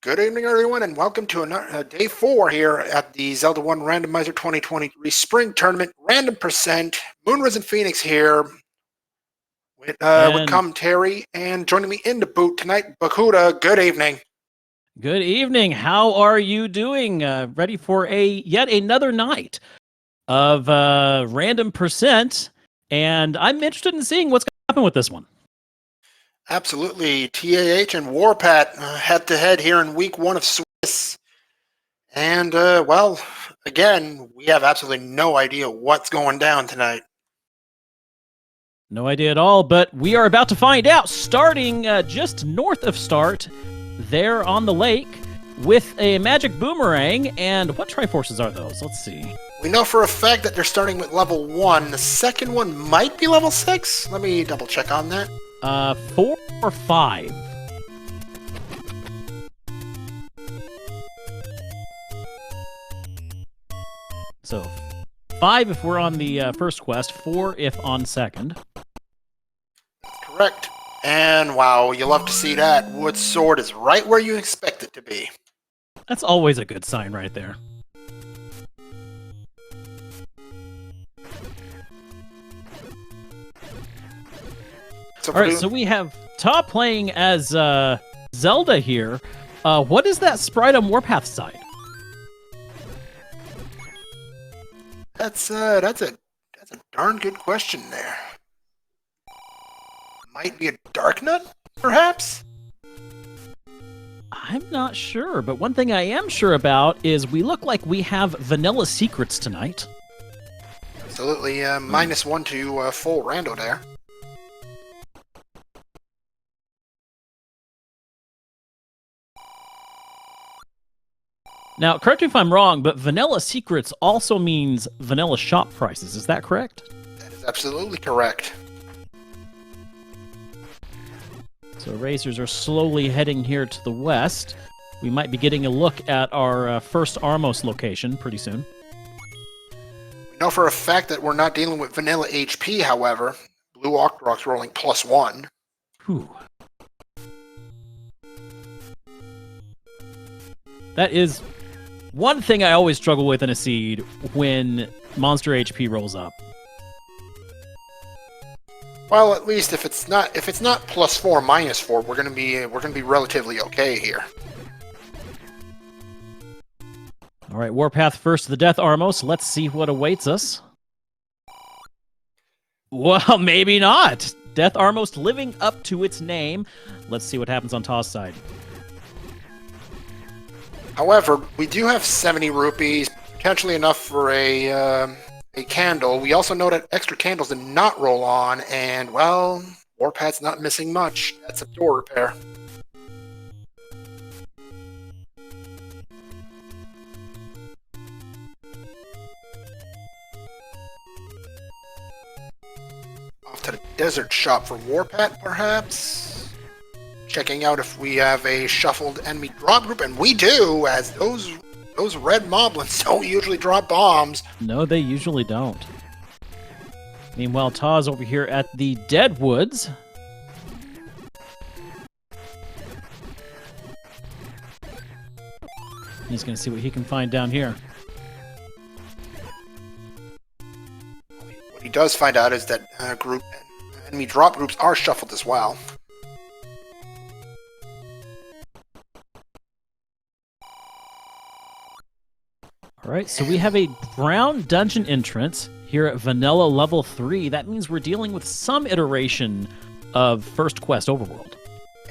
Good evening, everyone, and welcome to another day 4 here at the Zelda 1 Randomizer 2023 Spring Tournament. Random percent. Moonrise Phoenix here with commentary, and joining me in the booth tonight, Bakuda. Good evening. Good evening. How are you doing? Ready for yet another night of random percent? And I'm interested in seeing what's going to happen with this one. Absolutely. TAH and WARPATH head-to-head here in week 1 of Swiss. And, well, again, we have absolutely no idea what's going down tonight. No idea at all, but we are about to find out, starting just north of Start, there on the lake, with a magic boomerang. And what Triforces are those? Let's see. We know for a fact that they're starting with level 1. The second one might be level 6. Let me double check on that. 4 or 5. So 5 if we're on the first quest, 4 if on second. Correct. And wow, you love to see that. Wood sword is right where you expect it to be. That's always a good sign right there. So all right, so we have Ta playing as Zelda here. What is that sprite on WARPATH side? That's a darn good question there. Might be a Dark Nut, perhaps? I'm not sure, but one thing I am sure about is we look like we have vanilla secrets tonight. Absolutely, -1 to full rando there. Now, correct me if I'm wrong, but vanilla secrets also means vanilla shop prices. Is that correct? That is absolutely correct. So racers are slowly heading here to the west. We might be getting a look at our first Armos location pretty soon. We know for a fact that we're not dealing with vanilla HP, however. Blue Octorok's rolling +1. Whew. That is one thing I always struggle with in a seed when monster HP rolls up. Well, at least if it's not +4, -4, we're gonna be relatively okay here. All right, WARPATH first to the death, Armos. Let's see what awaits us. Well, maybe not. Death Armos living up to its name. Let's see what happens on Ta's side. However, we do have 70 rupees, potentially enough for a candle. We also know that extra candles did not roll on, and, well, WARPATH's not missing much. That's a door repair. Off to the desert shop for WARPATH, perhaps? Checking out if we have a shuffled enemy drop group, and we do, as those red moblins don't usually drop bombs. No, they usually don't. Meanwhile, Ta's over here at the Deadwoods. He's going to see what he can find down here. What he does find out is that enemy drop groups are shuffled as well. All right, so we have a brown dungeon entrance here at Vanilla level 3. That means we're dealing with some iteration of First Quest Overworld.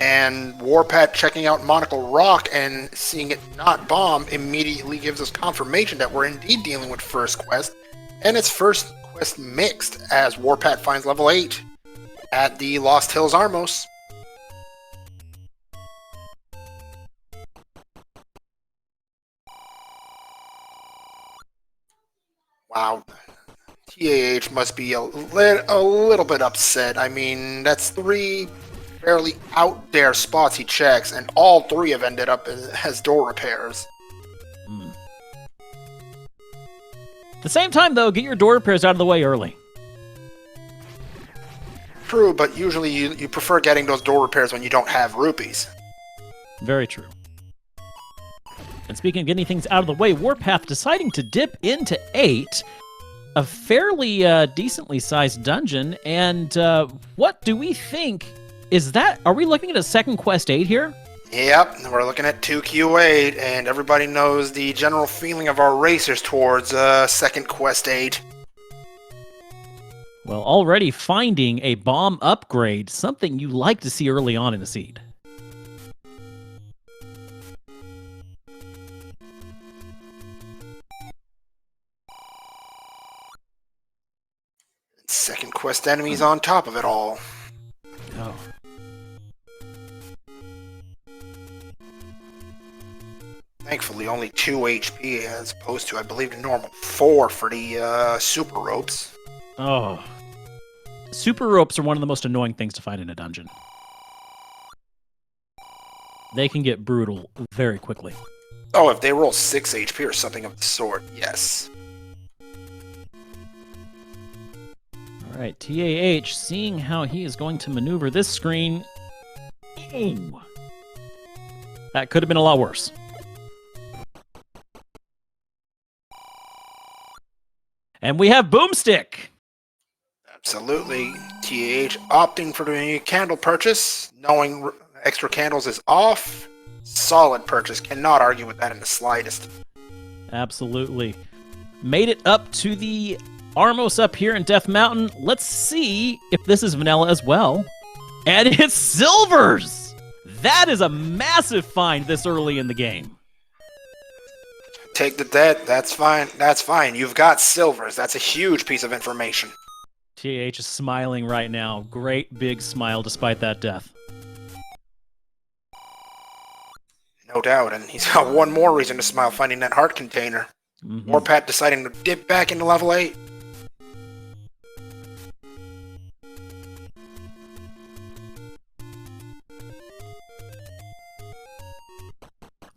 And WARPATH checking out Monocle Rock and seeing it not bomb immediately gives us confirmation that we're indeed dealing with First Quest. And it's First Quest mixed, as WARPATH finds level 8 at the Lost Hills Armos. Wow, TAH must be a little bit upset. I mean, that's 3 fairly out there spots he checks, and all 3 have ended up as door repairs. At the same time, though, get your door repairs out of the way early. True, but usually you prefer getting those door repairs when you don't have rupees. Very true. And speaking of getting things out of the way, Warpath deciding to dip into 8, a fairly decently sized dungeon. And what do we think? Are we looking at a second quest 8 here? Yep, we're looking at 2Q8, and everybody knows the general feeling of our racers towards second quest 8. Well, already finding a bomb upgrade, something you like to see early on in the seed. Second quest enemies on top of it all. Oh. Thankfully, only 2 HP as opposed to, I believe, the normal 4 for the super ropes. Oh. Super ropes are one of the most annoying things to find in a dungeon. They can get brutal very quickly. Oh, if they roll 6 HP or something of the sort, yes. Alright, TAH, seeing how he is going to maneuver this screen. Ooh. That could have been a lot worse. And we have Boomstick! Absolutely. TAH opting for the candle purchase, knowing extra candles is off. Solid purchase. Cannot argue with that in the slightest. Absolutely. Made it up to the Armos up here in Death Mountain. Let's see if this is vanilla as well. And it's silvers! That is a massive find this early in the game. Take the debt. That's fine. That's fine. You've got silvers. That's a huge piece of information. TAH is smiling right now. Great big smile despite that death. No doubt, and he's got one more reason to smile finding that heart container. Warpath deciding to dip back into level 8.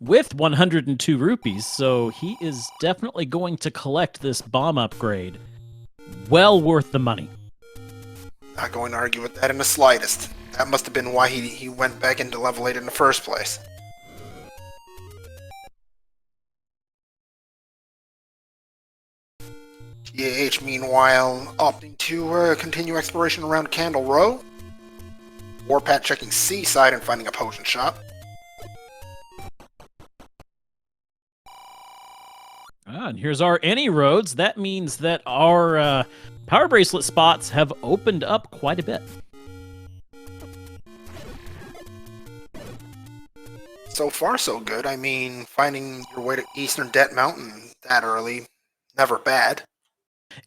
With 102 rupees, so he is definitely going to collect this bomb upgrade. Well worth the money. Not going to argue with that in the slightest. That must have been why he went back into level 8 in the first place. TAH, meanwhile, opting to continue exploration around Candle Row. Warpath checking Seaside and finding a potion shop. And here's our any roads. That means that our power bracelet spots have opened up quite a bit. So far, so good. I mean, finding your way to Eastern Debt Mountain that early, never bad.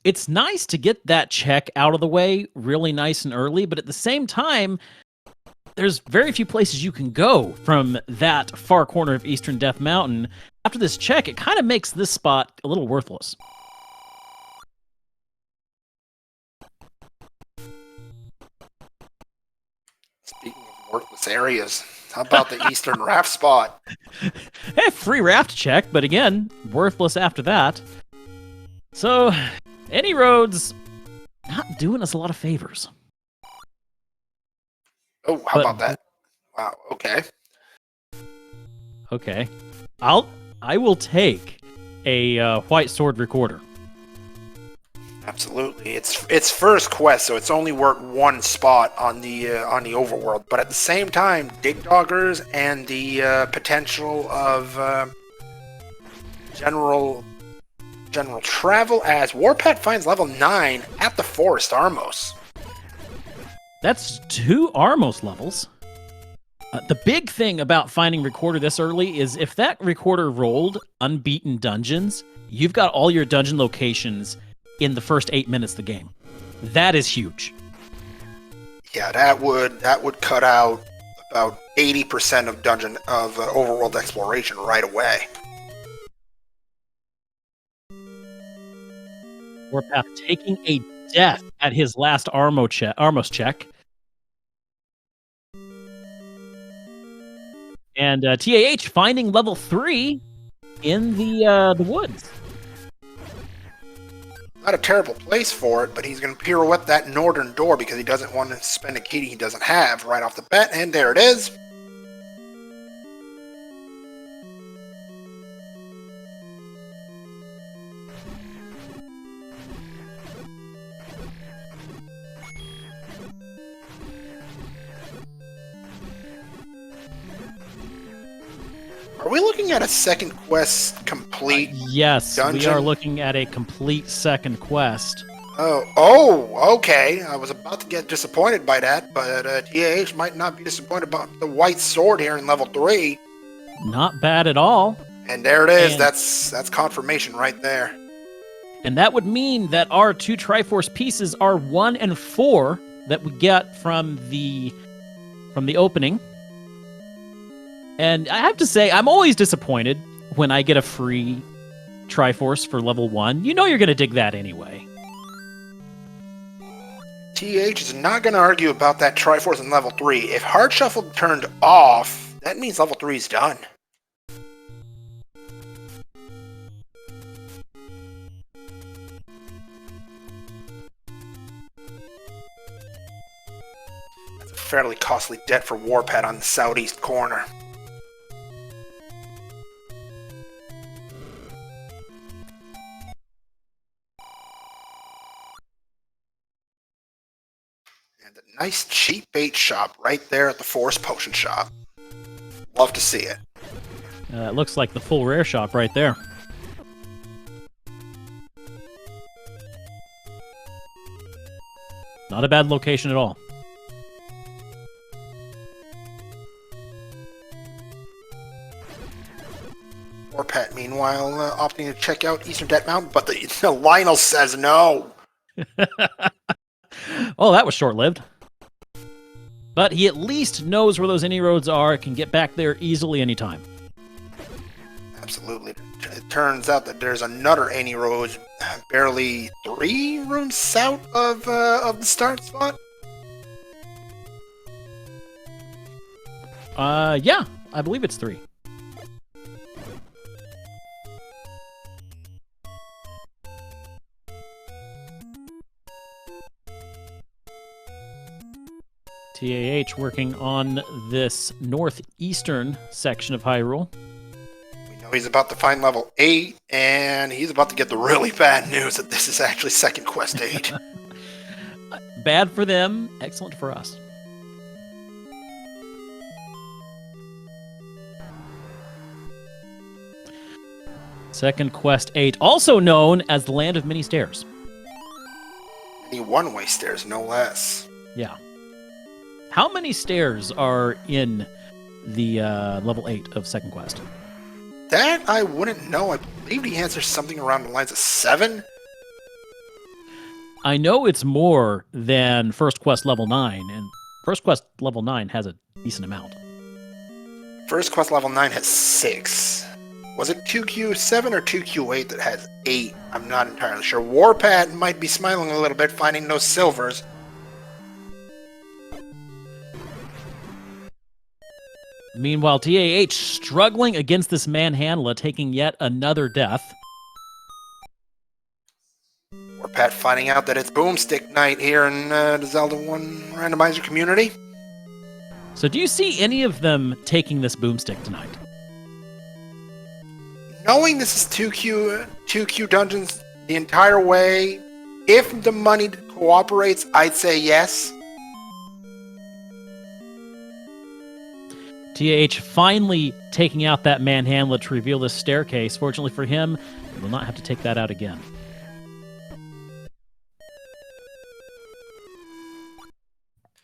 It's nice to get that check out of the way really nice and early, but at the same time, there's very few places you can go from that far corner of Eastern Death Mountain. After this check, it kind of makes this spot a little worthless. Speaking of worthless areas, how about the Eastern Raft spot? Hey, free raft check, but again, worthless after that. So, any roads, not doing us a lot of favors. Oh, how about that? Wow, okay. Okay. I will take a white sword recorder. Absolutely. It's first quest, so it's only worked one spot on the overworld. But at the same time, dig doggers and the potential of general travel as Warpath finds level 9 at the Forest Armos. That's 2 Armos levels. The big thing about finding recorder this early is if that recorder rolled unbeaten dungeons, you've got all your dungeon locations in the first 8 minutes of the game. That is huge. Yeah, that would cut out about 80% of overworld exploration right away. Warpath taking a death at his last Armos check. And TAH finding level 3 in the woods. Not a terrible place for it, but he's going to pirouette that northern door because he doesn't want to spend a key he doesn't have right off the bat, and there it is. Are we looking at a second quest complete? Yes, we dungeon? are looking at a complete second quest. Okay. I was about to get disappointed by that, but TAH might not be disappointed about the white sword here in level 3. Not bad at all. And there it is. And- That's confirmation right there. And that would mean that our 2 Triforce pieces are 1 and 4 that we get from the opening. And I have to say, I'm always disappointed when I get a free Triforce for level 1. You know you're going to dig that anyway. TH is not going to argue about that Triforce in level 3. If Hard Shuffle turned off, that means level 3 is done. That's a fairly costly debt for WARPATH on the southeast corner. And a nice cheap bait shop right there at the Force Potion Shop. Love to see it. It looks like the full rare shop right there. Not a bad location at all. WARPATH, meanwhile, opting to check out Eastern Debt Mountain, but the Lionel says no. Oh, that was short-lived. But he at least knows where those any roads are, can get back there easily anytime. Absolutely. It turns out that there's another Any Road barely 3 rooms south of the start spot. Yeah, I believe it's 3. TAH working on this northeastern section of Hyrule. We know he's about to find level 8, and he's about to get the really bad news that this is actually second quest 8. Bad for them, excellent for us. Second quest 8, also known as the Land of Many Stairs. Any one-way stairs, no less. Yeah. How many stairs are in the level 8 of second quest? That I wouldn't know. I believe the answer is something around the lines of 7. I know it's more than first quest level 9, and first quest level 9 has a decent amount. First quest level 9 has 6. Was it 2Q7 or 2Q8 that has 8? I'm not entirely sure. WARPATH might be smiling a little bit finding those silvers. Meanwhile, TAH struggling against this manhandler, taking yet another death. WARPATH finding out that it's Boomstick night here in the Zelda 1 Randomizer community. So do you see any of them taking this boomstick tonight? Knowing this is 2Q dungeons the entire way, if the money cooperates, I'd say yes. TAH finally taking out that manhandler to reveal this staircase. Fortunately for him, he will not have to take that out again.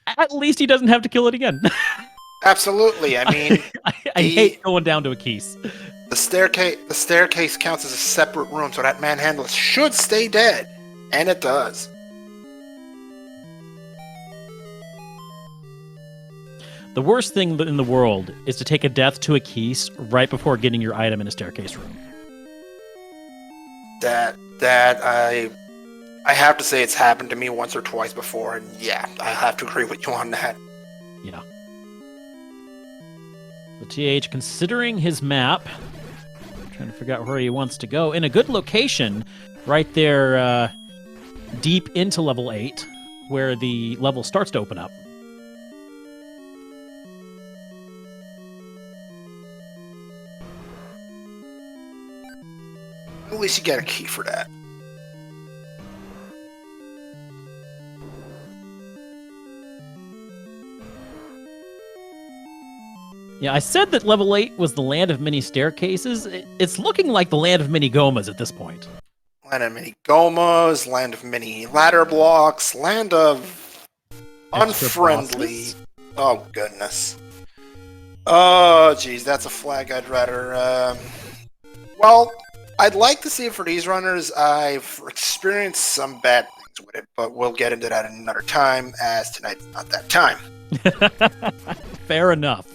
At least he doesn't have to kill it again. Absolutely. I mean, I hate going down to a keys. the staircase counts as a separate room, so that manhandler should stay dead, and it does. The worst thing in the world is to take a death to a keys right before getting your item in a staircase room. That I have to say it's happened to me once or twice before, and yeah, I have to agree with you on that. Yeah. So TH considering his map, trying to figure out where he wants to go, in a good location, right there, deep into level 8, where the level starts to open up. At least you get a key for that. Yeah, I said that level 8 was the land of many staircases. It's looking like the land of many gomas at this point. Land of many gomas, land of many ladder blocks, land of Extra unfriendly. bosses? Oh, goodness. Oh, geez, that's a flag I'd rather... Well, I'd like to see it for these runners. I've experienced some bad things with it, but we'll get into that another time, as tonight's not that time. Fair enough.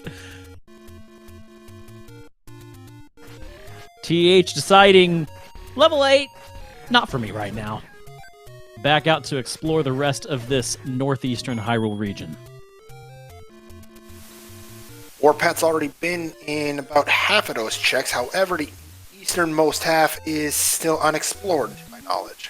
TAH deciding level 8, not for me right now. Back out to explore the rest of this northeastern Hyrule region. WARPATH's already been in about half of those checks, however, the easternmost half is still unexplored, to my knowledge.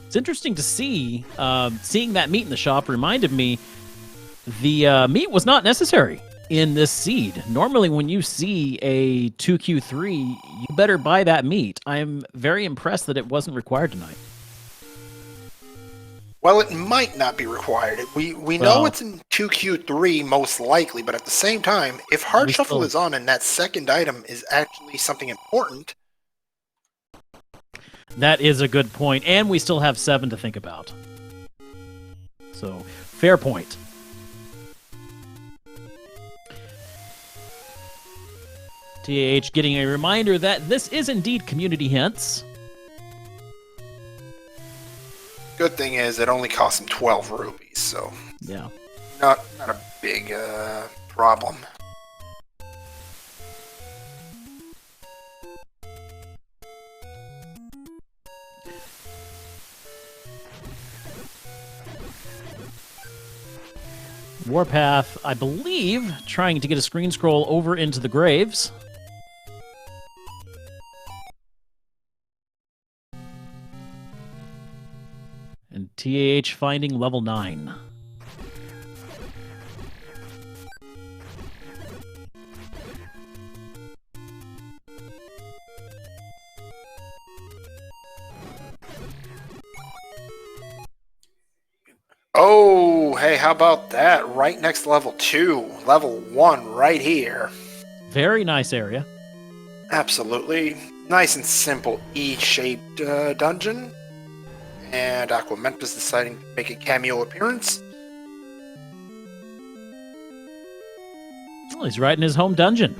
It's interesting to see, seeing that meat in the shop reminded me the meat was not necessary in this seed. Normally when you see a 2Q3, you better buy that meat. I'm very impressed that it wasn't required tonight. Well, it might not be required. We know it's in 2Q3 most likely, but at the same time, if Hard Shuffle is on and that second item is actually something important... That is a good point, and we still have 7 to think about. So, fair point. TAH getting a reminder that this is indeed community hints. Good thing is it only cost him 12 rupees, so yeah, not a big problem. WARPATH, I believe, trying to get a screen scroll over into the graves. And TAH finding level 9. Oh, hey, how about that? Right next to level 2. Level 1 right here. Very nice area. Absolutely. Nice and simple E-shaped dungeon. And Aquamenta's deciding to make a cameo appearance. Well, he's right in his home dungeon.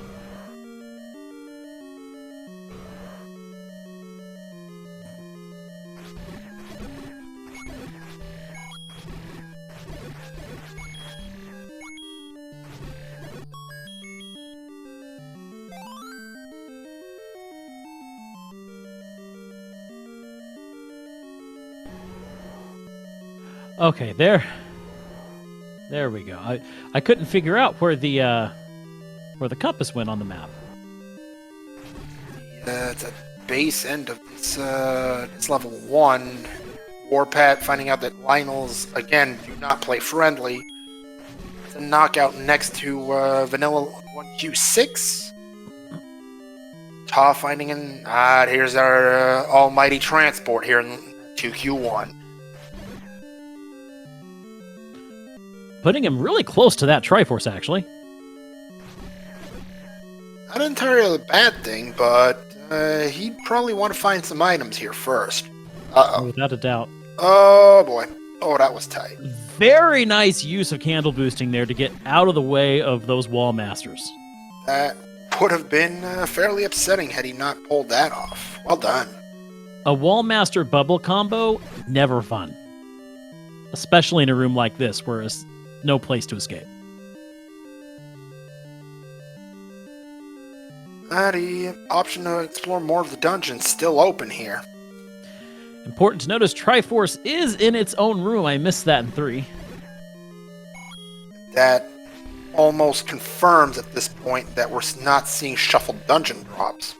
Okay, there we go. I couldn't figure out where the compass went on the map. It's at the base end of this, it's level 1. WARPATH finding out that Lionel's, again, do not play friendly. It's a knockout next to Vanilla 1Q6. TAH finding in, here's our almighty transport here in 2Q1. Putting him really close to that Triforce, actually. Not entirely a bad thing, but he'd probably want to find some items here first. Uh-oh. Without a doubt. Oh, boy. Oh, that was tight. Very nice use of candle boosting there to get out of the way of those wall masters. That would have been fairly upsetting had he not pulled that off. Well done. A wall master bubble combo, never fun. Especially in a room like this, where there's no place to escape. The option to explore more of the dungeon's still open here. Important to notice, Triforce is in its own room. I missed that in 3. That almost confirms at this point that we're not seeing shuffled dungeon drops.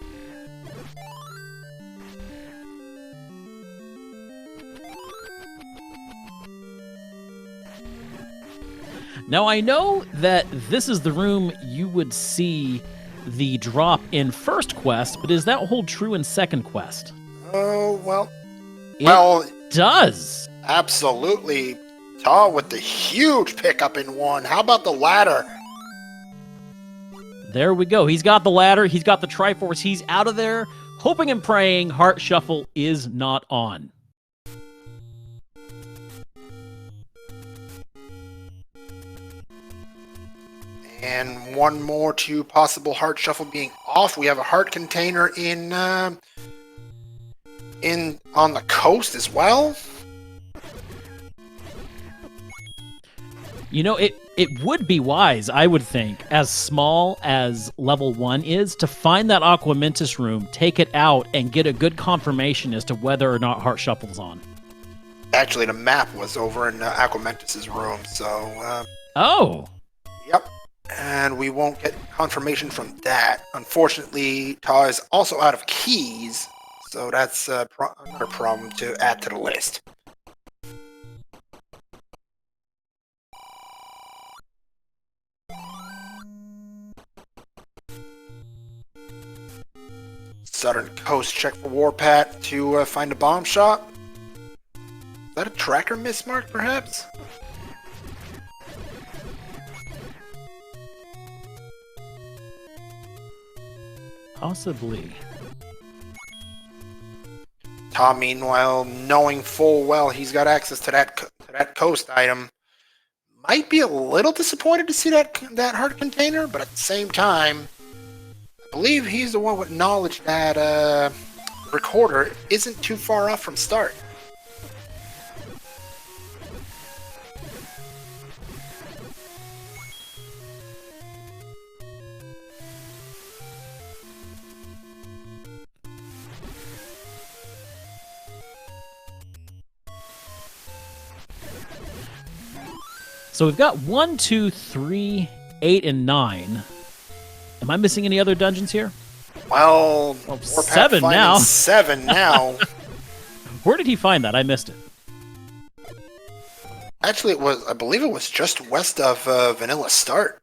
Now, I know that this is the room you would see the drop in first quest, but does that hold true in second quest? Oh, well. It does. Absolutely. TAH with the huge pickup in one. How about the ladder? There we go. He's got the ladder. He's got the Triforce. He's out of there, hoping and praying Heart Shuffle is not on. And one more to possible Heart Shuffle being off. We have a heart container in on the coast as well. You know, it would be wise, I would think, as small as level 1 is, to find that Aqua Mentis room, take it out, and get a good confirmation as to whether or not Heart Shuffle's on. Actually, the map was over in Aqua Mentis' room, so... Oh! Yep. And we won't get confirmation from that. Unfortunately, TAH is also out of keys, so that's another problem to add to the list. Southern Coast, check for WARPATH to find a bomb shop. Is that a tracker mismark, perhaps? Possibly. TAH, meanwhile, knowing full well he's got access to that coast item, might be a little disappointed to see that heart container, but at the same time, I believe he's the one with knowledge that recorder isn't too far off from start. So we've got 1, 2, 3, 8, and 9. Am I missing any other dungeons here? Well, 7 now. 7 now. Where did he find that? I missed it. Actually, I believe it was just west of Vanilla Start.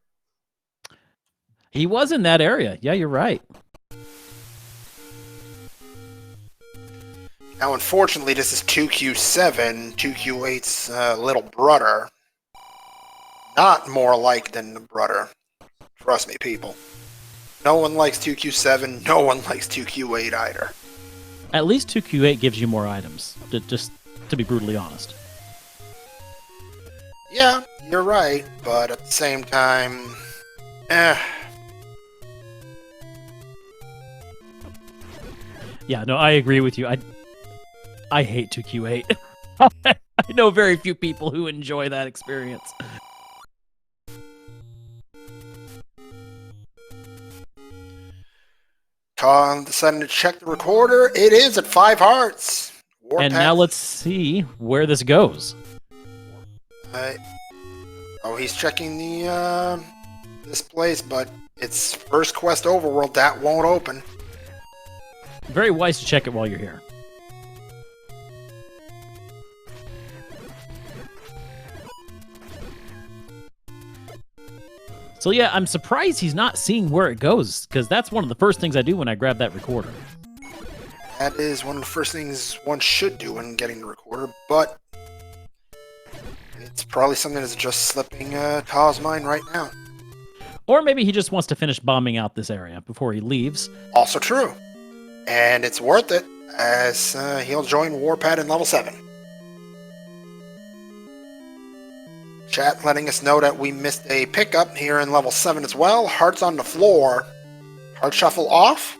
He was in that area. Yeah, you're right. Now, unfortunately, this is 2Q7, 2Q8's little brother. Not more alike than the brother. Trust me, people. No one likes 2Q7, no one likes 2Q8 either. At least 2Q8 gives you more items, just to be brutally honest. Yeah, you're right, but at the same time, Yeah, no, I agree with you. I hate 2Q8. I know very few people who enjoy that experience. TAH deciding to check the recorder. It is at 5 hearts. WARPATH. And now let's see where this goes. Oh, he's checking the this place, but it's first quest overworld. That won't open. Very wise to check it while you're here. So yeah, I'm surprised he's not seeing where it goes, because that's one of the first things I do when I grab that recorder. That is one of the first things one should do when getting the recorder, but it's probably something that's just slipping TAH's mind right now. Or maybe he just wants to finish bombing out this area before he leaves. Also true. And it's worth it, as he'll join WARPATH in level 7. Chat letting us know that we missed a pickup here in level 7 as well. Hearts on the floor. Heart shuffle off.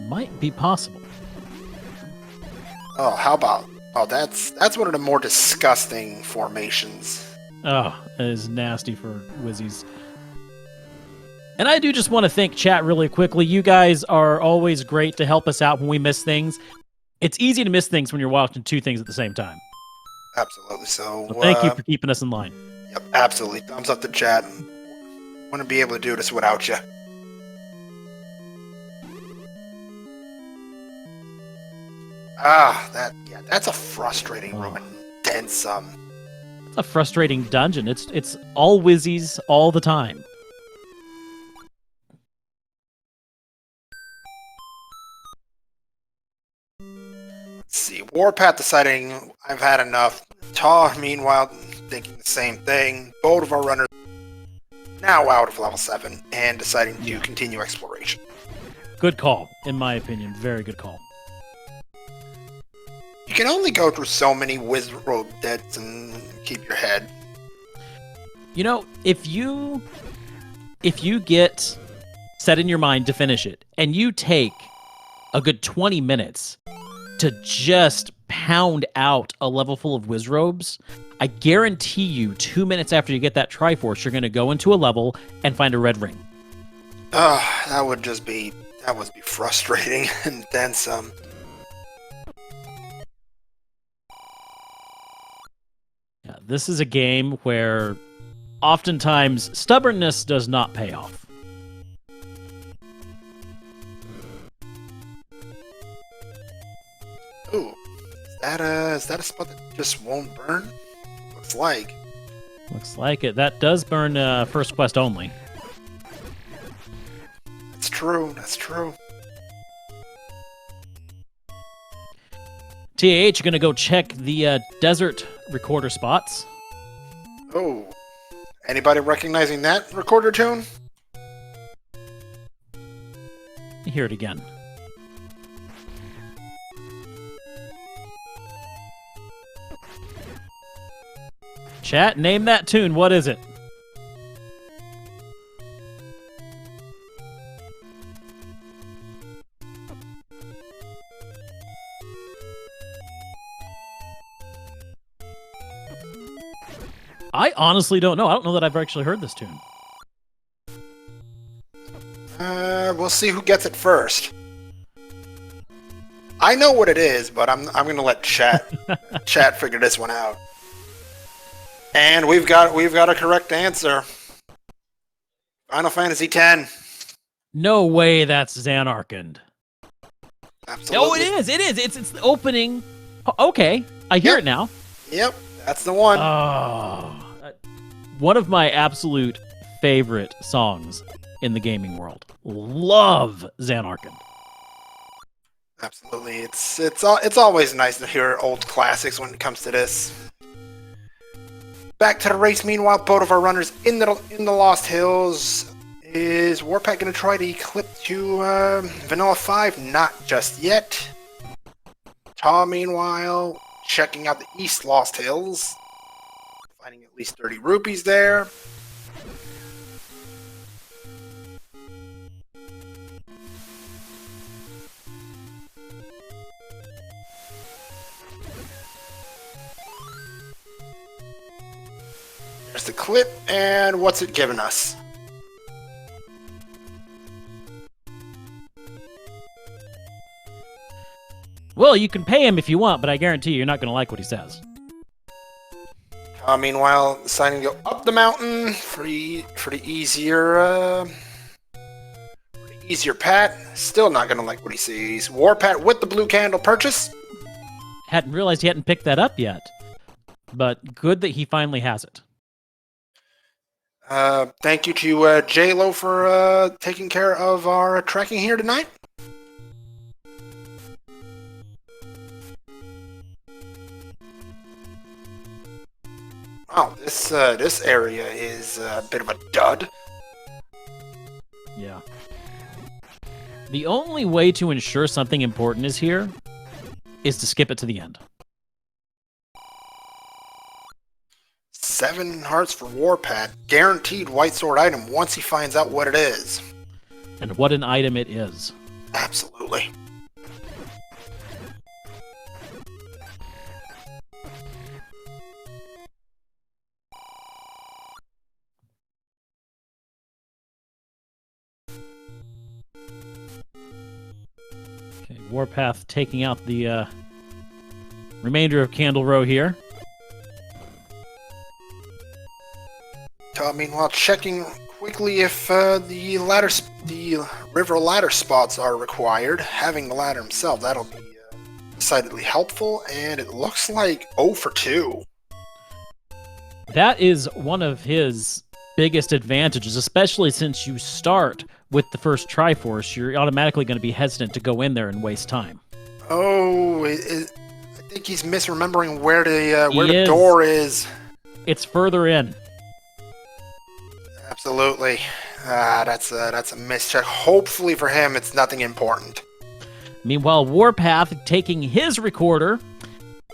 Might be possible. Oh, how about... Oh, that's one of the more disgusting formations. Oh, that is nasty for Wizzies. And I do just want to thank chat really quickly. You guys are always great to help us out when we miss things. It's easy to miss things when you're watching two things at the same time. Absolutely. So thank you for keeping us in line. Yep, absolutely. Thumbs up to chat. Wouldn't be able to do this without you. That's a frustrating room and then some. a frustrating dungeon. It's all whizzies all the time. Let's see. Warpath deciding I've had enough. TAH, meanwhile, thinking the same thing. Both of our runners now out of level 7 and deciding to continue exploration. Good call, in my opinion. Very good call. You can only go through so many wizard deaths and keep your head. You know, if you get set in your mind to finish it, and you take a good 20 minutes to just pound out a level full of wizrobes, I guarantee you 2 minutes after you get that Triforce, you're going to go into a level and find a red ring. That would be frustrating and then some. Yeah, this is a game where oftentimes stubbornness does not pay off. Ooh, is that a spot that just won't burn? Looks like. Looks like it. That does burn first quest only. That's true. That's true. TAH, you're going to go check the desert recorder spots. Oh, anybody recognizing that recorder tune? Hear it again. Chat, name that tune. What is it? I honestly don't know. I don't know that I've actually heard this tune. We'll see who gets it first. I know what it is, but I'm gonna let chat figure this one out. And we've got a correct answer. Final Fantasy X. No way that's Xanarkand. Absolutely. Oh, it is. It is. It's the opening. Okay, I hear it now. Yep, that's the one. Oh, one of my absolute favorite songs in the gaming world. Love Xanarkand. Absolutely, it's always nice to hear old classics when it comes to this. Back to the race. Meanwhile, both of our runners in the Lost Hills. Is Warpath going to try to eclipse to Vanilla 5? Not just yet. TAH, meanwhile, checking out the East Lost Hills. Finding at least 30 rupees there. There's the clip, and what's it giving us? Well, you can pay him if you want, but I guarantee you're not going to like what he says. Meanwhile, deciding to go up the mountain for the easier Pat. Still not going to like what he sees. Warpath with the blue candle purchase. Hadn't realized he hadn't picked that up yet, but good that he finally has it. Thank you to J-Lo for taking care of our tracking here tonight. Wow, this area is a bit of a dud. Yeah. The only way to ensure something important is here is to skip it to the end. 7 hearts for Warpath. Guaranteed white sword item once he finds out what it is. And what an item it is. Absolutely. Okay, Warpath taking out the remainder of Candle Row here. Meanwhile, checking quickly if the river ladder spots are required. Having the ladder himself, that'll be decidedly helpful. And it looks like 0 for 2. That is one of his biggest advantages, especially since you start with the first Triforce. You're automatically going to be hesitant to go in there and waste time. Oh, I think he's misremembering where the door is. It's further in. Absolutely. That's a mischeck. Hopefully for him, it's nothing important. Meanwhile, WARPATH taking his recorder,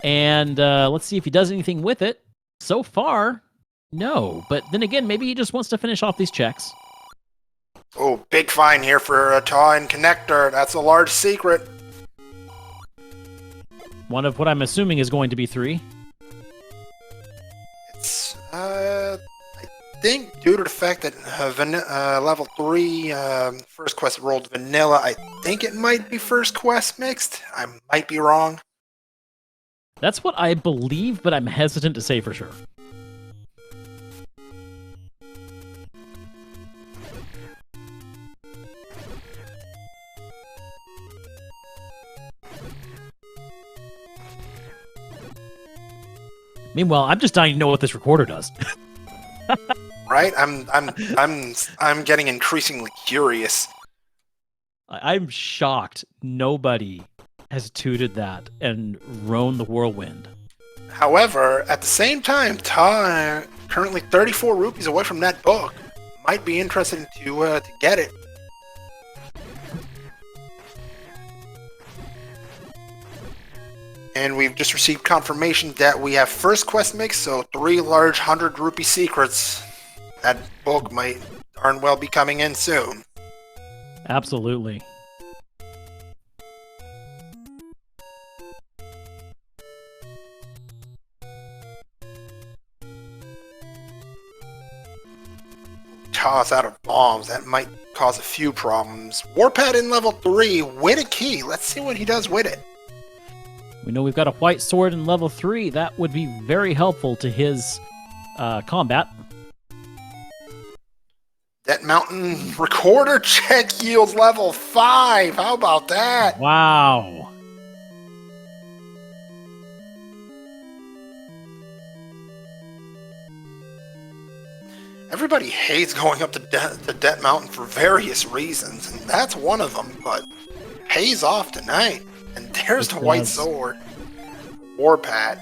and let's see if he does anything with it. So far, no. But then again, maybe he just wants to finish off these checks. Oh, big fine here for TAH and Connector. That's a large secret. One of what I'm assuming is going to be 3. It's, I think due to the fact that level 3 first quest rolled vanilla, I think it might be first quest mixed. I might be wrong. That's what I believe, but I'm hesitant to say for sure. Meanwhile, I'm just dying to know what this recorder does. Right? I'm getting increasingly curious. I'm shocked nobody has tooted that and rown the whirlwind. However, at the same time, TAH, currently 34 rupees away from that book, might be interested to get it. And we've just received confirmation that we have first quest mix, so 3 large 100 rupee secrets. That book might darn well be coming in soon. Absolutely. Toss out of bombs. That might cause a few problems. WARPATH in level 3 with a key. Let's see what he does with it. We know we've got a white sword in level 3. That would be very helpful to his combat. That mountain recorder check yields level 5. How about that? Wow. Everybody hates going up to Debt Mountain for various reasons, and that's one of them, but pays off tonight. And there's the white sword. WARPATH.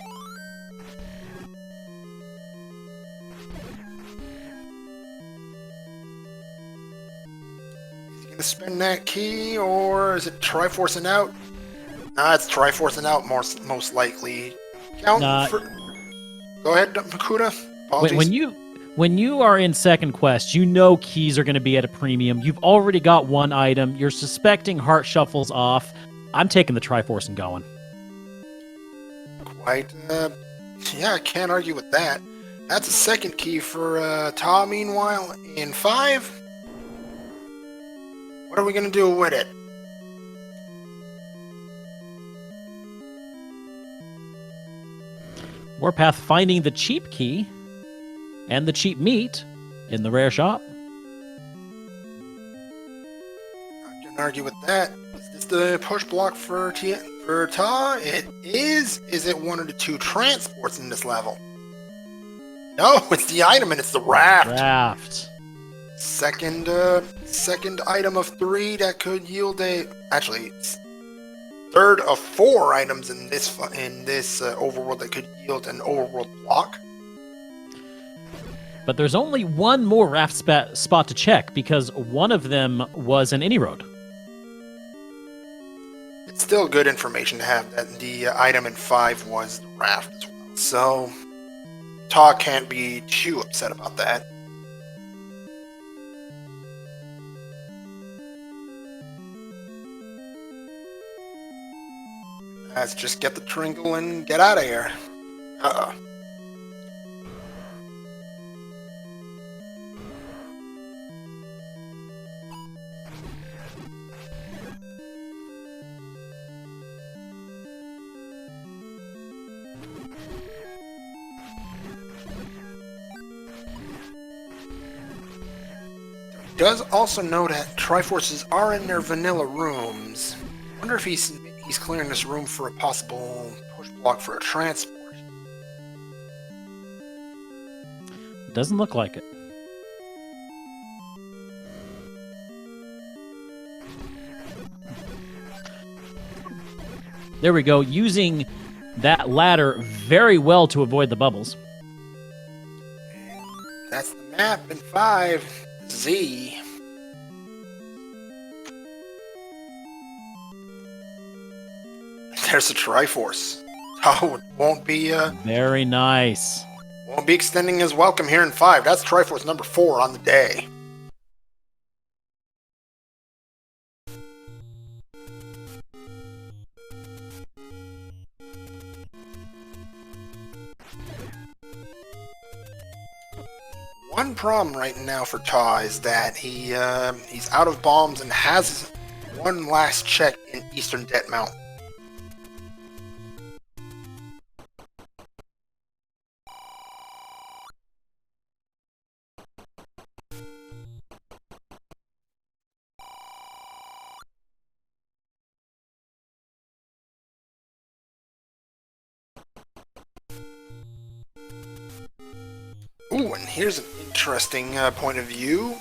Is he going to spend that key, or is it Triforcing out? Nah, it's Triforcing out most likely. Go ahead, Makuta. Apologies. When you are in second quest, you know keys are going to be at a premium. You've already got one item. You're suspecting heart shuffles off. I'm taking the Triforce and going. Quite, yeah, I can't argue with that. That's a second key for TAH, meanwhile, in 5. What are we going to do with it? WARPATH finding the cheap key and the cheap meat in the rare shop. I can't argue with that. Is this the push block for TAH? It is. Is it one of the 2 transports in this level? No, it's the item and it's the raft. Second item of 3 that could yield a. Actually, it's third of 4 items in this overworld that could yield an overworld block. But there's only one more raft spot to check because one of them was an any road. It's still good information to have that the item in 5 was the raft as well. So TAH can't be too upset about that. Let's just get the Tringle and get out of here. Uh-oh. Does also know that Triforces are in their vanilla rooms. Wonder if he's clearing this room for a possible push block for a transport. Doesn't look like it. There we go, using that ladder very well to avoid the bubbles. That's the map in 5. Z. There's a Triforce. Oh, it won't be Very nice. won't be extending his welcome here in 5. That's Triforce number 4 on the day. One problem right now for TAH is that he's out of bombs and has one last check in Eastern Debt Mountain. Ooh, and here's an interesting point of view.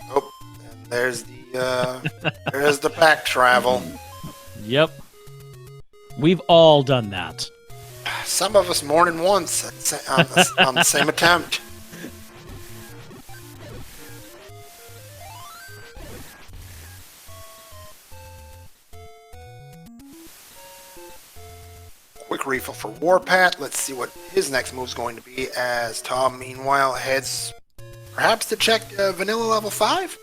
Oh, and there's the back travel. Yep. We've all done that. Some of us more than once on the same attempt. Quick refill for WARPATH. Let's see what his next move is going to be, as Tom, meanwhile, heads perhaps to check Vanilla level 5?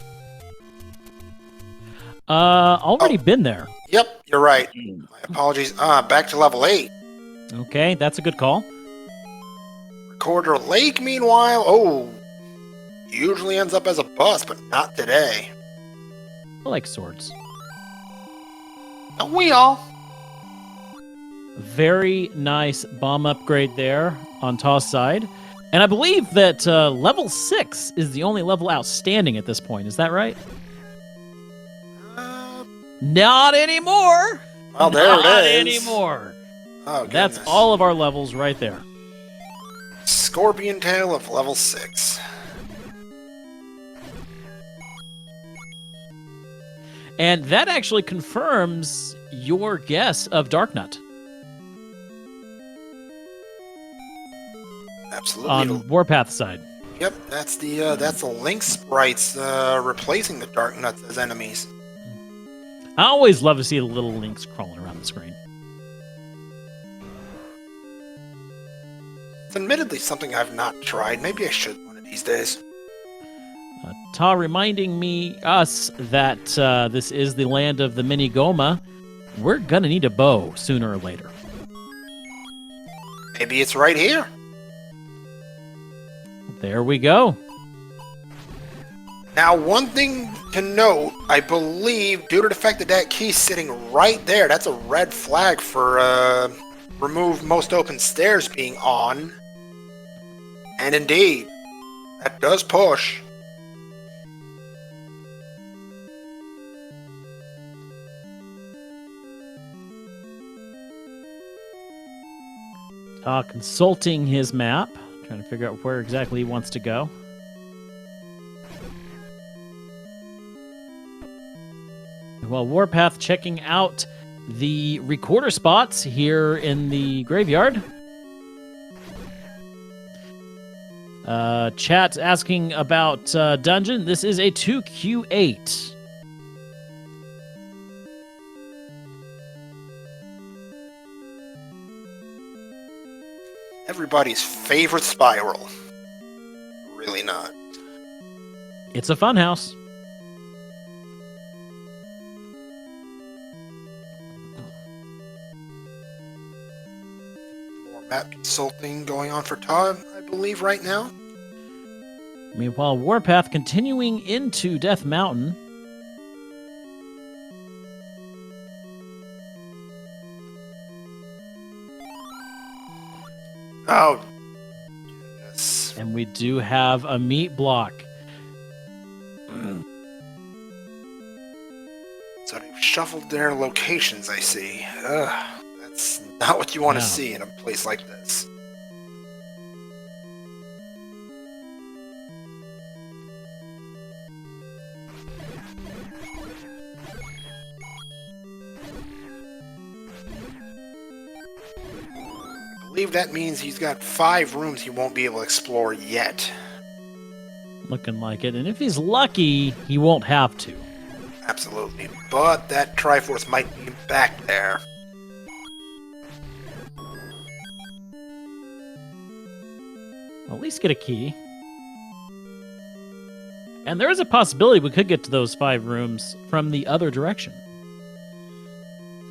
Already been there. Yep, you're right. My apologies. Back to level 8. Okay, that's a good call. Recorder Lake, meanwhile, oh, usually ends up as a bust, but not today. I like swords. Don't we all? Very nice bomb upgrade there on TAH's side. And I believe that level 6 is the only level outstanding at this point. Is that right? Not anymore! Well, there Not it is. anymore. Oh, goodness. That's all of our levels right there. Scorpion Tail of level 6. And that actually confirms your guess of Darknut. Absolutely. On Warpath side. Yep, that's the Link sprites replacing the Dark Nuts as enemies. I always love to see the little links crawling around the screen. It's admittedly something I've not tried. Maybe I should one of these days. TAH reminding us that this is the land of the mini Goma. We're gonna need a bow sooner or later. Maybe it's right here. There we go. Now, one thing to note, I believe, due to the fact that that key's sitting right there, that's a red flag for remove most open stairs being on. And indeed, that does push. TAH consulting his map, trying to figure out where exactly he wants to go. While Warpath checking out the recorder spots here in the graveyard. Chat asking about dungeon. This is a 2Q8. Everybody's favorite spiral. Really not. It's a fun house. More map consulting going on for TAH, I believe, right now. Meanwhile, Warpath continuing into Death Mountain. Oh, goodness. And we do have a meat block. So they've shuffled their locations, I see. Ugh, that's not what you want to No. see in a place like this. believe that means he's got 5 rooms he won't be able to explore yet. Looking like it. And if he's lucky, he won't have to. Absolutely. But that Triforce might be back there. At least get a key. And there is a possibility we could get to those 5 rooms from the other direction.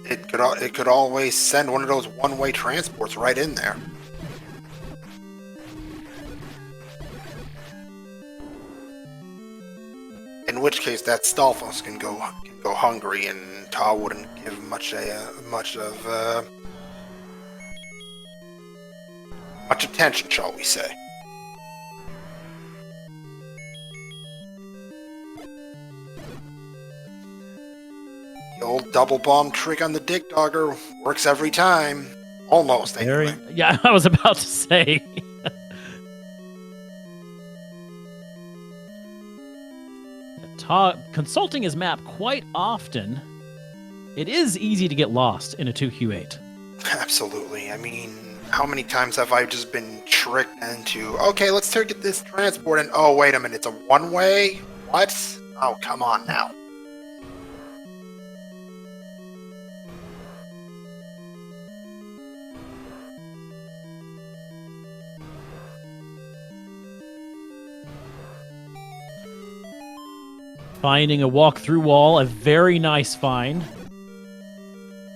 It could always send one of those one-way transports right in there. In which case, that Stalfos can go hungry, and Ta wouldn't give much attention, shall we say? The old double bomb trick on the Dick Dogger works every time, almost anyway. Yeah, I was about to say. Consulting his map quite often, it is easy to get lost in a 2Q8. Absolutely. I mean, how many times have I just been tricked into, okay, let's get this transport, and oh, wait a minute, it's a one-way? What? Oh, come on now. Finding a walk-through wall, a very nice find.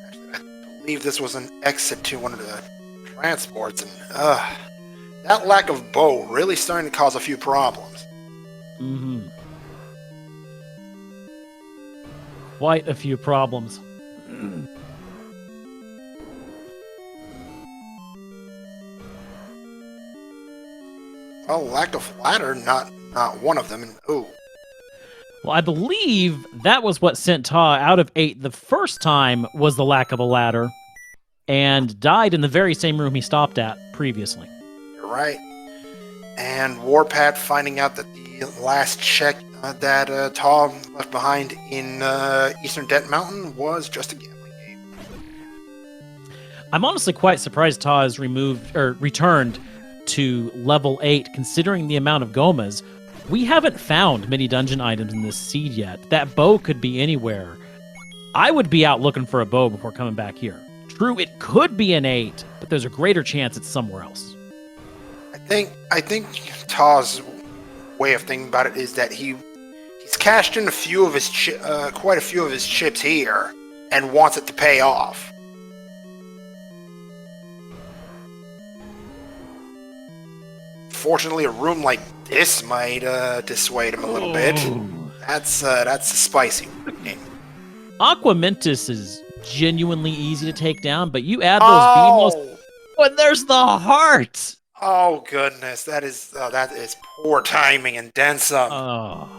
Actually, I believe this was an exit to one of the transports, and that lack of bow really starting to cause a few problems. Mm-hmm. Quite a few problems. Oh, lack of ladder, not one of them, and ooh. Well, I believe that was what sent Ta out of 8 the first time, was the lack of a ladder, and died in the very same room he stopped at previously. You're right. And WARPATH finding out that the last check that Ta left behind in Eastern Debt Mountain was just a gambling game. I'm honestly quite surprised Ta has returned to level 8, considering the amount of Gomas. We haven't found many dungeon items in this seed yet. That bow could be anywhere. I would be out looking for a bow before coming back here. True, it could be an 8, but there's a greater chance it's somewhere else. I think Ta's way of thinking about it is that he's cashed in quite a few of his chips here, and wants it to pay off. Fortunately, a room like this might dissuade him a little bit. That's a spicy game. Aquamentus is genuinely easy to take down, but you add those BMOs, and there's the heart. Oh goodness, that is poor timing and then some. Oh.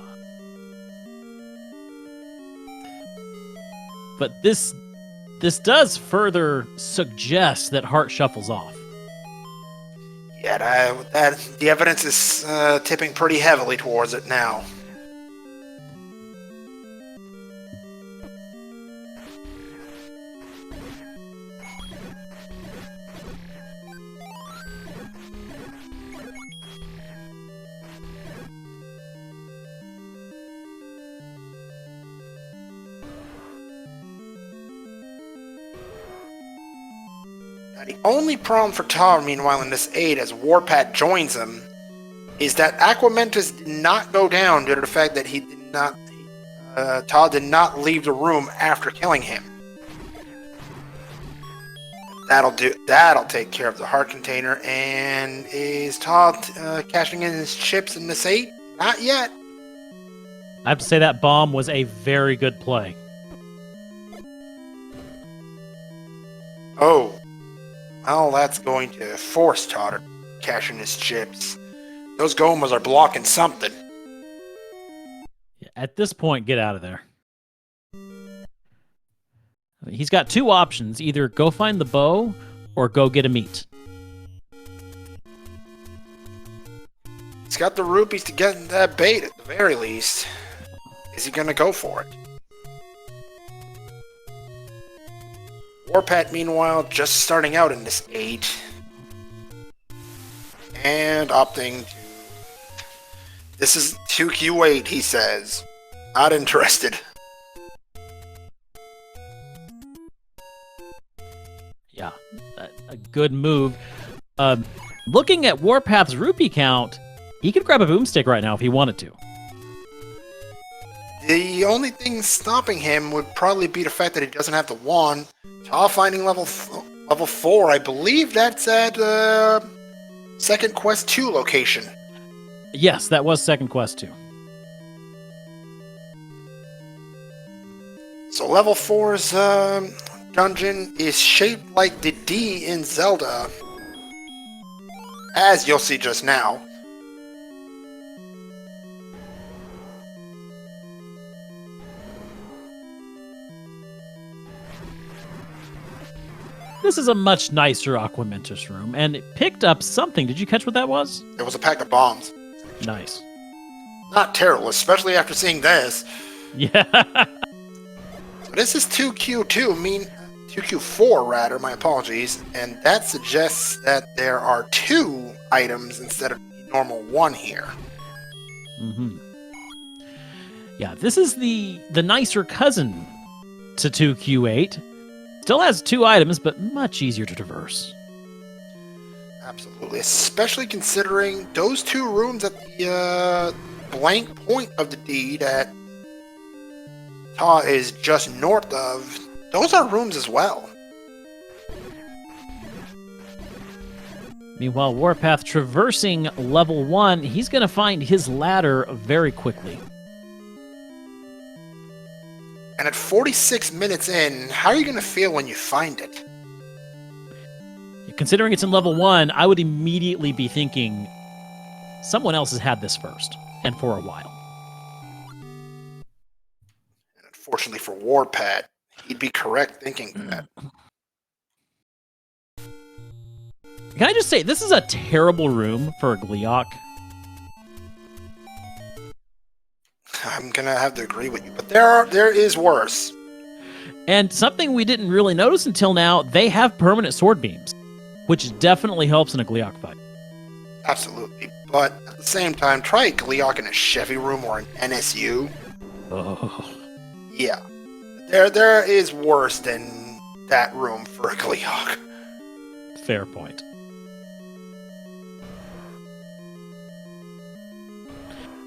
But this does further suggest that heart shuffles off. Yeah, the evidence is tipping pretty heavily towards it now. The only problem for Ta, meanwhile, in this 8, as WARPATH joins him, is that Aquamentus did not go down due to the fact that Ta did not leave the room after killing him. That'll take care of the heart container. And is Ta cashing in his chips in this 8? Not yet. I have to say that bomb was a very good play. Oh. Well, that's going to force Ta to cash in his chips. Those Gomas are blocking something. At this point, get out of there. He's got 2 options. Either go find the bow, or go get a meat. He's got the rupees to get that bait, at the very least. Is he going to go for it? WARPATH, meanwhile, just starting out in this 8. and opting to... This is 2Q8, he says. Not interested. Yeah, a good move. Looking at Warpath's rupee count, he could grab a boomstick right now if he wanted to. The only thing stopping him would probably be the fact that he doesn't have the wand. TAH finding level 4, I believe that's at second quest 2 location. Yes, that was second quest 2. So level 4's dungeon is shaped like the D in Zelda, as you'll see just now. This is a much nicer Aquamentus room, and it picked up something. Did you catch what that was? It was a pack of bombs. Nice. Not terrible, especially after seeing this. Yeah. So this is 2Q4 rather, my apologies, and that suggests that there are 2 items instead of the normal 1 here. Mm-hmm. Yeah, this is the nicer cousin to 2Q8. Still has 2 items, but much easier to traverse. Absolutely, especially considering those 2 rooms at the blank point of the D that TAH is just north of. Those are rooms as well. Meanwhile, Warpath traversing level 1, he's going to find his ladder very quickly. And at 46 minutes in, how are you going to feel when you find it? Considering it's in level 1, I would immediately be thinking someone else has had this first, and for a while. And unfortunately for Warpath, he'd be correct thinking that. Can I just say, this is a terrible room for a Gleeok. I'm gonna have to agree with you, but there is worse. And something we didn't really notice until now, they have permanent sword beams, which definitely helps in a Gleeok fight. Absolutely, but at the same time, try a Gleeok in a Chevy room or an NSU. Oh. Yeah, there is worse than that room for a Gleeok. Fair point.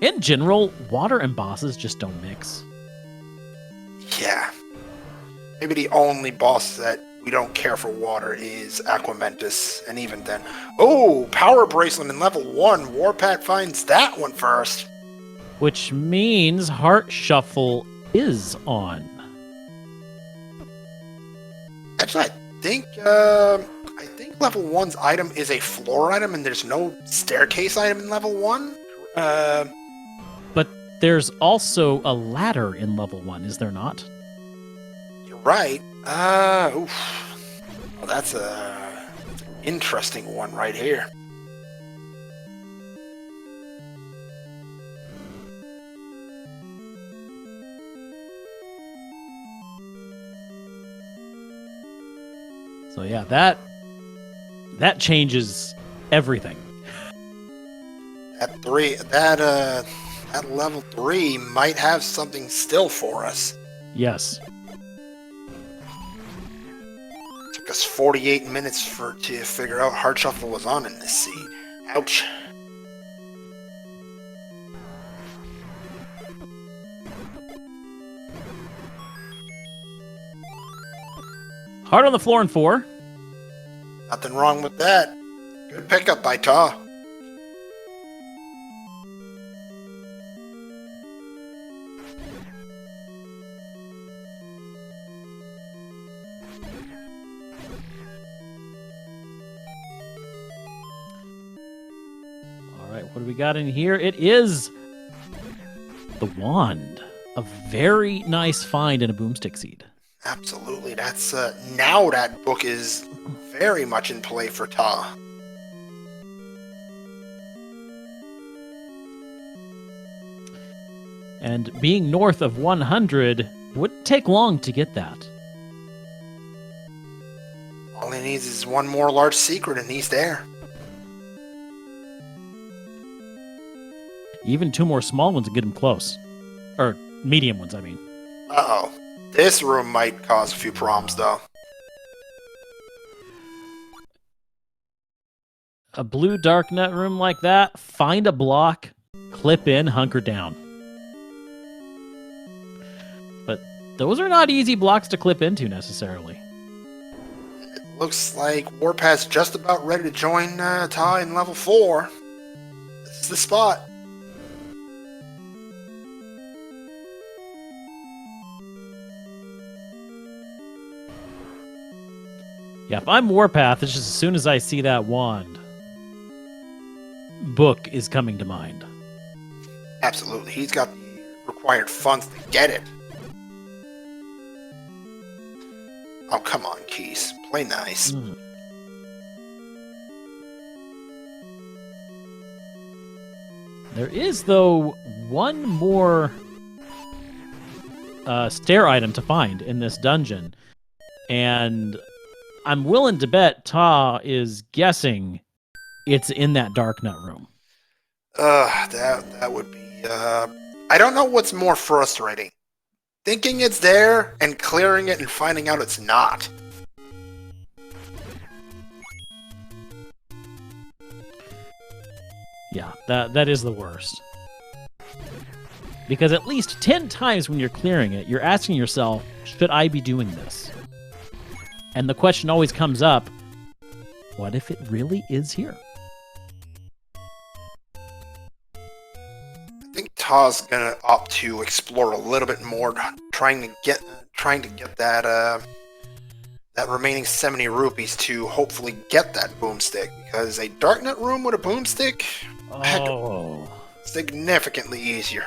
In general, water and bosses just don't mix. Yeah. Maybe the only boss that we don't care for water is Aquamentus, and even then... Oh! Power Bracelet in level 1! Warpath finds that one first! Which means Heart Shuffle is on. Actually, I think level 1's item is a floor item, and there's no staircase item in level 1? But there's also a ladder in level 1, is there not? You're right. Well, that's an interesting one right here. So yeah, that changes everything. That level 3 might have something still for us. Yes. Took us 48 minutes to figure out Heart Shuffle was on in this seed. Ouch. Heart on the floor in 4. Nothing wrong with that. Good pickup by TAH. What do we got in here? It is the wand. A very nice find in a boomstick seed. Absolutely. That's now that book is very much in play for TAH. And being north of 100 wouldn't take long to get that. All he needs is one more large secret and he's there. Even 2 more small ones to get him close. Or medium ones, I mean. Uh-oh. This room might cause a few problems, though. A blue dark net room like that, find a block, clip in, hunker down. But those are not easy blocks to clip into, necessarily. It looks like WARPATH's just about ready to join TAH in level 4. This is the spot. Yeah, if I'm WARPATH, it's just as soon as I see that wand, book is coming to mind. Absolutely. He's got the required funds to get it. Oh, come on, Keys. Play nice. There is, though, one more stair item to find in this dungeon. And I'm willing to bet TAH is guessing it's in that dark nut room. That would be, I don't know what's more frustrating. Thinking it's there and clearing it and finding out it's not. Yeah, that is the worst. Because at least 10 times when you're clearing it, you're asking yourself, should I be doing this? And the question always comes up, what if it really is here? I think TAH's gonna opt to explore a little bit more, trying to get that that remaining 70 rupees to hopefully get that boomstick, because a darknet room with a boomstick, significantly easier.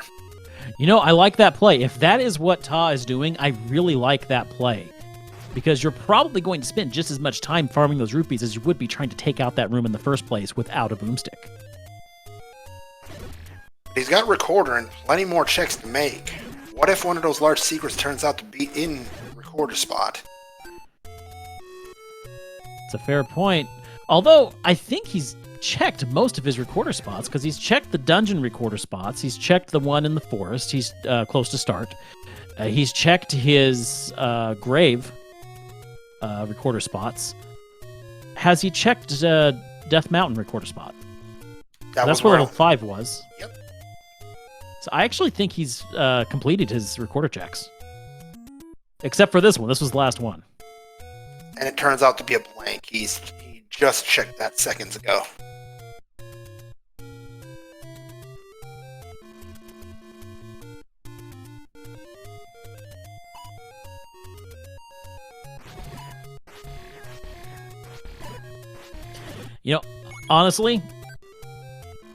You know, I like that play. If that is what TAH is doing, I really like that play. Because you're probably going to spend just as much time farming those rupees as you would be trying to take out that room in the first place without a boomstick. He's got Recorder and plenty more checks to make. What if one of those large secrets turns out to be in the Recorder spot? It's a fair point. Although, I think he's checked most of his recorder spots, because he's checked the dungeon recorder spots, he's checked the one in the forest, he's close to start. He's checked his grave recorder spots. Has he checked Death Mountain recorder spot? That's where level 5 was. Yep. So I actually think he's completed his recorder checks. Except for this one. This was the last one. And it turns out to be a blank. He just checked that seconds ago. You know, honestly,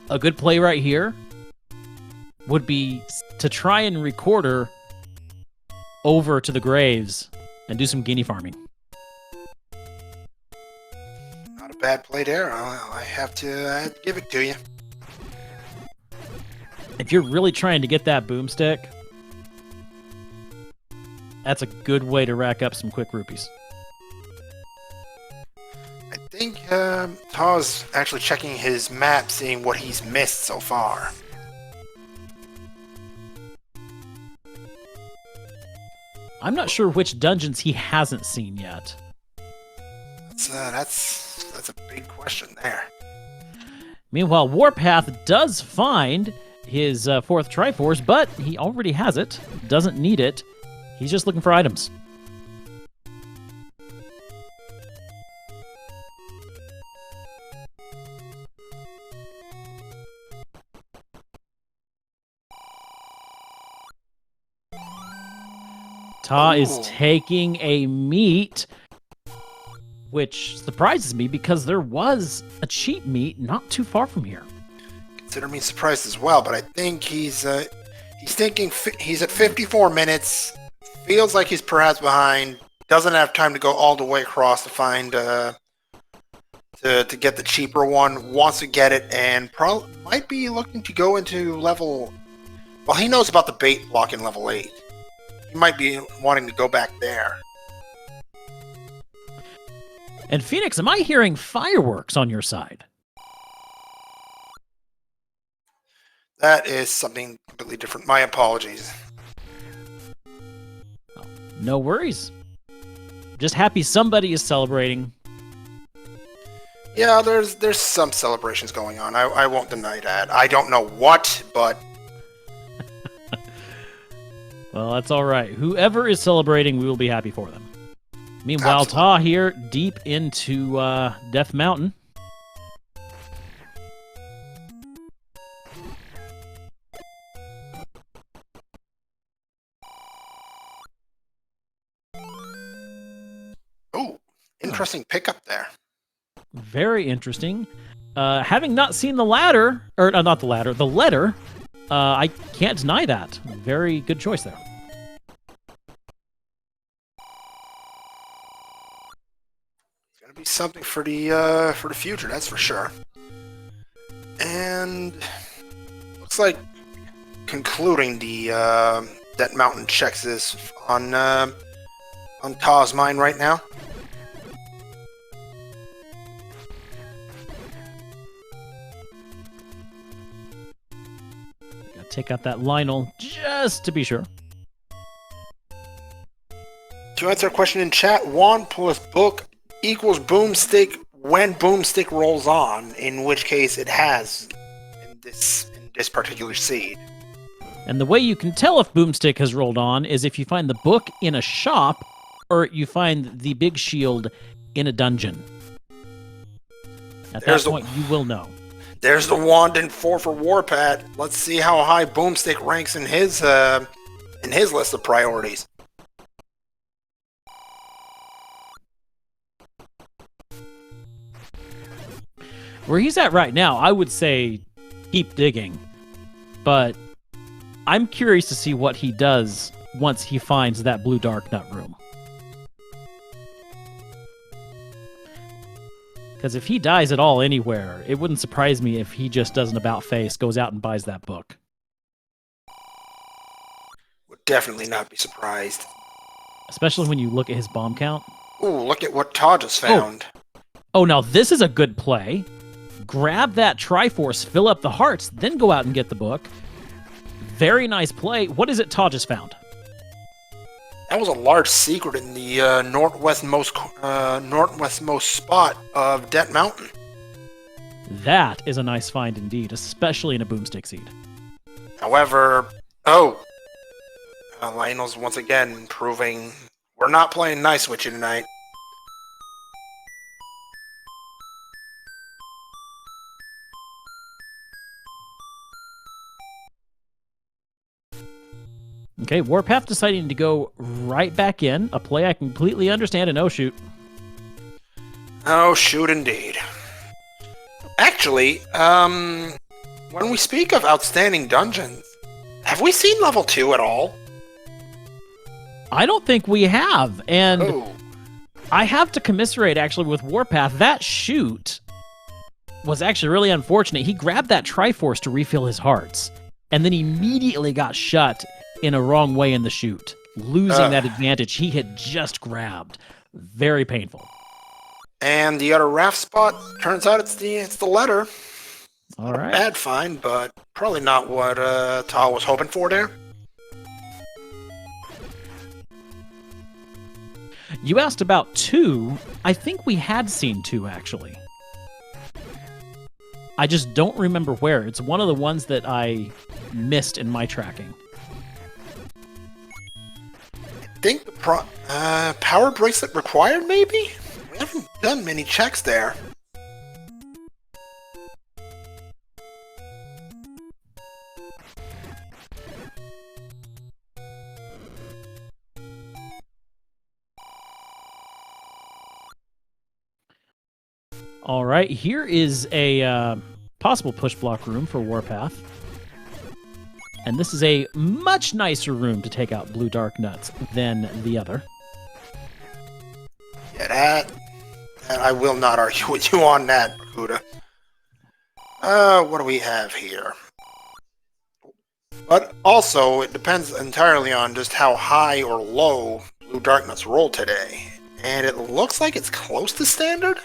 a good play right here would be to try and recorder over to the graves and do some guinea farming. Not a bad play there. I have to give it to you. If you're really trying to get that boomstick, that's a good way to rack up some quick rupees. I think TAH's actually checking his map, seeing what he's missed so far. I'm not sure which dungeons he hasn't seen yet. That's a big question there. Meanwhile, WARPATH does find his 4th Triforce, but he already has it, doesn't need it. He's just looking for items. TAH is taking a meat, which surprises me because there was a cheap meat not too far from here. Consider me surprised as well, but I think he's thinking he's at 54 minutes. Feels like he's perhaps behind. Doesn't have time to go all the way across to find to get the cheaper one. Wants to get it, and probably might be looking to go into level. Well, he knows about the bait block in level 8. He might be wanting to go back there. And Phoenix, am I hearing fireworks on your side? that is something completely different. My apologies. No worries. Just happy somebody is celebrating. Yeah, there's some celebrations going on. I won't deny that. I don't know what, but... Well, that's all right. Whoever is celebrating, we will be happy for them. Meanwhile, TAH here, deep into Death Mountain. Oh, interesting pickup there. Very interesting. Having not seen the ladder, or not the ladder, the letter, I can't deny that. Very good choice there. It's gonna be something for the future, that's for sure. And looks like concluding the that mountain checks is on TAH's mind right now. Take out that Lionel just to be sure. To answer a question in chat, wand plus book equals boomstick when boomstick rolls on, in which case it has in this particular seed. And the way you can tell if boomstick has rolled on is if you find the book in a shop or you find the big shield in a dungeon. At that point, you will know. There's the wand in 4 for WARPATH. Let's see how high Boomstick ranks in his list of priorities. Where he's at right now, I would say keep digging. But I'm curious to see what he does once he finds that blue dark nut room. Because if he dies at all anywhere, it wouldn't surprise me if he just does an about-face, goes out and buys that book. Would definitely not be surprised. Especially when you look at his bomb count. Ooh, look at what TAH just found. Oh, now this is a good play. Grab that Triforce, fill up the hearts, then go out and get the book. Very nice play. What is it TAH just found? That was a large secret in the northwestmost spot of Death Mountain. That is a nice find indeed, especially in a boomstick seed. However, Lionel's once again proving we're not playing nice with you tonight. Okay, WARPATH deciding to go right back in. A play I completely understand, and oh shoot. Oh shoot indeed. Actually, when we speak of outstanding dungeons, have we seen level 2 at all? I don't think we have, and I have to commiserate actually with WARPATH. That shoot was actually really unfortunate. He grabbed that Triforce to refill his hearts, and then immediately got shut in a wrong way in the shoot, losing that advantage he had just grabbed. Very painful. And the other raft spot, turns out it's the letter. All right. Bad find, but probably not what TAH was hoping for there. You asked about 2. I think we had seen 2, actually. I just don't remember where. It's one of the ones that I missed in my tracking. I think the power bracelet required, maybe? We haven't done many checks there. All right, here is a possible push block room for WARPATH. And this is a much nicer room to take out blue dark nuts than the other. Yeah, that I will not argue with you on that, Bakuda. What do we have here? But also, it depends entirely on just how high or low blue dark nuts roll today. And it looks like it's close to standard?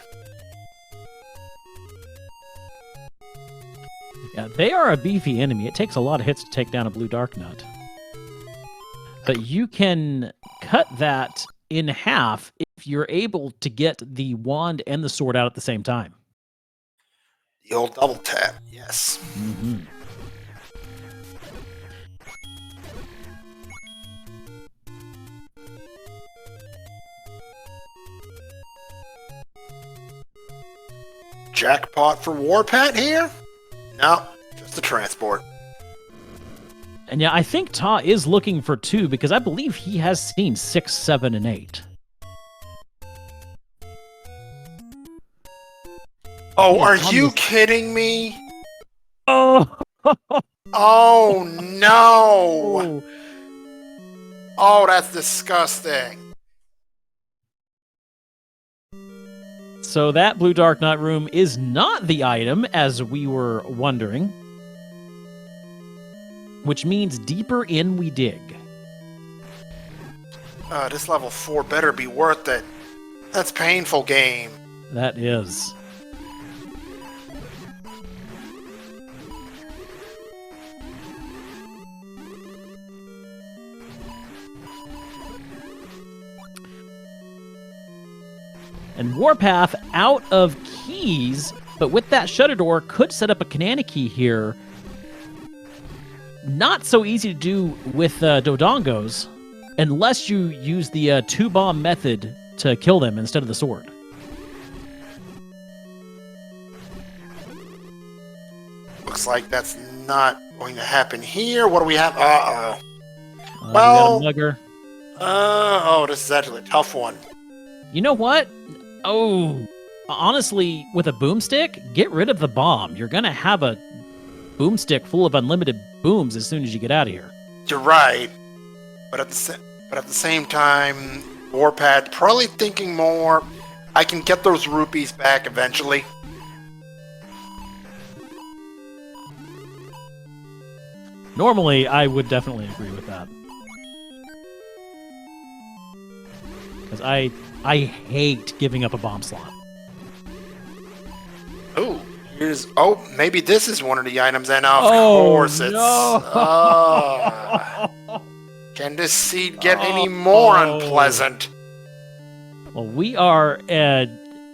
Yeah, they are a beefy enemy. It takes a lot of hits to take down a blue dark nut. But you can cut that in half if you're able to get the wand and the sword out at the same time. The old double tap, yes. Mm-hmm. Jackpot for Warpath here? No, just a transport. And yeah, I think Ta is looking for 2 because I believe he has seen 6, 7, and 8. Oh, are you kidding me? Oh! Oh, no! Oh, that's disgusting. So that blue dark nut room is not the item, as we were wondering. Which means deeper in we dig. This level 4 better be worth it. That's painful game. That is. And Warpath out of keys, but with that shutter door, could set up a Kanana key here. Not so easy to do with Dodongos, unless you use the 2-bomb method to kill them instead of the sword. Looks like that's not going to happen here. What do we have? Uh-oh. Well, we got a mugger. Oh, this is actually a tough one. You know what? Oh, honestly, with a boomstick, get rid of the bomb. You're going to have a boomstick full of unlimited booms as soon as you get out of here. You're right. But at the same time, Warpath probably thinking more, I can get those rupees back eventually. Normally, I would definitely agree with that. Because I hate giving up a bomb slot. Oh, maybe this is one of the items, and of course it's... No. Can this seed get any more unpleasant? Well, we are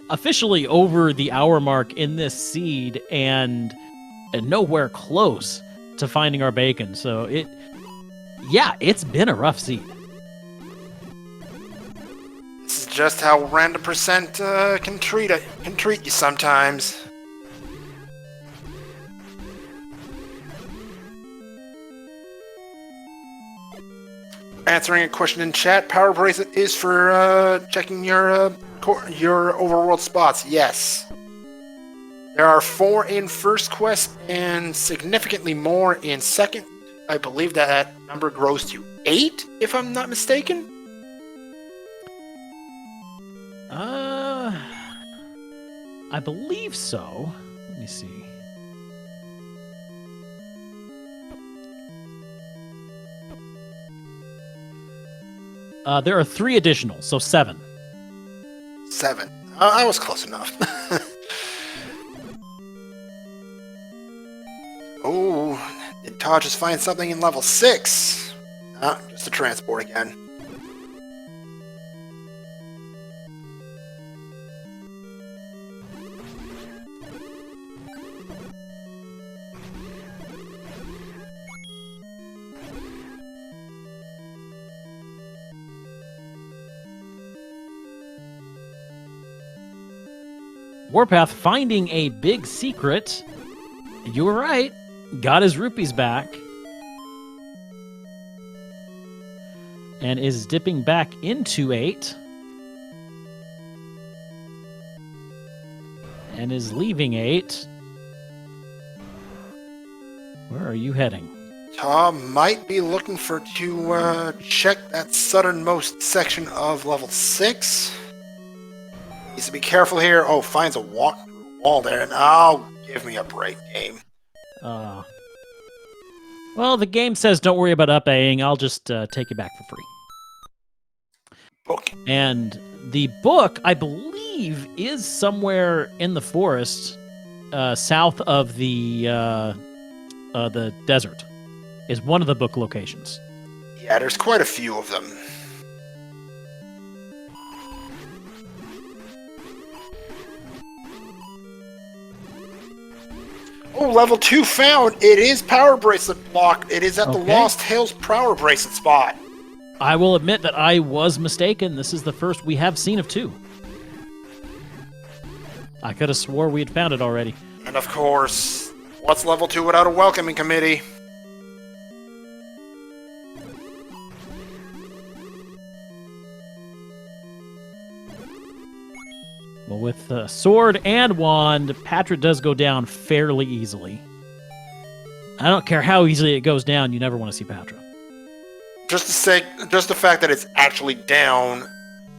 officially over the hour mark in this seed, and nowhere close to finding our bacon. So it's been a rough seed. This is just how random percent can treat you sometimes. Answering a question in chat, Power Bracelet is for checking your overworld spots. Yes. There are 4 in first quest and significantly more in second. I believe that number grows to 8, if I'm not mistaken. I believe so. Let me see. There are 3 additional, so 7. 7. I was close enough. Oh, did Todd just find something in level 6? Just a transport again. Warpath finding a big secret. You were right. Got his rupees back. And is dipping back into 8. And is leaving 8. Where are you heading? Tom might be looking to check that southernmost section of level 6. Needs to be careful here. Oh, finds a wall there, and give me a break, game. Well, the game says don't worry about up-Aing. I'll just take it back for free. Book. And the book, I believe, is somewhere in the forest, south of the the desert, is one of the book locations. Yeah, there's quite a few of them. Oh, level 2 found! It is Power Bracelet block. It is at the Lost Hills Power Bracelet spot. I will admit that I was mistaken. This is the first we have seen of 2. I could have swore we had found it already. And of course, what's level 2 without a welcoming committee? Well, with sword and wand, Patra does go down fairly easily. I don't care how easily it goes down, you never want to see Patra. Just the fact that it's actually down.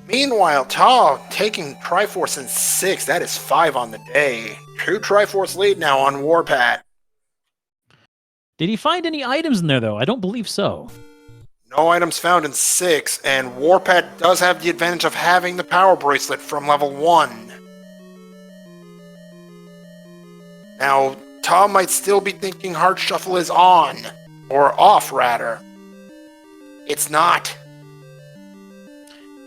Meanwhile, TAH taking Triforce in 6. That is 5 on the day. 2 Triforce lead now on WARPATH. Did he find any items in there, though? I don't believe so. No items found in 6, and WARPATH does have the advantage of having the Power Bracelet from level 1. Now, TAH might still be thinking Heart Shuffle is on, or off, rather. It's not.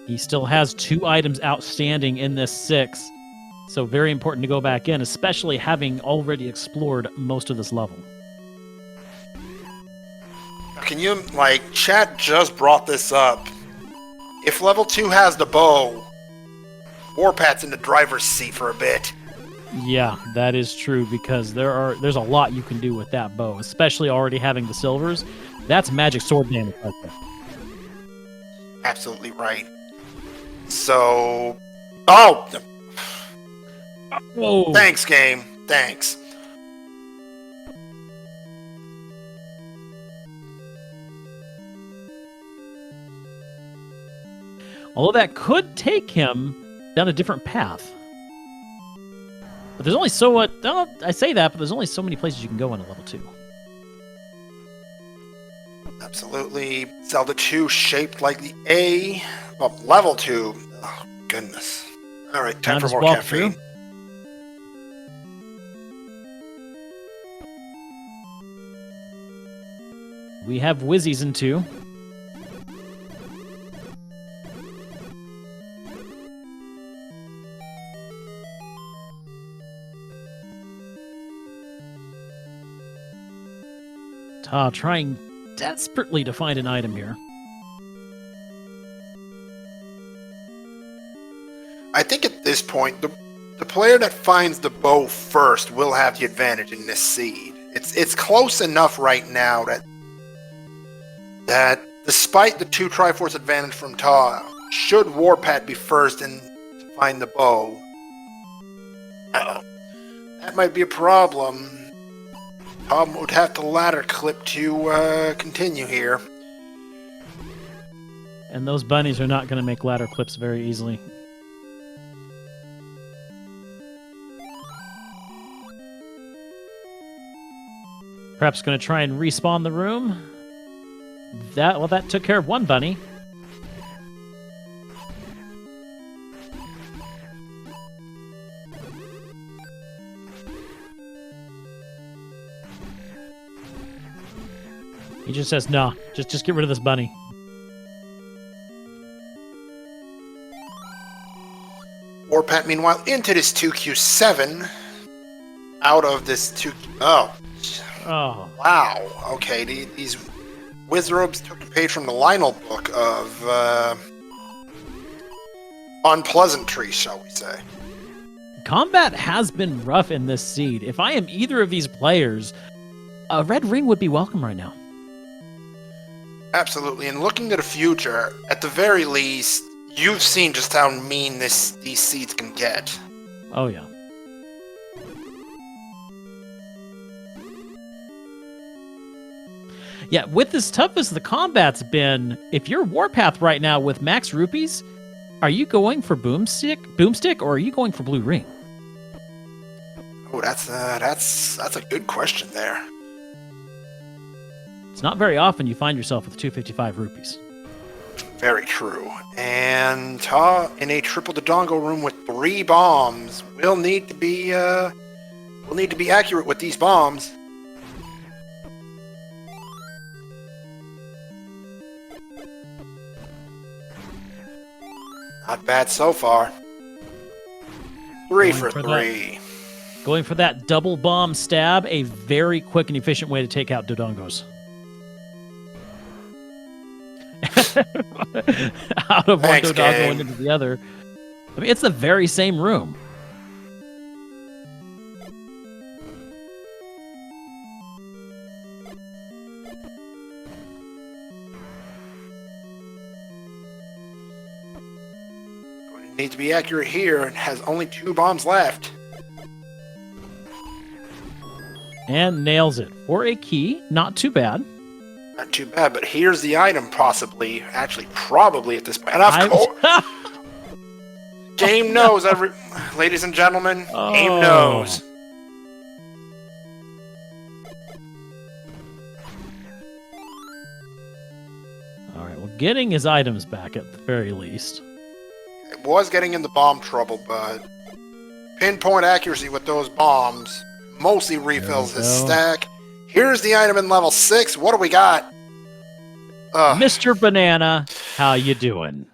He still has 2 items outstanding in this 6, so very important to go back in, especially having already explored most of this level. Can you, chat just brought this up. If level 2 has the bow, WARPATH's in the driver's seat for a bit. Yeah, that is true, because there's a lot you can do with that bow, especially already having the silvers. That's magic sword damage right there. Absolutely right. So... Oh! Whoa. Thanks, game. Thanks. Although that could take him down a different path. But there's only so what... I say that, but there's only so many places you can go in a level 2. Absolutely. Zelda 2 shaped like the A. Well, level 2. Oh, goodness. Alright, time for more caffeine. We have Wizzies in 2. TAH trying desperately to find an item here. I think at this point, the player that finds the bow first will have the advantage in this seed. It's close enough right now that despite the 2 Triforce advantage from TAH, should WARPATH be first and to find the bow, that might be a problem. TAH would have to ladder clip to continue here. And those bunnies are not going to make ladder clips very easily. Perhaps going to try and respawn the room. That took care of one bunny. He just says, no, just get rid of this bunny. WARPATH, meanwhile, into this 2Q7. Out of this 2... Oh. Oh. Wow. Okay, these wizards took a page from the Lionel book of unpleasantries, shall we say. Combat has been rough in this seed. If I am either of these players, a red ring would be welcome right now. Absolutely, and looking to the future, at the very least, you've seen just how mean these seeds can get. Oh, yeah. Yeah, with as tough as the combat's been, if you're WARPATH right now with max rupees, are you going for boomstick, or are you going for blue ring? Oh, that's a good question there. It's not very often you find yourself with 255 rupees. Very true. And TAH in a triple Dodongo room with 3 bombs will need to be accurate with these bombs. Not bad so far. 3 Going for for 3. Going for that double bomb stab, a very quick and efficient way to take out Dodongos. Out of Thanks, one Dodongo game. into the other. I mean, it's the very same room. Need to be accurate here and has only 2 bombs left. And nails it. For a key, not too bad. Not too bad, but here's the item possibly. Actually, probably at this point. And of course, game knows, ladies and gentlemen. Game knows. All right, well, getting his items back at the very least. It was getting into bomb trouble, but pinpoint accuracy with those bombs mostly refills his stack. Here's the item in level 6. What do we got? Mr. Banana, how you doing?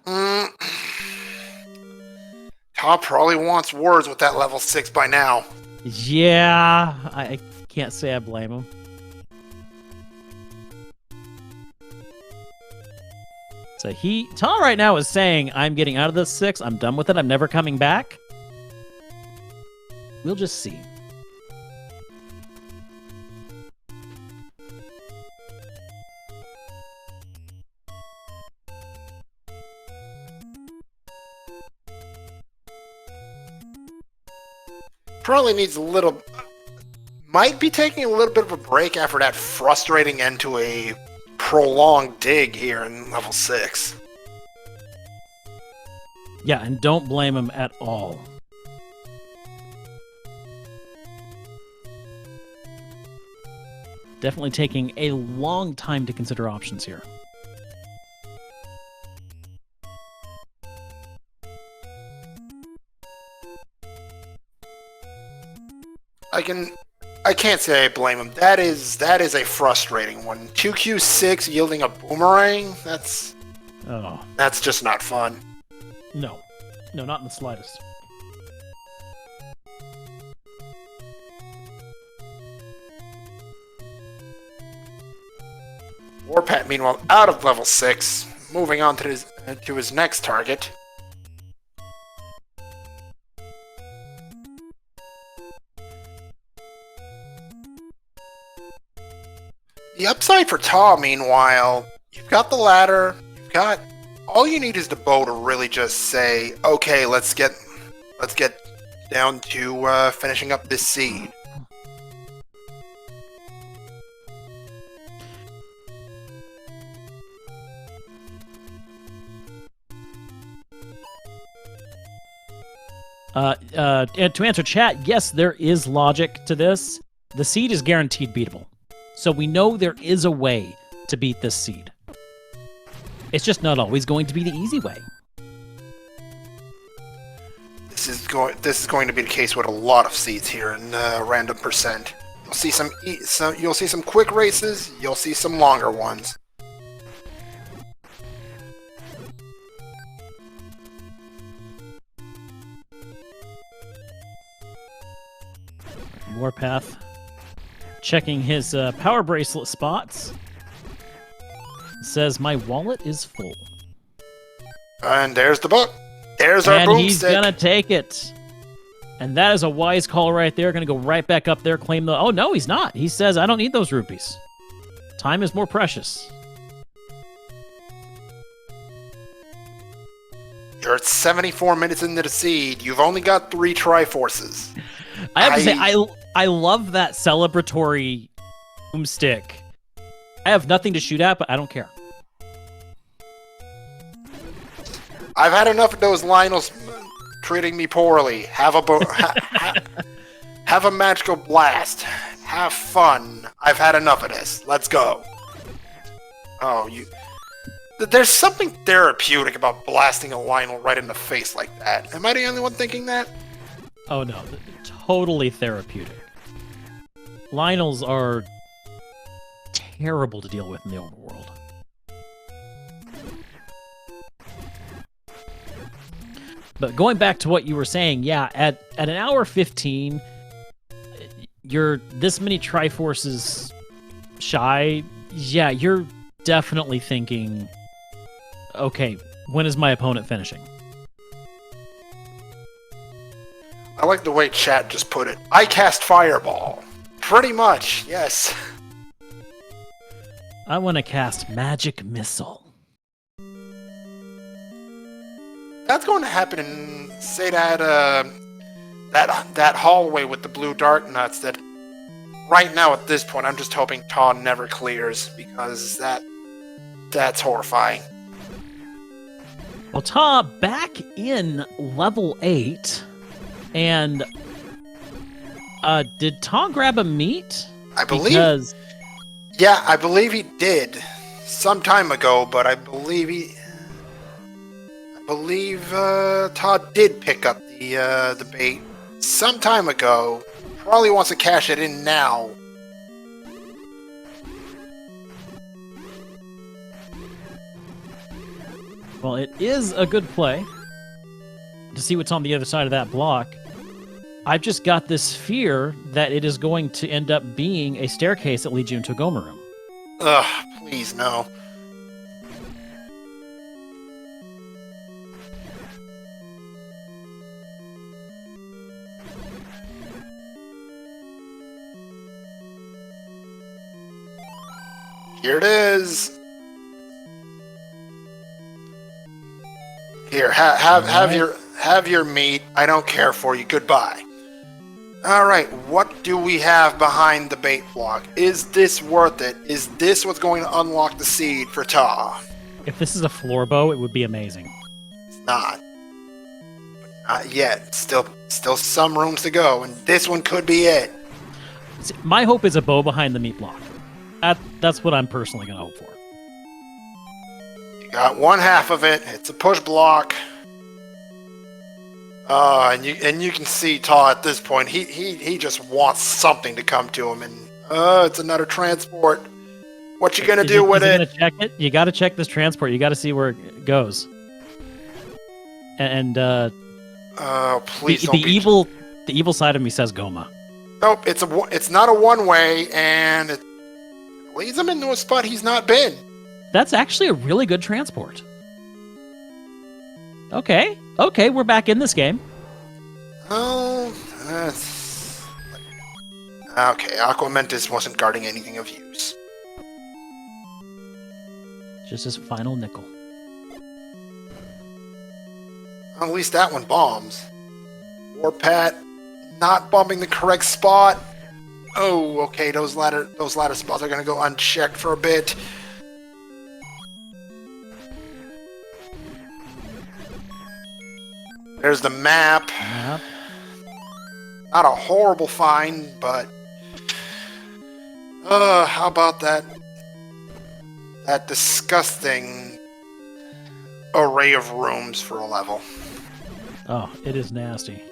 Todd probably wants words with that level 6 by now. Yeah, I can't say I blame him. So Tom right now is saying, I'm getting out of this 6. I'm done with it. I'm never coming back. We'll just see. Probably needs a little... Might be taking a little bit of a break after that frustrating end to a prolonged dig here in level 6. Yeah, and don't blame him at all. Definitely taking a long time to consider options here. I can't say I blame him. That is a frustrating one. 2Q6 yielding a boomerang? That's just not fun. No, not in the slightest. WARPATH, meanwhile, out of level 6, moving on to his next target. The upside for Ta, meanwhile, you've got the ladder, all you need is the bow to really just say, okay, let's get down to finishing up this seed. And to answer chat, yes, there is logic to this. The seed is guaranteed beatable. So we know there is a way to beat this seed. It's just not always going to be the easy way. This is going to be the case with a lot of seeds here in random percent. You'll see some quick races. You'll see some longer ones. WARPATH checking his power bracelet spots. Says my wallet is full. And there's the book. There's our boomstick. And he's gonna take it. And that is a wise call right there. Gonna go right back up there, claim the... Oh, no, he's not. He says, I don't need those rupees. Time is more precious. You're at 74 minutes into the seed. You've only got 3 Triforces. I have to say, I love that celebratory boomstick. I have nothing to shoot at, but I don't care. I've had enough of those Lionels treating me poorly. Have a magical blast. Have fun. I've had enough of this. Let's go. Oh, there's something therapeutic about blasting a Lionel right in the face like that. Am I the only one thinking that? Oh no, totally therapeutic. Lionels are terrible to deal with in the overworld. But going back to what you were saying, yeah, at an hour 15, you're this many Triforces shy. Yeah, you're definitely thinking, okay, when is my opponent finishing? I like the way chat just put it. I cast Fireball. Pretty much, yes. I want to cast Magic Missile. That's going to happen in, say, that hallway with the blue dark nuts. That right now at this point, I'm just hoping TAH never clears, because that's horrifying. Well, TAH back in level 8, and did TAH grab a meat? I believe. Because Yeah, I believe he did some time ago, but I believe TAH did pick up the bait some time ago. Probably wants to cash it in now. well, it is a good play to see what's on the other side of that block. I've just got this fear that it is going to end up being a staircase that leads you into a Goma room. Ugh, please no. Here it is. Here, have your meat. I don't care for you. Goodbye. All right, what do we have behind the bait block? Is this worth it? Is this what's going to unlock the seed for TAH? If this is a floor bow, it would be amazing. It's not. Not yet. Still some rooms to go, and this one could be it. See, my hope is a bow behind the meat block. That's what I'm personally going to hope for. You got one half of it. It's a push block. And you can see TAH at this point. He just wants something to come to him, and it's another transport. What you gonna do with it? Gonna check it. You got to check this transport. You got to see where it goes. And please the don't be... evil side of me says Goma. Nope, it's not a one-way, and it leads him into a spot he's not been. That's actually a really good transport. Okay, we're back in this game. Oh, okay. Aquamentus wasn't guarding anything of use. Just his final nickel. Well, at least that one bombs. WARPATH not bombing the correct spot. Oh, okay. Those ladder spots are gonna go unchecked for a bit. There's the map. Yep. Not a horrible find, but how about that disgusting array of rooms for a level? Oh, it is nasty.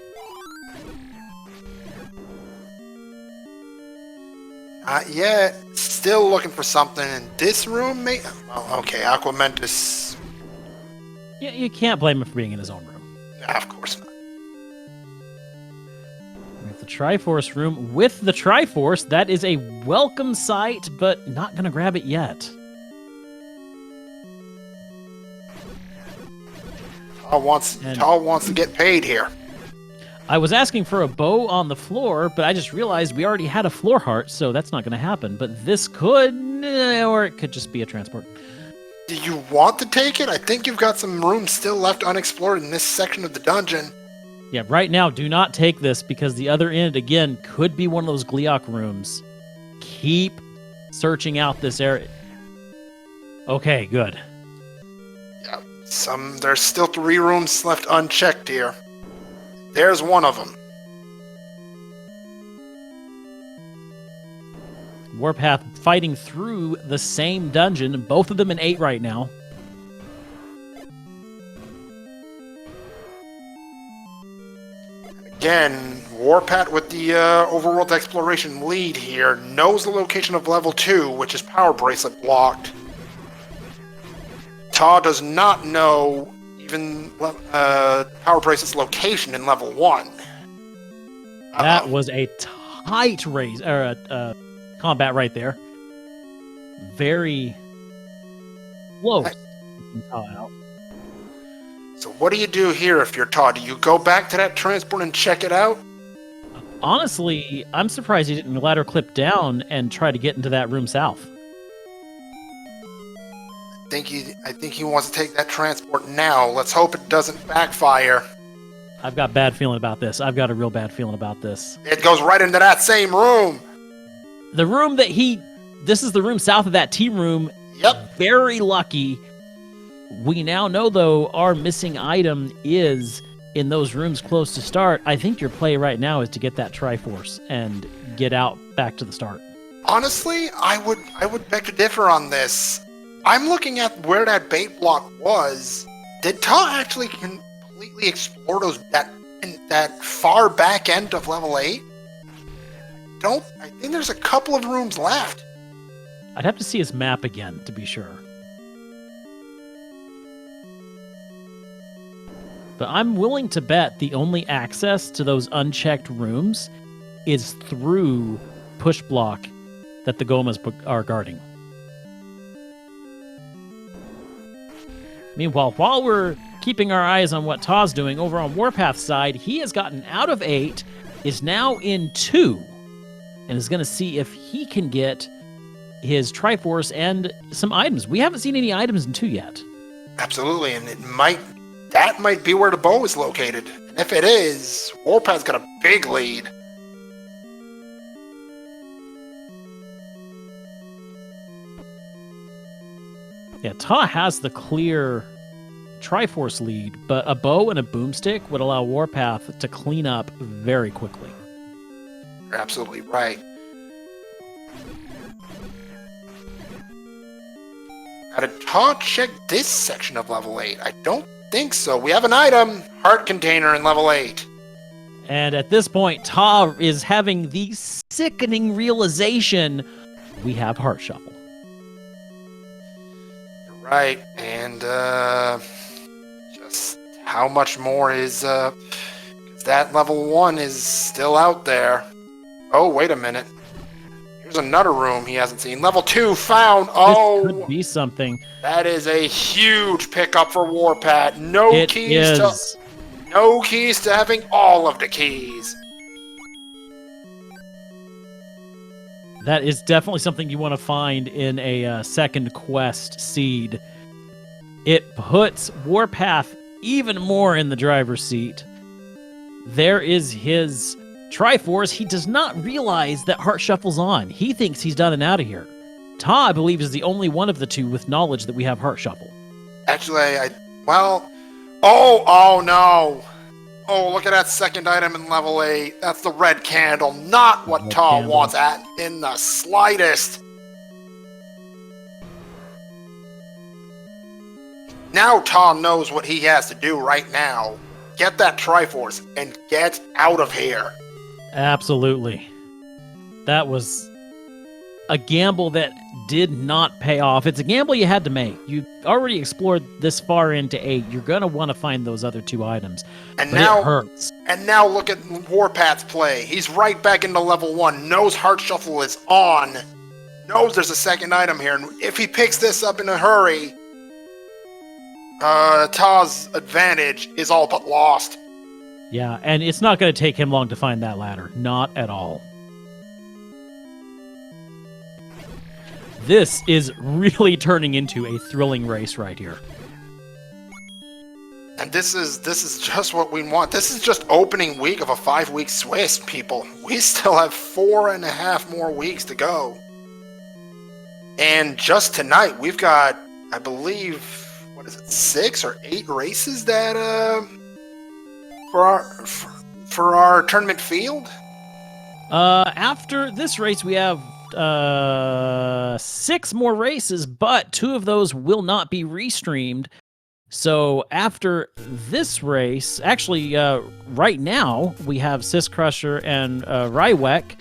Not yet. Still looking for something in this room, mate. Well, okay, Aquamentus. Yeah, you can't blame him for being in his own room. Nah, of course not. We have the Triforce room with the Triforce. That is a welcome sight, but not going to grab it yet. TAH wants to get paid here. I was asking for a bow on the floor, but I just realized we already had a floor heart, so that's not going to happen. But this could, or it could just be a transport. Do you want to take it? I think you've got some room still left unexplored in this section of the dungeon. Yeah, right now, do not take this, because the other end, again, could be one of those Gleeok rooms. Keep searching out this area. Okay, good. Yeah, there's still 3 rooms left unchecked here. There's one of them. WARPATH fighting through the same dungeon, both of them in 8 right now. Again, WARPATH with the overworld exploration lead here knows the location of level 2, which is power bracelet blocked. TAH does not know even power bracelet's location in level 1. That was a tight race, or combat right there. Very close. So what do you do here if you're Todd? Do you go back to that transport and check it out? Honestly, I'm surprised he didn't ladder clip down and try to get into that room south. I think he wants to take that transport now. Let's hope it doesn't backfire. I've got a bad feeling about this. I've got a real bad feeling about this. It goes right into that same room. The room that this is the room south of that T room. Yep. Very lucky. We now know, though, our missing item is in those rooms close to start. I think your play right now is to get that Triforce and get out back to the start. Honestly, I would beg to differ on this. I'm looking at where that bait block was. Did Ta actually completely explore that far back end of level 8? I think there's a couple of rooms left. I'd have to see his map again to be sure. But I'm willing to bet the only access to those unchecked rooms is through push block that the Gomas are guarding. Meanwhile, while we're keeping our eyes on what Ta's doing over on WARPATH's side, he has gotten out of 8, is now in 2, and is going to see if he can get his Triforce and some items. We haven't seen any items in 2 yet. Absolutely, and that might be where the bow is located. And if it is, WARPATH's got a big lead. Yeah, Ta has the clear Triforce lead, but a bow and a boomstick would allow WARPATH to clean up very quickly. You're absolutely right. Now, did Ta check this section of level 8? I don't think so. We have an item, heart container in level 8. And at this point, Ta is having the sickening realization we have Heart Shuffle. Right, and just how much more is that level 1 is still out there. Oh, wait a minute. Here's another room he hasn't seen. Level 2 found. Oh, this could be something. That is a huge pickup for WARPATH. No keys to having all of the keys. That is definitely something you want to find in a second quest seed. It puts WARPATH even more in the driver's seat. There is his Triforce. He does not realize that Heart Shuffle's on. He thinks he's done and out of here. Ta, I believe, is the only one of the two with knowledge that we have Heart Shuffle. Actually, oh no. Oh, look at that second item in level 8. That's the red candle. Not what Ta wants in the slightest. Now Ta knows what he has to do right now. Get that Triforce and get out of here. Absolutely. That was a gamble that did not pay off. It's a gamble you had to make. You already explored this far into 8. You're going to want to find those other 2 items. But it hurts. And now look at WARPATH's play. He's right back into level 1. Knows Heart Shuffle is on. Knows there's a second item here. And if he picks this up in a hurry, Ta's advantage is all but lost. Yeah, and it's not going to take him long to find that ladder. Not at all. This is really turning into a thrilling race right here. And this is just what we want. This is just opening week of a 5-week Swiss, people. We still have 4.5 more weeks to go. And just tonight, we've got, I believe, 6 or 8 races that for our tournament field? After this race, we have 6 more races, but 2 of those will not be restreamed. So after this race, actually, right now, we have Sis Crusher and Rywek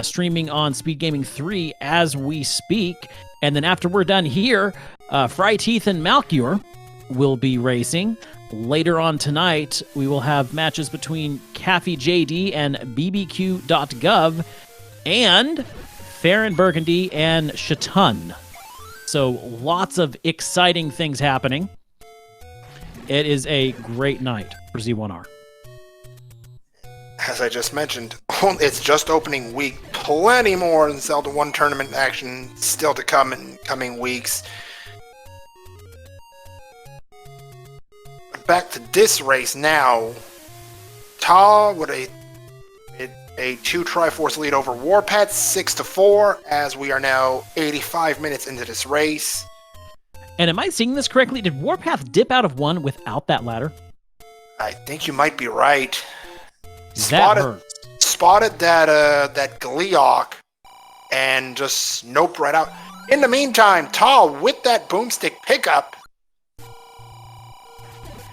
streaming on SpeedGaming 3 as we speak. And then after we're done here, Fry Teeth and Malcure will be racing. Later on tonight, we will have matches between Cafe JD and BBQ.gov and Fair and Burgundy and Chatun. So lots of exciting things happening. It is a great night for Z1R. As I just mentioned, it's just opening week. Plenty more Zelda 1 tournament action still to come in coming weeks. Back to this race now. TAH with a 2 Triforce lead over WARPATH, 6-4, as we are now 85 minutes into this race. And am I seeing this correctly? Did WARPATH dip out of 1 without that ladder? I think you might be right. That hurts. Spotted that Gliok and just nope right out. In the meantime, TAH with that boomstick pickup.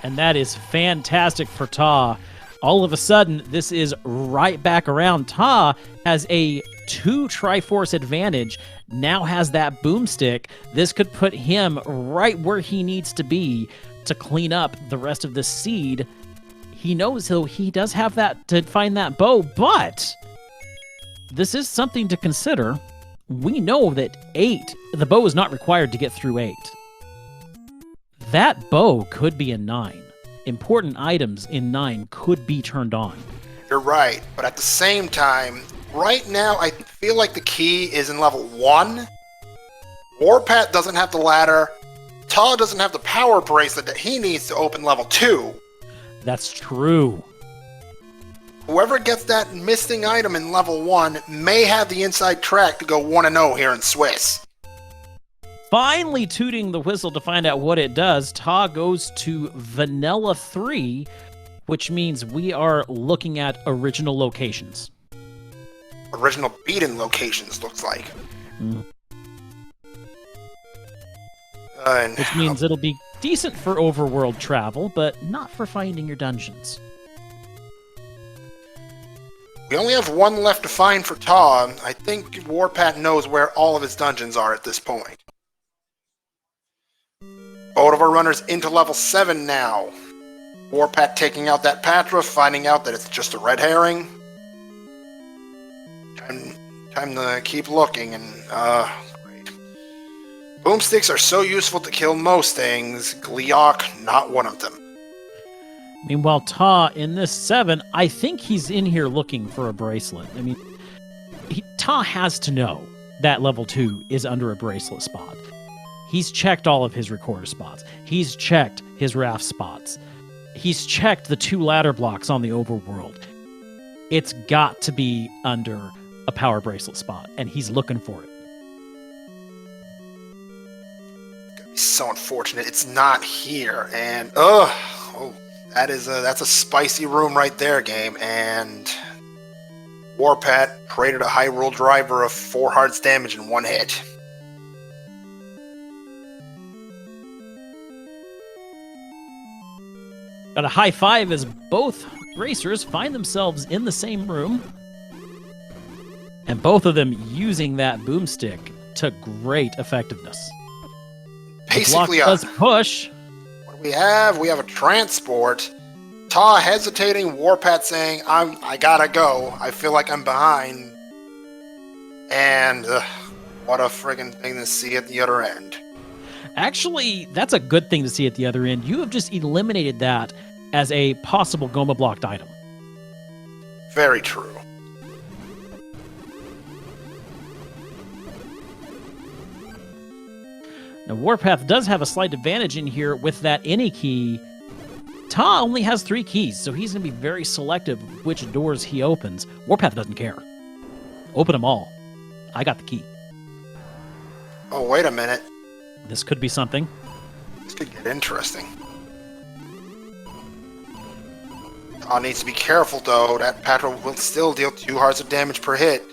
And that is fantastic for TAH. All of a sudden, this is right back around. TAH has a 2 Triforce advantage, now has that boomstick. This could put him right where he needs to be to clean up the rest of the seed. He knows he does have that to find that bow, but this is something to consider. We know that 8, the bow is not required to get through 8. That bow could be a 9. Important items in 9 could be turned on. You're right, but at the same time, right now I feel like the key is in level 1. WARPATH doesn't have the ladder. TAH doesn't have the power bracelet that he needs to open level 2. That's true. Whoever gets that missing item in level 1 may have the inside track to go 1-0 here in Swiss. Finally tooting the whistle to find out what it does, TAH goes to Vanilla 3, which means we are looking at original locations. Original beaten locations, looks like. Which means it'll be decent for overworld travel, but not for finding your dungeons. We only have 1 left to find for TAH. I think WARPATH knows where all of his dungeons are at this point. Both of our runners into level 7 now. WARPATH taking out that Patra, finding out that it's just a red herring. Time to keep looking, and great. Boomsticks are so useful to kill most things. Gliok, not one of them. Meanwhile, TAH in this 7, I think he's in here looking for a bracelet. I mean, TAH has to know that level 2 is under a bracelet spot. He's checked all of his recorder spots. He's checked his raft spots. He's checked the 2 ladder blocks on the overworld. It's got to be under a power bracelet spot, and he's looking for it. It's so unfortunate it's not here, and that's a spicy room right there, game. And WARPATH created a high roll driver of 4 hearts damage in 1 hit. Got a high 5 as both racers find themselves in the same room. And both of them using that boomstick to great effectiveness. Basically, does push. What do we have? We have a transport. TAH hesitating, WARPATH saying, I gotta go. I feel like I'm behind. And what a friggin' thing to see at the other end. Actually, that's a good thing to see at the other end. You have just eliminated that as a possible Goma blocked item. Very true. Now, WARPATH does have a slight advantage in here with that any key. TAH only has 3 keys, so he's going to be very selective of which doors he opens. WARPATH doesn't care. Open them all. I got the key. Oh, wait a minute. This could be something. This could get interesting. TAH needs to be careful, though. That Patra will still deal 2 hearts of damage per hit.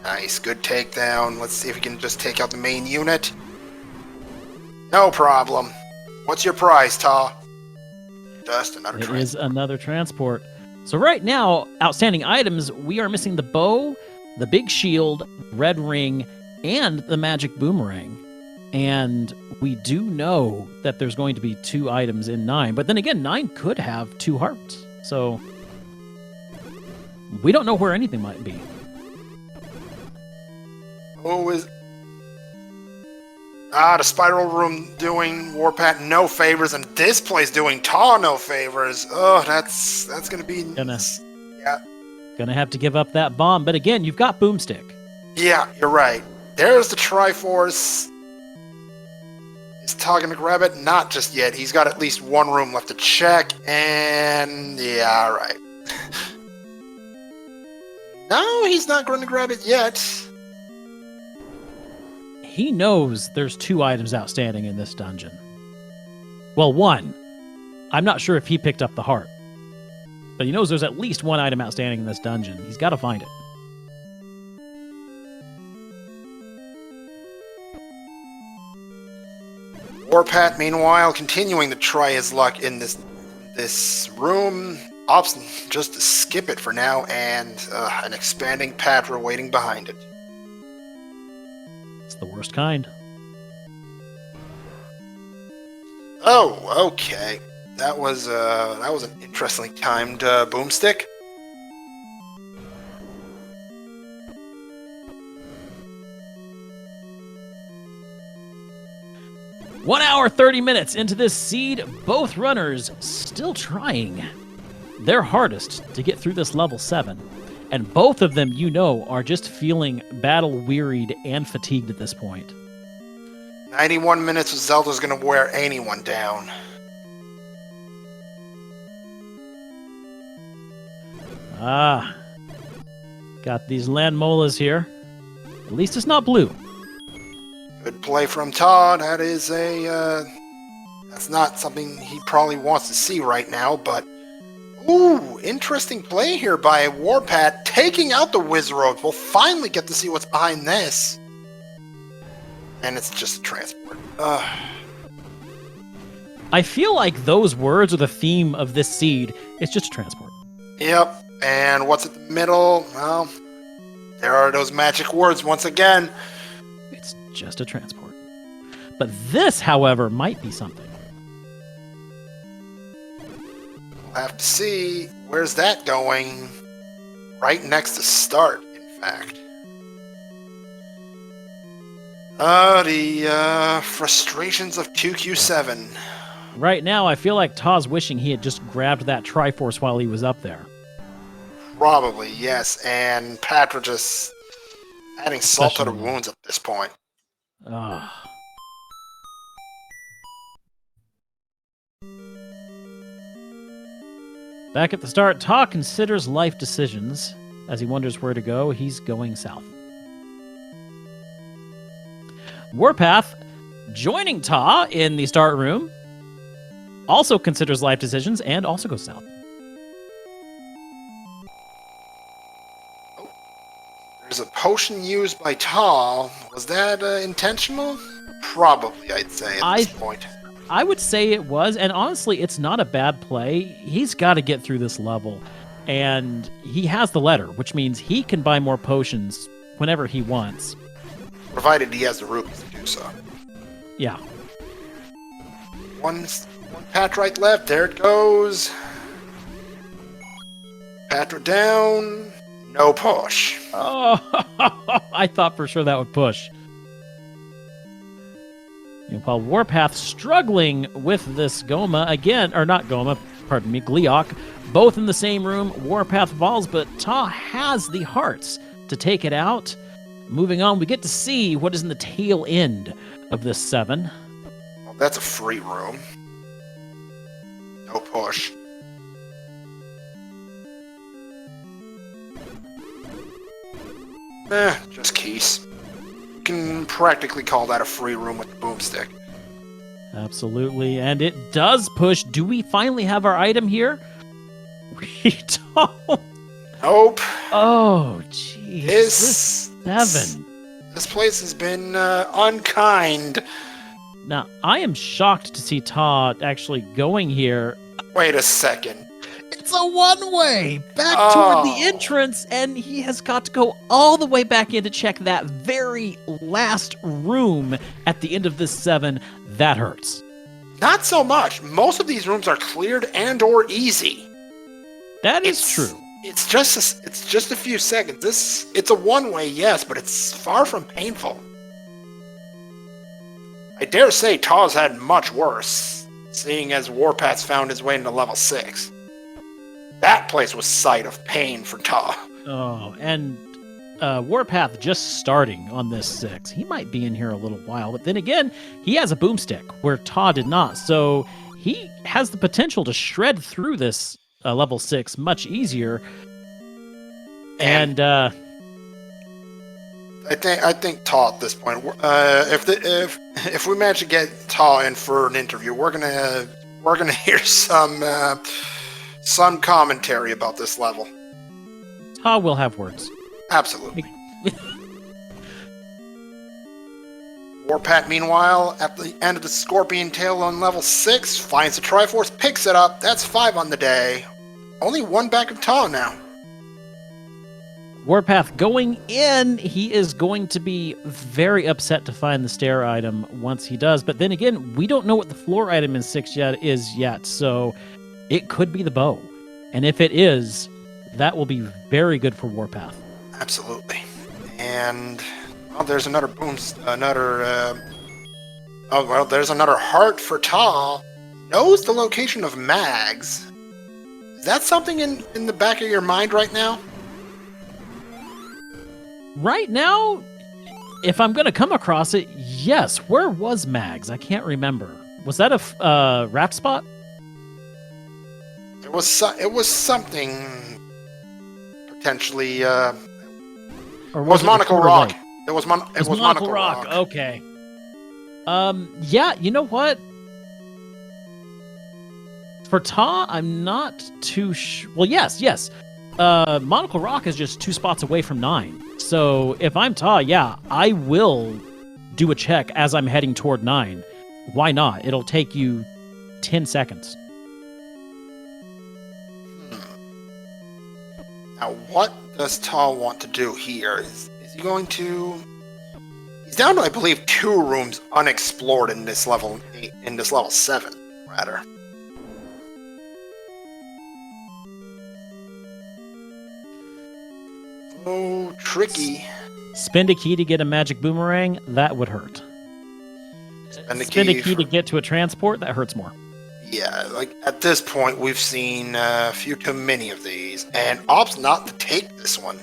Nice, good takedown. Let's see if we can just take out the main unit. No problem. What's your prize, TAH? Just another transport. It is another transport. So right now, outstanding items, we are missing the bow, the big shield, red ring, and the magic boomerang. And we do know that there's going to be 2 items in 9. But then again, 9 could have 2 hearts. So we don't know where anything might be. Oh, the Spiral Room doing Warpath no favors, and this place doing TAH no favors. Oh, that's gonna be... Gonna have to give up that bomb. But again, you've got Boomstick. Yeah, you're right. There's the Triforce. Is TAH gonna grab it? Not just yet. He's got at least 1 room left to check, and... yeah, all right. No, he's not going to grab it yet. He knows there's 2 items outstanding in this dungeon. Well, 1. I'm not sure if he picked up the heart. But he knows there's at least 1 item outstanding in this dungeon. He's got to find it. Warpath, meanwhile, continuing to try his luck in this room. Opts just to skip it for now, and an expanding Patra waiting behind it. It's the worst kind. Oh, okay. That was an interestingly timed boomstick. One hour, 30 minutes into this seed, both runners still trying their hardest to get through this level 7. And both of them, are just feeling battle-wearied and fatigued at this point. 91 minutes of Zelda's gonna wear anyone down. Got these land molas here. At least it's not blue. Good play from Todd. That is that's not something he probably wants to see right now, but ooh, interesting play here by Warpath, taking out the Wizroad. We'll finally get to see what's behind this. And it's just a transport. I feel like those words are the theme of this seed. It's just a transport. Yep. And what's at the middle? Well, there are those magic words once again. It's just a transport. But this, however, might be something. We'll have to see. Where's that going? Right next to start, in fact. The frustrations of 2Q7. Right now, I feel like Taw's wishing he had just grabbed that Triforce while he was up there. Probably, yes. And Patra just adding salt to the wounds at this point. Back at the start, Ta considers life decisions. As he wonders where to go, he's going south. Warpath, joining Ta in the start room, also considers life decisions and also goes south. There's a potion used by Ta. Was that intentional? Probably, I'd say, at this point. I would say it was, and honestly, it's not a bad play. He's got to get through this level, and he has the letter, which means he can buy more potions whenever he wants. Provided he has the rupees to do so. Yeah. One patch right left. There it goes. Patra down. No push. Oh, I thought for sure that would push. While Warpath struggling with this Goma again, or not Goma, pardon me, Gleeok, both in the same room, Warpath falls, but Ta has the hearts to take it out. Moving on, we get to see what is in the tail end of this 7. Well, that's a free room. No push. Just keys. You can practically call that a free room with the boomstick. Absolutely, and it does push. Do we finally have our item here? We don't. Nope. Oh, jeez. This 7. This place has been unkind. Now, I am shocked to see Ta actually going here. Wait a second. It's a one-way back toward the entrance, and he has got to go all the way back in to check that very last room at the end of this 7. That hurts. Not so much. Most of these rooms are cleared and or easy. That is true. It's just a few seconds. It's a one-way, yes, but it's far from painful. I dare say TAH's had much worse, seeing as WARPATH found his way into level 6. That place was sight of pain for TAH. Oh, and WARPATH just starting on this 6. He might be in here a little while, but then again, he has a boomstick, where TAH did not, so he has the potential to shred through this level 6 much easier. And I think TAH at this point. If we manage to get TAH in for an interview, we're gonna hear some commentary about this level. TAH will have words. Absolutely. WARPATH, meanwhile, at the end of the Scorpion Tail on level 6, finds the Triforce, picks it up. That's 5 on the day. Only 1 back of TAH now. WARPATH going in, he is going to be very upset to find the stair item once he does. But then again, we don't know what the floor item in 6 is yet, so it could be the bow. And if it is, that will be very good for WARPATH. Absolutely. And there's another there's another heart for TAH. Knows the location of Mags. Is that something in the back of your mind right now? Right now, if I'm going to come across it, yes. Where was Mags? I can't remember. Was that a raft spot? It was something potentially. Or was Monocle Rock? It was Monocle Rock. Okay. Yeah. You know what? For TAH, I'm not too sure. Well, yes. Monocle Rock is just 2 spots away from 9. So if I'm TAH, yeah, I will do a check as I'm heading toward 9. Why not? It'll take you 10 seconds. Now, what does TAH want to do here? Is he going to... He's down to, I believe, 2 rooms unexplored in this level 7, rather. Oh, tricky. Spend a key to get a magic boomerang, that would hurt. Spend a key to get to a transport, that hurts more. Yeah, like, at this point, we've seen a few too many of these, and opts not to take this one.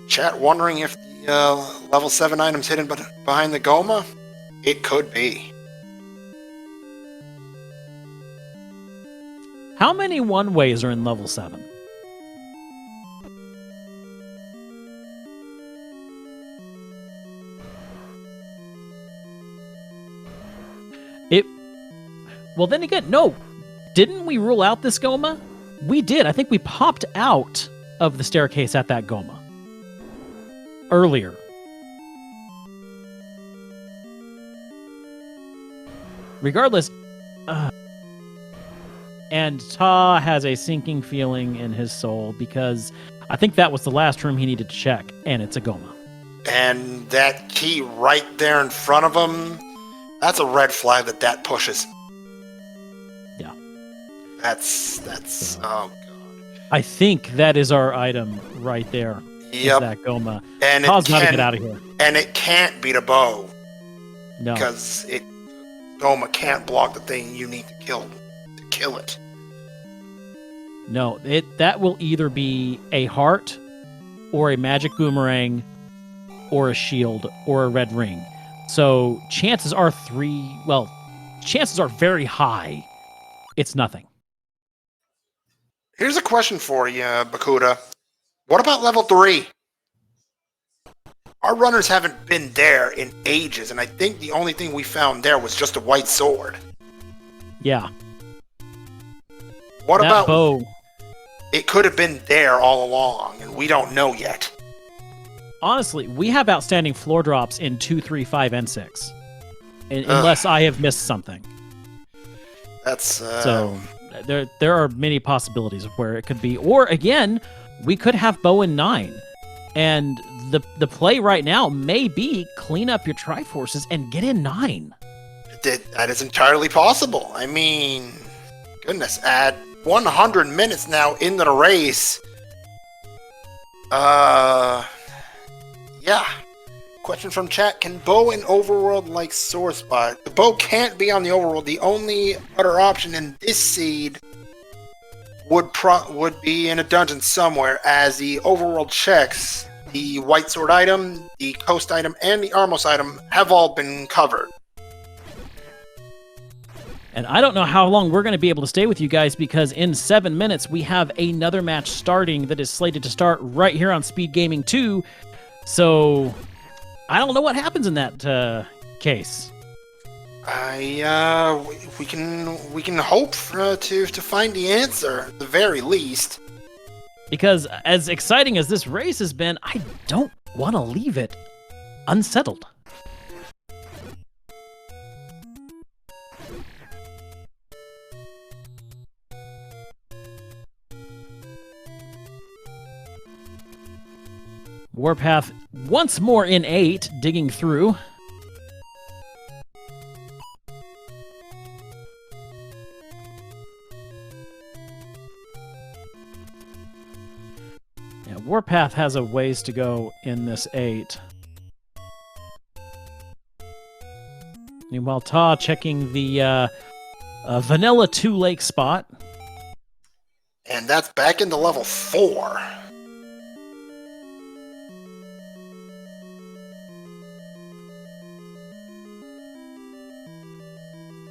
Chat wondering if the level 7 item's hidden behind the Goma? It could be. How many one-ways are in level 7? Well, then again, no. Didn't we rule out this Goma? We did. I think we popped out of the staircase at that Goma earlier. Regardless, and TAH has a sinking feeling in his soul because I think that was the last room he needed to check, and it's a Goma. And that key right there in front of him, that's a red flag that pushes. Yeah. That's oh god. I think that is our item right there. Yep. That Goma. And TAH's got to get out of here. And it can't be the bow. No. Because Goma can't block the thing you need to kill it. No, that will either be a heart or a magic boomerang or a shield or a red ring. So chances are very high it's nothing. Here's a question for you, Bakuda. What about level 3? Our runners haven't been there in ages, and I think the only thing we found there was just a white sword. Yeah. What that about bow? It could have been there all along, and we don't know yet. Honestly, we have outstanding floor drops in 2, 3, 5, and 6. Unless I have missed something. That's So there are many possibilities of where it could be. Or again, we could have Bow in 9. And the play right now may be clean up your Triforces and get in 9. that is entirely possible. I mean, goodness, at 100 minutes now into the race. Yeah. Question from chat: can Bow in Overworld like Sore Spot? The Bow can't be on the Overworld. The only other option in this seed would be in a dungeon somewhere, as the Overworld checks, the White Sword item, the Coast item, and the Armos item have all been covered. And I don't know how long we're going to be able to stay with you guys, because in 7 minutes we have another match starting that is slated to start right here on Speed Gaming 2. So I don't know what happens in that case. We can hope to find the answer at the very least. Because as exciting as this race has been, I don't want to leave it unsettled. Warpath once more in 8, digging through. Yeah, Warpath has a ways to go in this 8. Meanwhile, Ta checking the Vanilla 2 Lake spot. And that's back into level 4.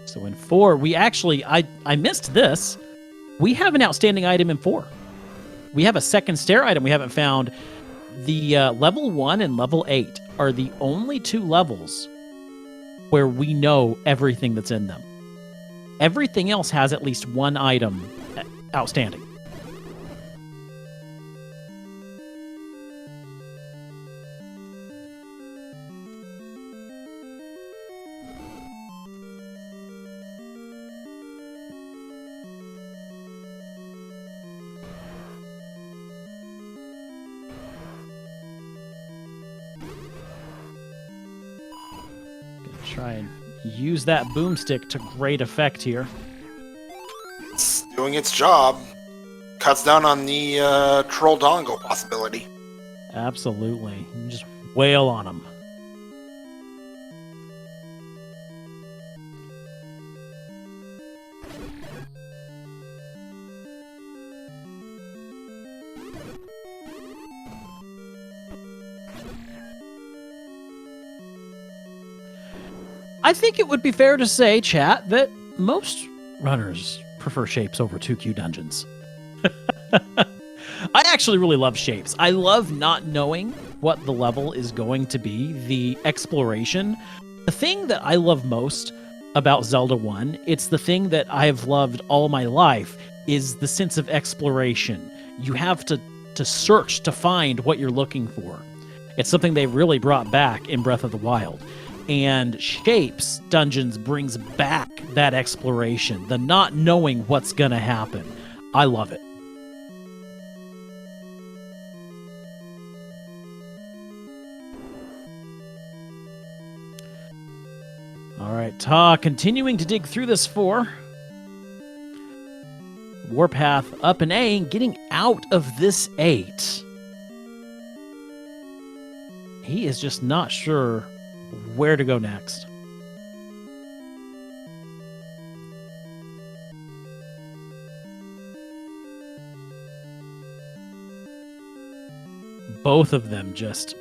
So in 4, we actually, I missed this. We have an outstanding item in 4. We have a second stair item we haven't found. The level 1 and level 8 are the only 2 levels where we know everything that's in them. Everything else has at least 1 item outstanding. Try and use that boomstick to great effect here. It's doing its job. Cuts down on the Troll Dongo possibility. Absolutely. You just wail on them. I think it would be fair to say, chat, that most runners prefer shapes over 2Q dungeons. I actually really love shapes. I love not knowing what the level is going to be, the exploration. The thing that I love most about Zelda 1, it's the thing that I've loved all my life, is the sense of exploration. You have to search to find what you're looking for. It's something they really brought back in Breath of the Wild. And Shapes Dungeons brings back that exploration, the not knowing what's going to happen. I love it. All right, Ta continuing to dig through this 4. Warpath up an A and getting out of this 8. He is just not sure where to go next. Both of them just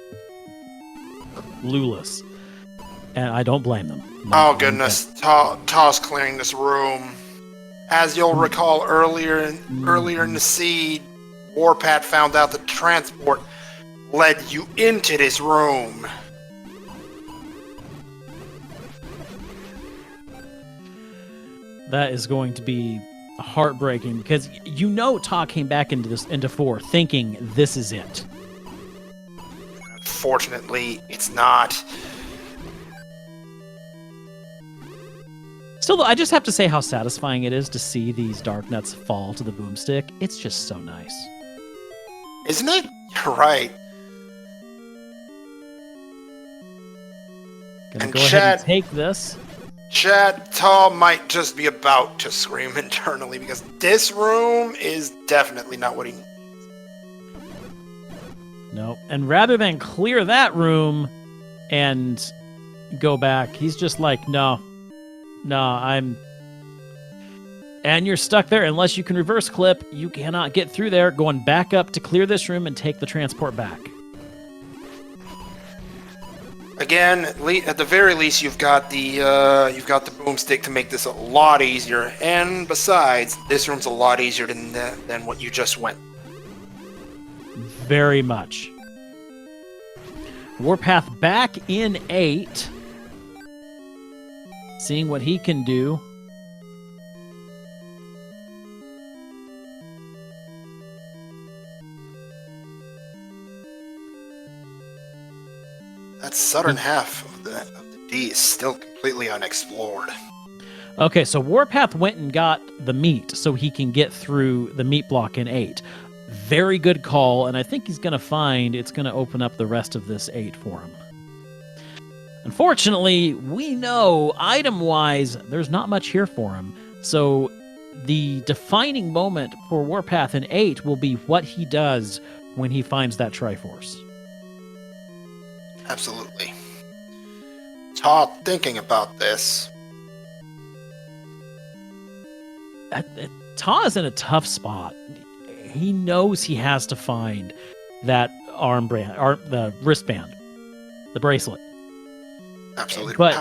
clueless. And I don't blame them. Oh goodness, Ta's clearing this room. As you'll recall earlier in the seed, Warpath found out that transport led you into this room. That is going to be heartbreaking, because you know Ta came back into 4 thinking this is it. Unfortunately, it's not. Still, I just have to say how satisfying it is to see these dark nuts fall to the boomstick. It's just so nice. Isn't it? You're right. Gonna go ahead and take this. Chat, Tall might just be about to scream internally because this room is definitely not what he needs. No, and rather than clear that room and go back, he's just like, no, I'm... And you're stuck there. Unless you can reverse clip, you cannot get through there. Going back up to clear this room and take the transport back. Again, at the very least, you've got the boomstick to make this a lot easier. And besides, this room's a lot easier than what you just went. Very much. Warpath back in 8. Seeing what he can do. That southern half of the D is still completely unexplored. Okay, so Warpath went and got the meat so he can get through the meat block in 8. Very good call, and I think he's going to find it's going to open up the rest of this 8 for him. Unfortunately, we know, item-wise, there's not much here for him. So the defining moment for Warpath in 8 will be what he does when he finds that Triforce. Absolutely. Todd thinking about this. Ta is in a tough spot. He knows he has to find that the wristband, the bracelet. Absolutely. But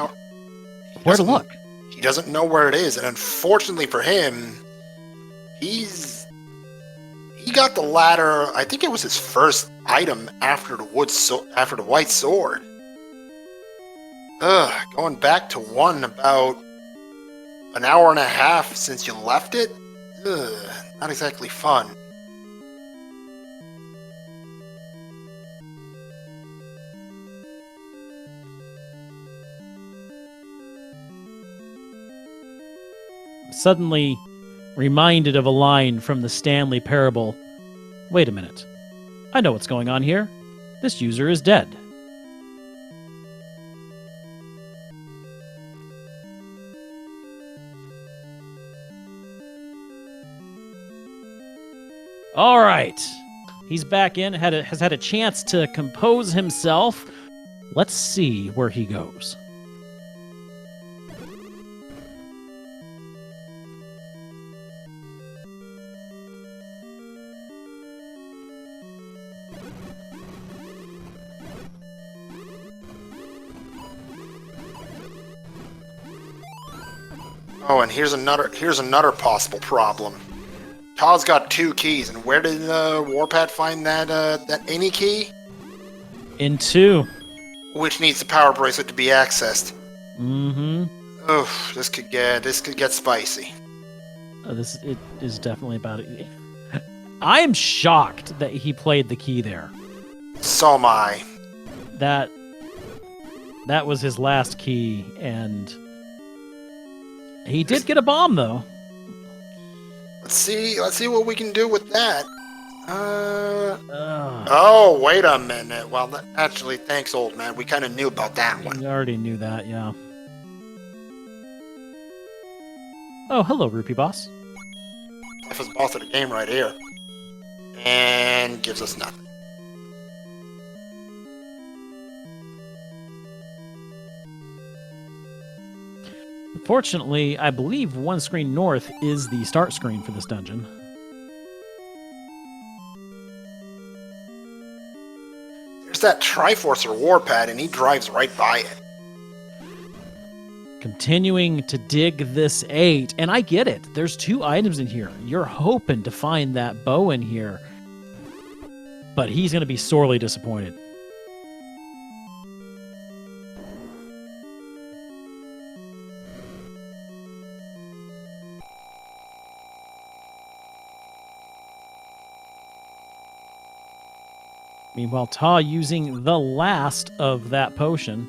where to look? He doesn't know where it is, and unfortunately for him, he got the ladder. I think it was his first item after the white sword. Going back to 1 about an hour and a half since you left it. Not exactly fun. Suddenly reminded of a line from the Stanley Parable. Wait a minute. I know what's going on here. This user is dead. All right. He's back in, has had a chance to compose himself. Let's see where he goes. Oh, and here's another possible problem. Todd's got 2 keys, and where did Warpath find that any key? In 2. Which needs the power bracelet to be accessed. Mm-hmm. Oh, this could get spicy. It is definitely about it. I am shocked that he played the key there. So am I. That was his last key, and he did get a bomb though. Let's see what we can do with that. Oh, wait a minute. Well, actually, thanks, old man. We kind of knew about that one. We already knew that, yeah. Oh, hello, Rupee Boss. If it's boss of the game right here. And gives us nothing. Fortunately, I believe one screen north is the start screen for this dungeon. There's that Triforce or Warpath, and he drives right by it. Continuing to dig this 8, and I get it. There's 2 items in here. You're hoping to find that bow in here, but he's going to be sorely disappointed. Meanwhile, Ta using the last of that potion.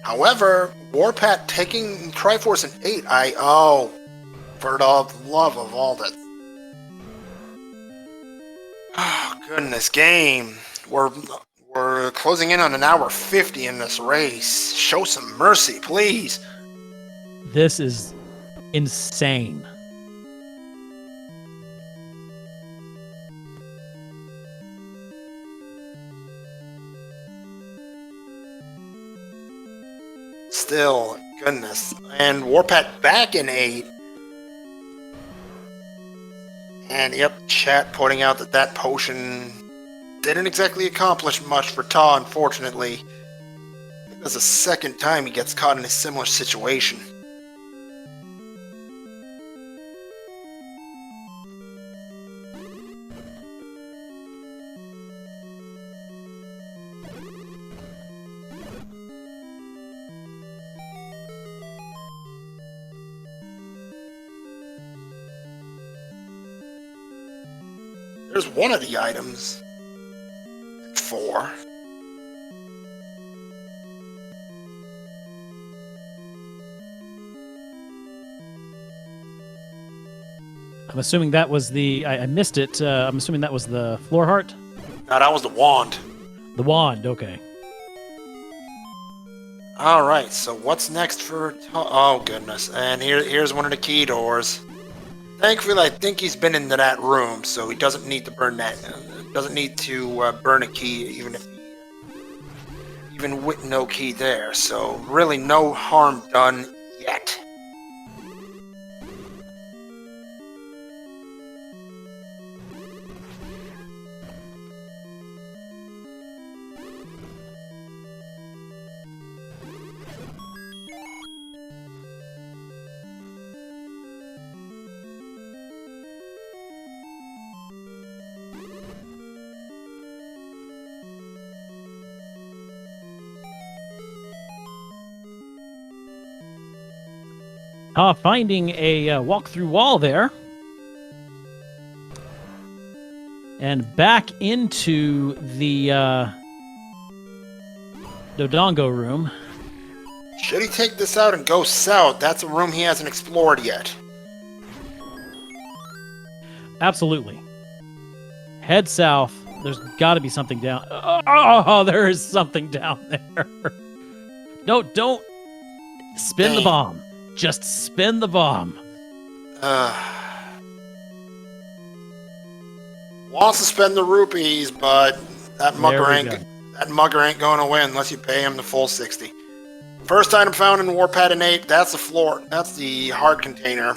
However, WARPATH taking Triforce in 8, for the love of all that. Oh, goodness, game. We're closing in on an hour 50 in this race. Show some mercy, please. This is insane. Still, goodness. And WARPATH back in 8. And yep, chat pointing out that potion didn't exactly accomplish much for Ta, unfortunately. I think that's the second time he gets caught in a similar situation. There's one of the items. 4. I'm assuming that was the... I missed it. I'm assuming that was the floor heart? No, that was the wand. The wand, okay. Alright, so what's next for... Oh, goodness. And here's one of the key doors. Thankfully, I think he's been into that room, so he doesn't need to burn that. Doesn't need to burn a key, even with no key there. So really, no harm done yet. Finding a walk-through wall there. And back into the Dodongo room. Should he take this out and go south? That's a room he hasn't explored yet. Absolutely. Head south. There's got to be something down. Oh, there is something down there. No, don't spin the bomb. Just spin the bomb. Wants to spend the rupees, but that mugger ain't going to win unless you pay him the full 60. First item found in WARPATH in 8. That's the floor. That's the heart container.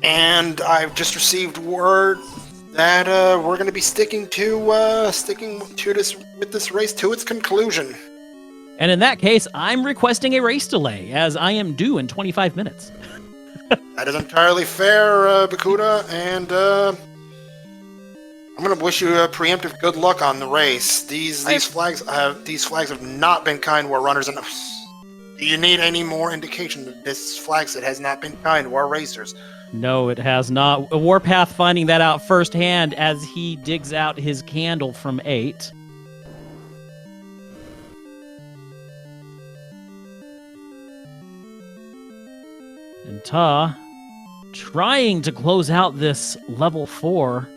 And I've just received word that we're going to be sticking to this race to its conclusion. And in that case, I'm requesting a race delay, as I am due in 25 minutes. That is entirely fair, Bakuda, and I'm going to wish you a preemptive good luck on the race. These flags have not been kind to our runners, and do you need any more indication that this flag set has not been kind to our racers? No, it has not. WARPATH finding that out firsthand as he digs out his candle from 8. And Ta trying to close out this level 4.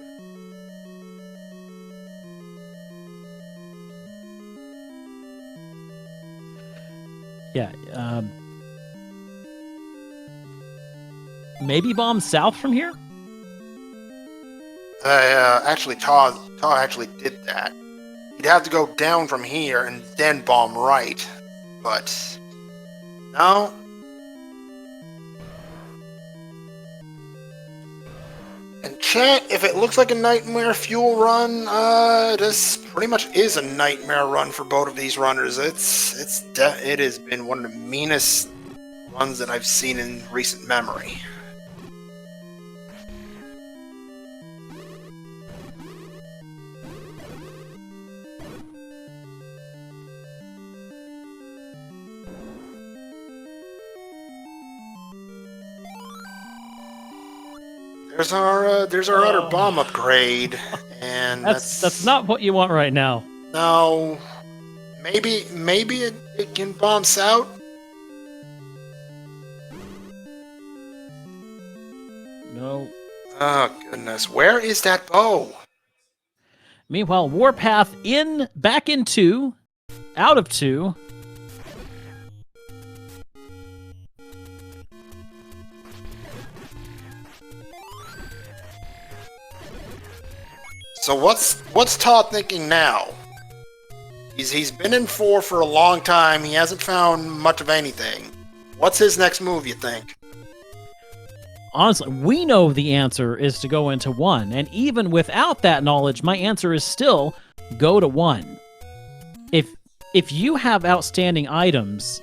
Yeah, maybe bomb south from here? Actually, Ta actually did that. He'd have to go down from here and then bomb right. But no. And chat, if it looks like a nightmare fuel run, this pretty much is a nightmare run for both of these runners. It has been one of the meanest runs that I've seen in recent memory. There's our other bomb upgrade, and That's not what you want right now. No, maybe it can bounce out. No. Oh goodness, where is that bow? Meanwhile, Warpath back in 2, out of 2. So what's Todd thinking now? He's been in 4 for a long time. He hasn't found much of anything. What's his next move, you think? Honestly, we know the answer is to go into 1, and even without that knowledge, my answer is still go to 1. If you have outstanding items,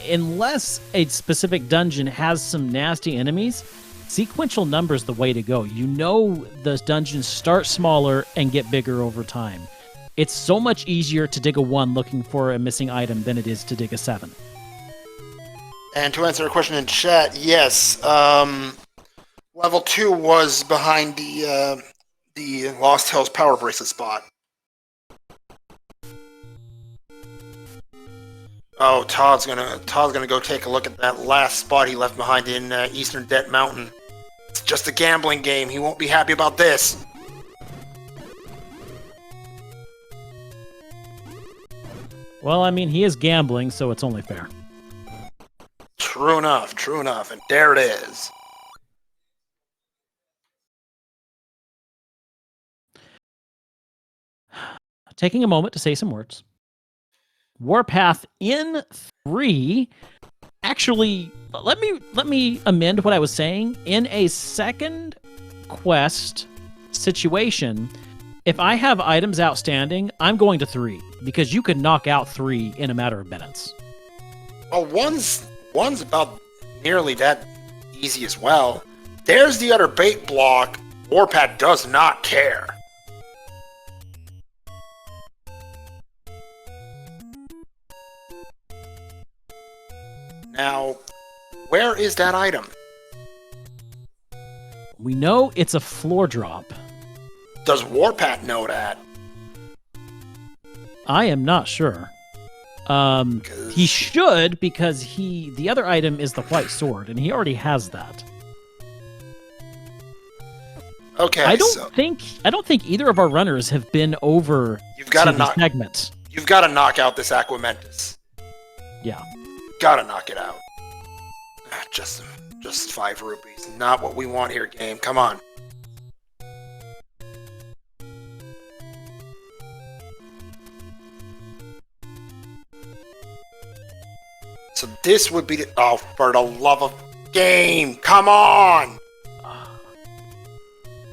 unless a specific dungeon has some nasty enemies, sequential number's the way to go. You know the dungeons start smaller and get bigger over time. It's so much easier to dig a 1 looking for a missing item than it is to dig a 7. And to answer a question in chat, yes, level 2 was behind the Lost Hills Power Bracelet spot. Oh, Todd's gonna go take a look at that last spot he left behind in Eastern Debt Mountain. It's just a gambling game. He won't be happy about this. Well, I mean, he is gambling, so it's only fair. True enough, and there it is. Taking a moment to say some words. Warpath in 3. Actually, let me amend what I was saying. In a second quest situation, if I have items outstanding, I'm going to 3, because you could knock out 3 in a matter of minutes. Well, one's about nearly that easy as well. There's the other bait block. Warpath does not care. Now, where is that item? We know it's a floor drop. Does Warpath know that? I am not sure. He should, because the other item is the white sword, and he already has that. Okay, I don't think either of our runners have been over the segment. You've got to knock out this Aquamentus. Yeah. Gotta knock it out. Just 5 rupees. Not what we want here, game. Come on. So this would be oh, for the love of game! Come on!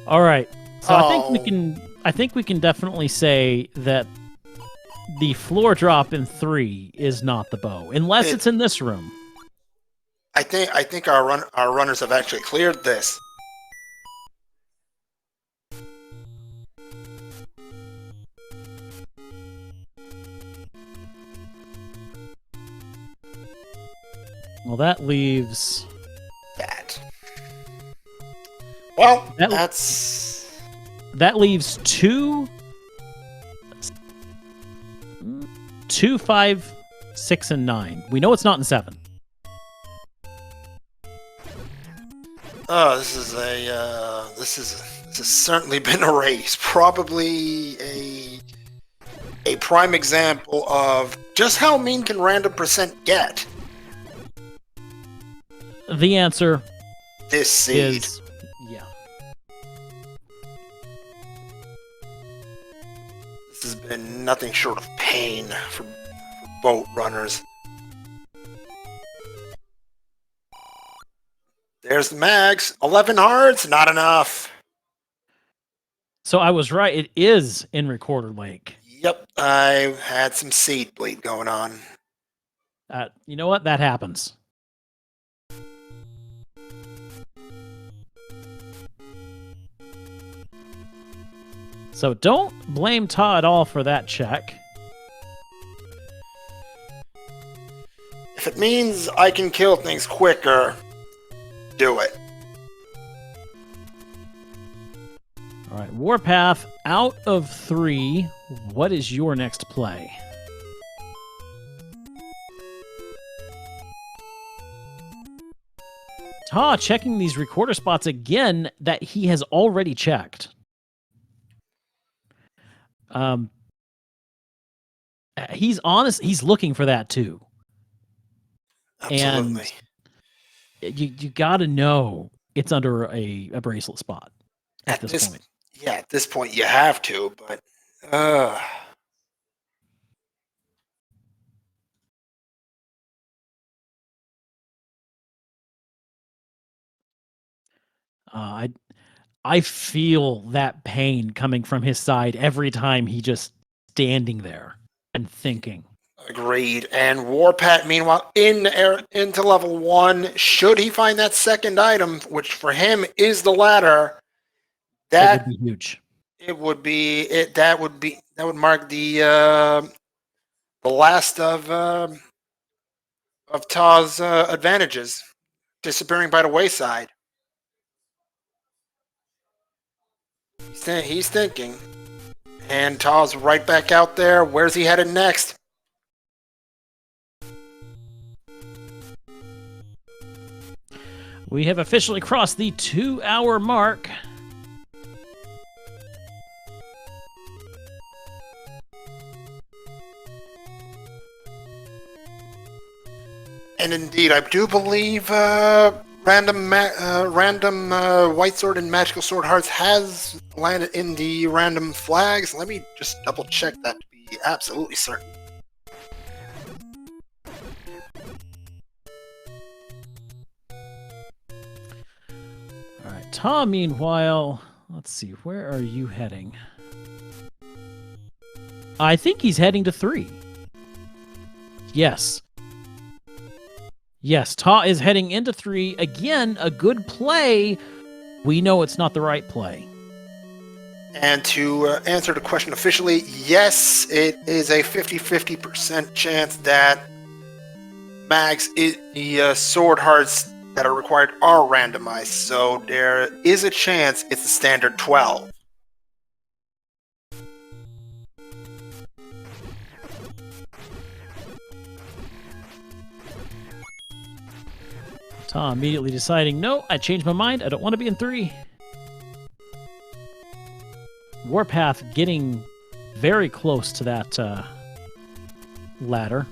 All right. So I think we can definitely say that the floor drop in 3 is not the bow, unless it's in this room. I think our runners have actually cleared this. Well, that leaves that. Well, that leaves 2, 5, 6, and 9. We know it's not in 7. Oh, this has certainly been a race. Probably a prime example of just how mean can random percent get. The answer this seed is yeah. This has been nothing short of pain for boat runners. There's the mags. 11 hearts, not enough. So I was right. It is in Recorder Lake. Yep, I had some seed bleed going on. You know what? That happens. So don't blame Ta at all for that check. If it means I can kill things quicker, do it. Warpath, out of 3, what is your next play? Ta checking these recorder spots again that he has already checked. He's honest. He's looking for that too. Absolutely. And you got to know it's under a bracelet spot at this point. Yeah, at this point you have to, but I feel that pain coming from his side every time he just standing there and thinking. Agreed. And Warpath, meanwhile, into level 1, should he find that second item, which for him is the ladder, that would be huge. It would be it. That would mark the last of Ta's advantages disappearing by the wayside. He's thinking, and Ta's right back out there. Where's he headed next? We have officially crossed the 2-hour mark. And indeed, I do believe random White Sword and Magical Sword Hearts has landed in the random flags. Let me just double check that to be absolutely certain. All right, Tom, meanwhile, let's see, where are you heading? I think he's heading to 3. Yes. Yes, Ta is heading into 3. Again, a good play. We know it's not the right play. And to answer the question officially, yes, it is a 50-50% chance that the sword hearts that are required are randomized. So there is a chance it's a standard 12. Ta immediately deciding, no, I changed my mind. I don't want to be in 3. Warpath getting very close to that ladder.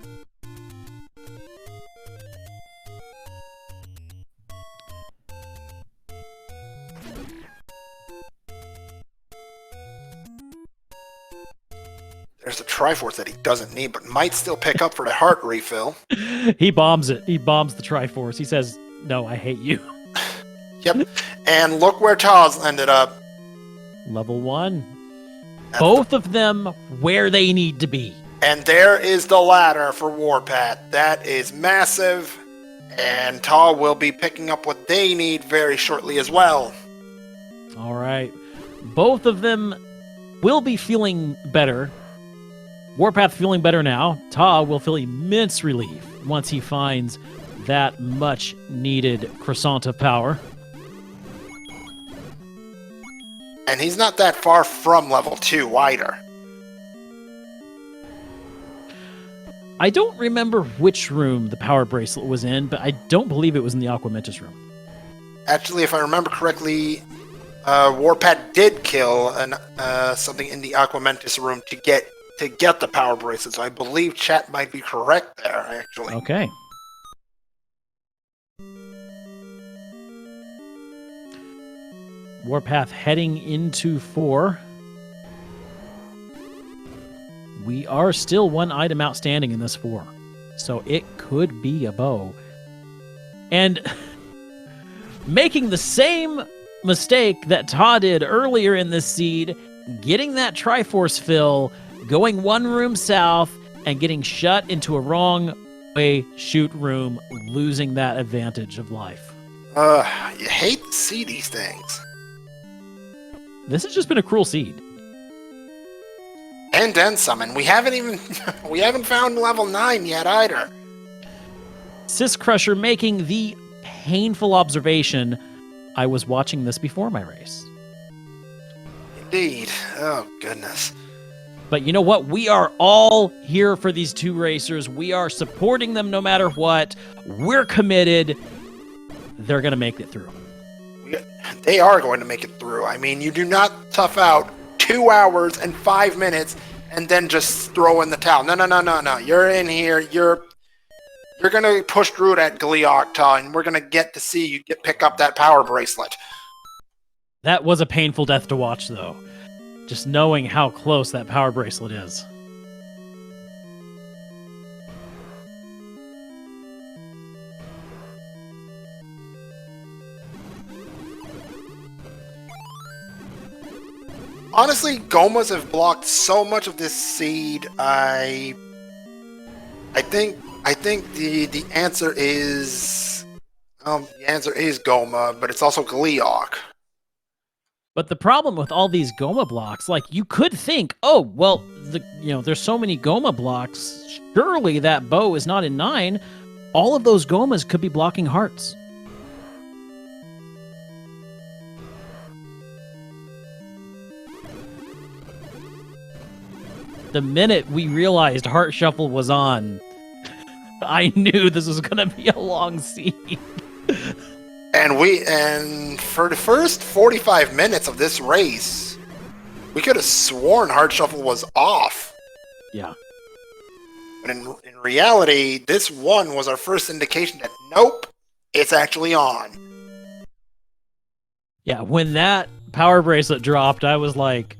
There's a Triforce that he doesn't need, but might still pick up for the heart refill. He bombs it. He bombs the Triforce. He says, no, I hate you. Yep. And look where Taz ended up. Level 1. Both of them where they need to be. And there is the ladder for Warpath. That is massive. And Ta will be picking up what they need very shortly as well. All right. Both of them will be feeling better. Warpath feeling better now. Ta will feel immense relief once he finds that much needed croissant of power. And he's not that far from level 2 either. I don't remember which room the power bracelet was in, but I don't believe it was in the Aquamentus room. Actually, if I remember correctly, Warpath did kill something in the Aquamentus room to get the power bracelet. So I believe chat might be correct there, actually. Okay. Warpath heading into 4. We are still one item outstanding in this 4. So it could be a bow. And making the same mistake that Ta did earlier in this seed, getting that Triforce fill, going one room south, and getting shut into a wrong way shoot room, losing that advantage of life. You hate to see these things. This has just been a cruel seed. And then some, and we haven't found level 9 yet either. Sis Crusher making the painful observation, I was watching this before my race. indeed. Oh, goodness. But you know what? We are all here for these two racers. We are supporting them no matter what. We're committed. They're going to make it through. They are going to make it through. I mean, you do not tough out 2 hours and 5 minutes and then just throw in the towel. No. You're in here. You're going to push through that Gleeocta, and we're going to get to see you pick up that power bracelet. That was a painful death to watch, though. Just knowing how close that power bracelet is. Honestly, Gomas have blocked so much of this seed. I think the answer is Goma, but it's also Gleeok. But the problem with all these Goma blocks, like, you could think, oh, well, there's so many Goma blocks. Surely that bow is not in 9. All of those Gomas could be blocking hearts. The minute we realized Heart Shuffle was on, I knew this was going to be a long seed. And for the first 45 minutes of this race, we could have sworn Heart Shuffle was off. Yeah. But in reality, this one was our first indication that, nope, it's actually on. Yeah, when that power bracelet dropped, I was like,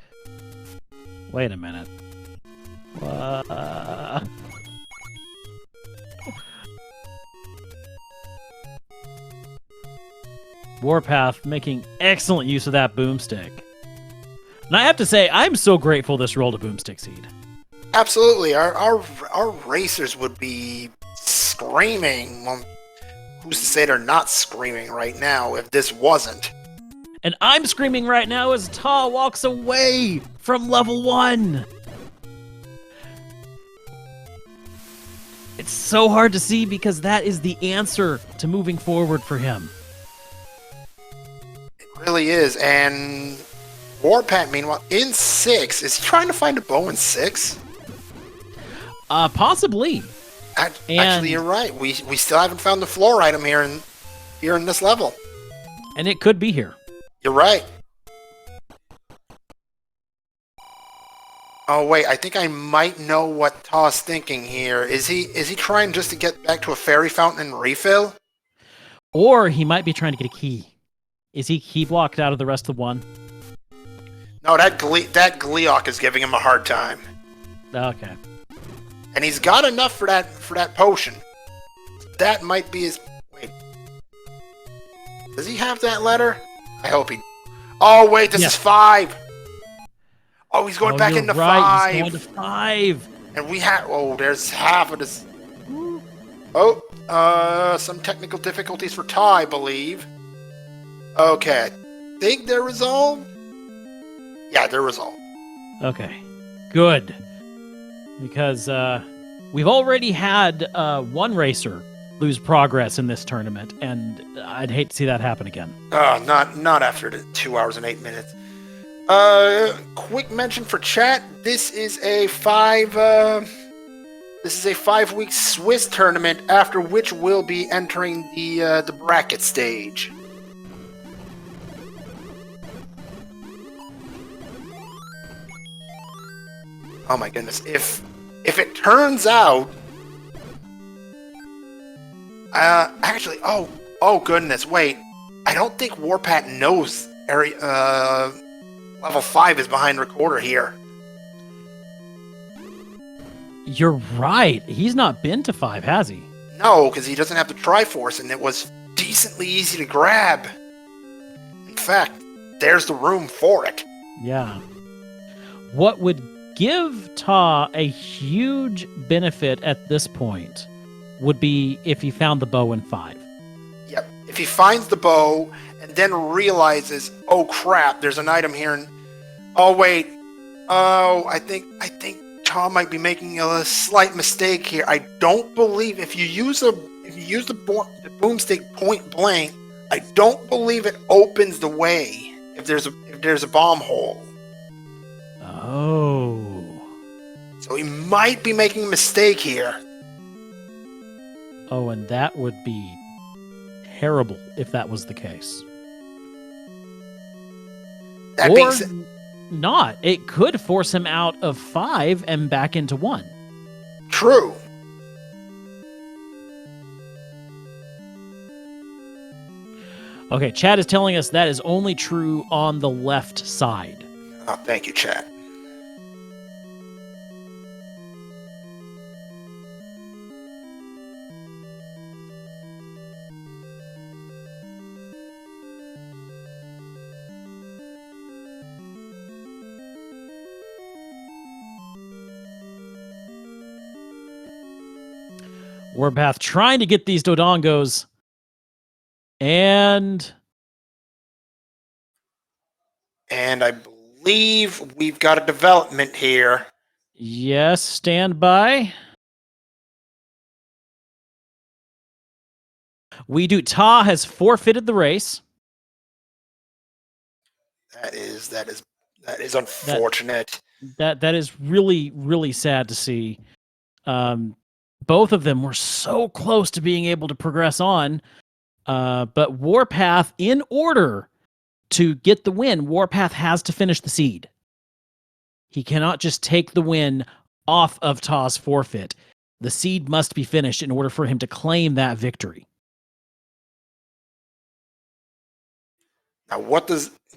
wait a minute. Warpath making excellent use of that boomstick. And I have to say, I'm so grateful this rolled a boomstick seed. Absolutely. Our racers would be screaming. Well, who's to say they're not screaming right now if this wasn't? And I'm screaming right now as Ta walks away from level 1. It's so hard to see because that is the answer to moving forward for him. It really is. And Warpath, meanwhile, in 6, is he trying to find a bow in 6? Possibly. Actually, you're right. We still haven't found the floor item here in this level. And it could be here. You're right. Oh wait, I think I might know what Ta's thinking here. Is he trying just to get back to a fairy fountain and refill? Or he might be trying to get a key. Is he key blocked out of the rest of the one? No, that Gleeok is giving him a hard time. Okay. And he's got enough for that potion. That might be his. Wait. Does he have that letter? I hope he. Oh wait, this is 5. Oh, he's going back into 5. He's going to 5. And we have. Oh, there's half of this. Oh, some technical difficulties for Ta, I believe. Okay, I think they're resolved. Yeah, they're resolved. Okay, good. Because we've already had one racer lose progress in this tournament, and I'd hate to see that happen again. Not after the 2 hours and 8 minutes. Quick mention for chat. This is a 5-week Swiss tournament, after which we'll be entering the bracket stage. Oh my goodness! If it turns out, actually, oh goodness, wait! I don't think Warpath knows level 5 is behind Recorder here. You're right. He's not been to 5, has he? No, because he doesn't have the Triforce, and it was decently easy to grab. In fact, there's the room for it. Yeah. What would give Ta a huge benefit at this point would be if he found the bow in 5. Yep. If he finds the bow and then realizes, oh crap, there's an item here, and oh wait, I think Ta might be making a slight mistake here. I don't believe if you use the boomstick point blank, I don't believe it opens the way if there's a bomb hole. Oh. So he might be making a mistake here. Oh, and that would be terrible if that was the case. That being Or said, not. It could force him out of 5 and back into 1. true. Okay, Chad is telling us that is only true on the left side. Oh, thank you, chat. Warpath trying to get these Dodongos. And I believe we've got a development here. yes, stand by. We do. Ta has forfeited the race. That is unfortunate. That is really, really sad to see. Both of them were so close to being able to progress on. But Warpath, in order to get the win, Warpath has to finish the seed. He cannot just take the win off of Ta's forfeit. The seed must be finished in order for him to claim that victory.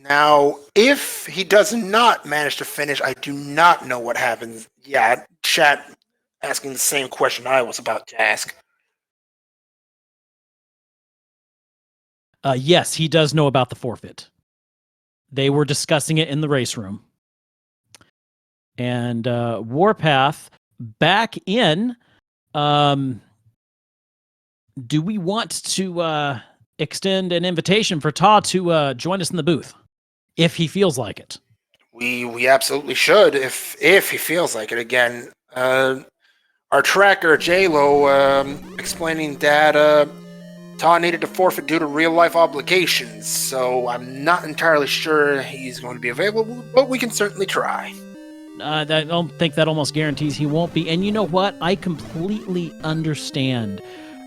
Now, if he does not manage to finish, I do not know what happens. Yeah, chat asking the same question I was about to ask. Yes, he does know about the forfeit. They were discussing it in the race room. And Warpath back in. Do we want to extend an invitation for Ta to join us in the booth, if he feels like it? We absolutely should, if he feels like it. Again, our tracker J-Lo explaining that Ta needed to forfeit due to real-life obligations, so I'm not entirely sure he's going to be available, but we can certainly try. I don't think that almost guarantees he won't be. And you know what? I completely understand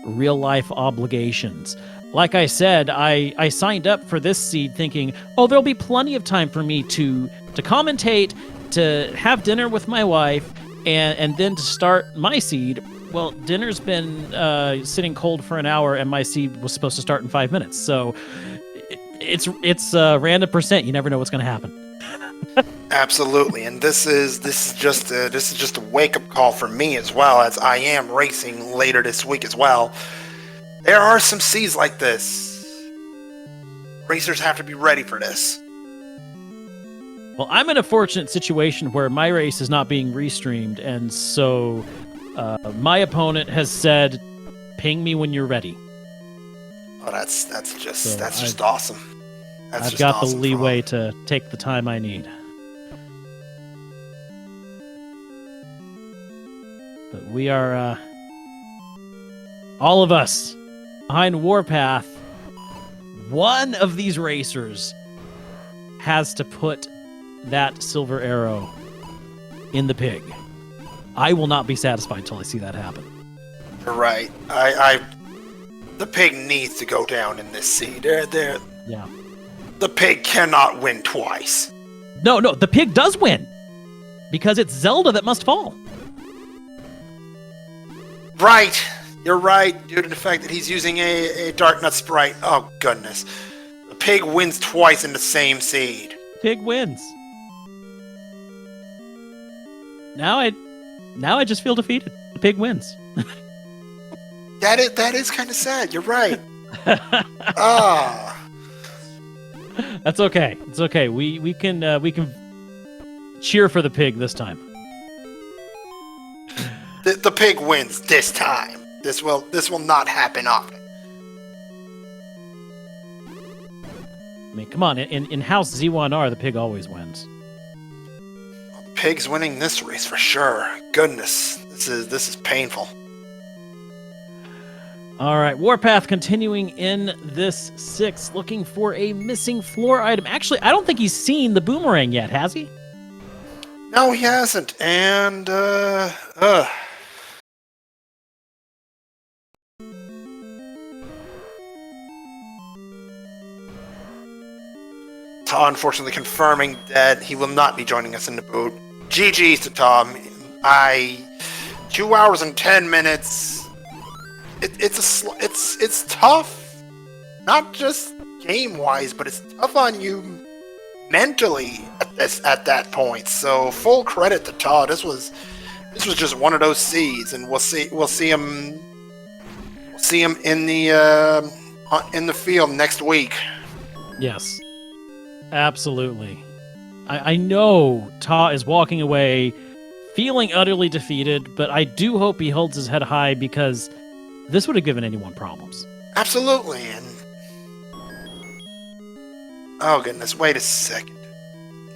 real-life obligations. Like I said, I signed up for this seed thinking, oh, there'll be plenty of time for me to commentate, to have dinner with my wife, and then to start my seed. Well, dinner's been sitting cold for an hour, and my seed was supposed to start in 5 minutes. So it's random percent. You never know what's going to happen. Absolutely, and this is just a wake-up call for me as well, as I am racing later this week as well. There are some seeds like this. Racers have to be ready for this. Well, I'm in a fortunate situation where my race is not being restreamed, and so my opponent has said, "Ping me when you're ready." Oh, that's just awesome. I've got the leeway to take the time I need. But we are, all of us, behind Warpath. One of these racers has to put that silver arrow in the pig. I will not be satisfied until I see that happen. You're right. The pig needs to go down in this seed. Yeah. The pig cannot win twice. No, the pig does win. Because it's Zelda that must fall. Right. You're right, due to the fact that he's using a Dark Nut Sprite. Oh, goodness. The pig wins twice in the same seed. Pig wins. Now I just feel defeated. The pig wins. That is kind of sad. You're right. Ah. That's okay. It's okay. We can cheer for the pig this time. The pig wins this time. This will not happen often. I mean, come on. In House Z1R, the pig always wins. Well, the pig's winning this race for sure. Goodness, this is painful. All right, Warpath continuing in this 6, looking for a missing floor item. Actually, I don't think he's seen the boomerang yet, has he? No, he hasn't. And, Ta unfortunately confirming that he will not be joining us in the boot. GG's to Tom. 2 hours and 10 minutes. It's tough. Not just game-wise, but it's tough on you mentally at that point. So full credit to Todd. This was just one of those seeds, and we'll see him in the field next week. Yes, absolutely. I know Ta is walking away feeling utterly defeated, but I do hope he holds his head high because this would have given anyone problems. Absolutely. And oh goodness, wait a second.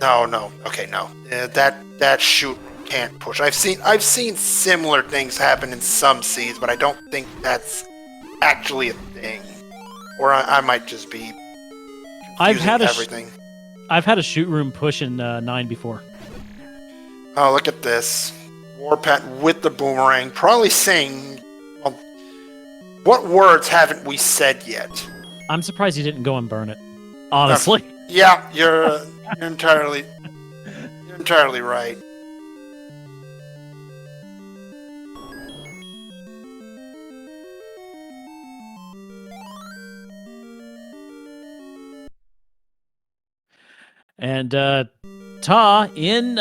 No. Okay, no. That shoot can't push. I've seen similar things happen in some seeds, but I don't think that's actually a thing. Or I might just be confusing everything. I've had a shoot room push in 9 before. Oh, look at this. WARPATH with the boomerang, probably saying, well, what words haven't we said yet? I'm surprised you didn't go and burn it. Honestly. Yeah, you're entirely right. And Ta in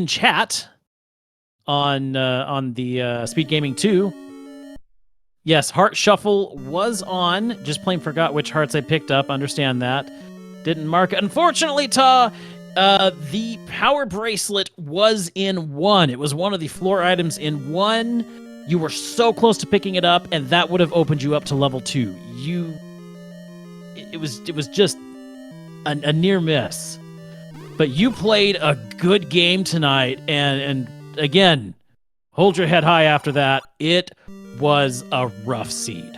chat on the SpeedGaming 2. Yes, Heart Shuffle was on. Just plain forgot which hearts I picked up. Understand that. Didn't mark it. Unfortunately, Ta, the power bracelet was in 1. It was one of the floor items in 1. You were so close to picking it up, and that would have opened you up to level 2. It was just a near miss. But you played a good game tonight, and again, hold your head high after that. It was a rough seed.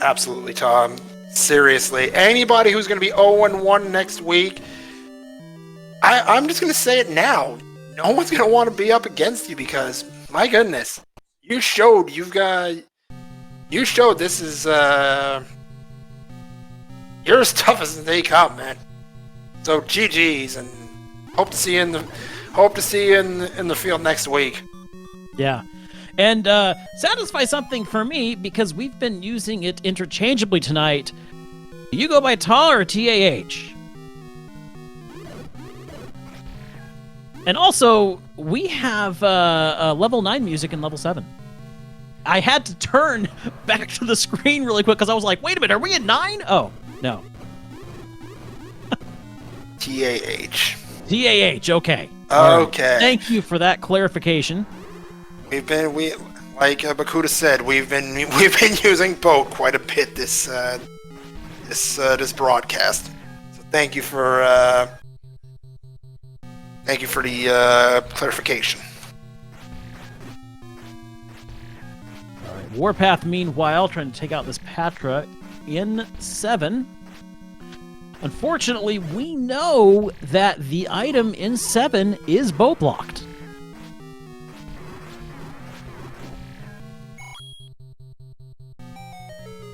Absolutely, Tom. Seriously, anybody who's going to be 0-1 next week, I'm just going to say it now. No one's going to want to be up against you because, my goodness, you showed this is you're as tough as they come, man. So GG's, and hope to see you in the field next week. Yeah. And satisfy something for me, because we've been using it interchangeably tonight. You go by TAH or TAH? And also, we have level 9 music and level 7. I had to turn back to the screen really quick because I was like, wait a minute, are we at 9? Oh, no. TAH. TAH, okay. Okay. Thank you for that clarification. Like Bakuda said, we've been using both quite a bit this broadcast. So thank you for the clarification. All right, WARPATH meanwhile trying to take out this Patra in 7. Unfortunately, we know that the item in 7 is bow blocked.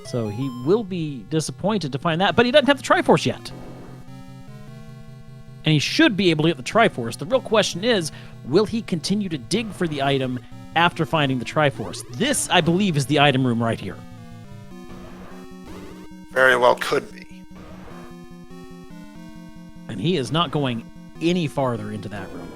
So he will be disappointed to find that, but he doesn't have the Triforce yet. And he should be able to get the Triforce. The real question is, will he continue to dig for the item after finding the Triforce? This, I believe, is the item room right here. Very well could be. And he is not going any farther into that room.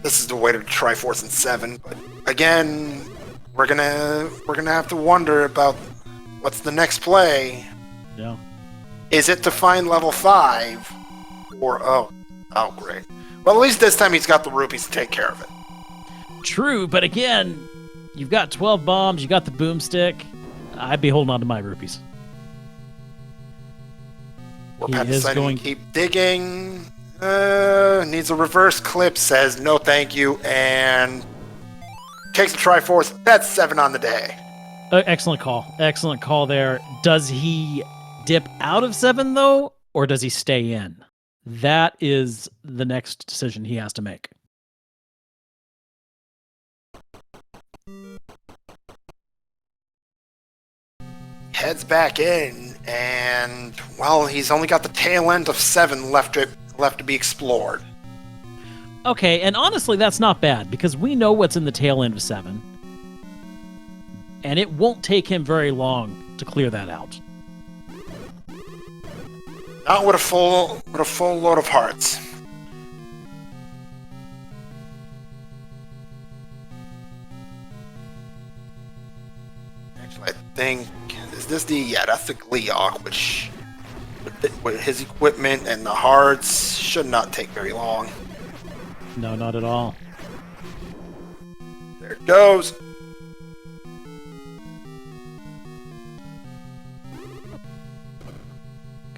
This is the way to Triforce in 7, but again, we're gonna have to wonder about what's the next play. Yeah. Is it to find level 5, or oh great. Well, at least this time he's got the rupees to take care of it. True, but again, you've got 12 bombs, you got the boomstick. I'd be holding on to my rupees. WARPATH deciding to keep digging. Needs a reverse clip, says no thank you, and takes the Triforce. That's 7 on the day. Excellent call. Excellent call there. Does he dip out of 7, though, or does he stay in? That is the next decision he has to make. Heads back in, and, well, he's only got the tail end of 7 left to be explored. Okay, and honestly, that's not bad, because we know what's in the tail end of 7. And it won't take him very long to clear that out. Not with a full load of hearts. Actually, I think, is this the, yeah, that's the Gleeok, which with his equipment and the hearts should not take very long. No, not at all. There it goes.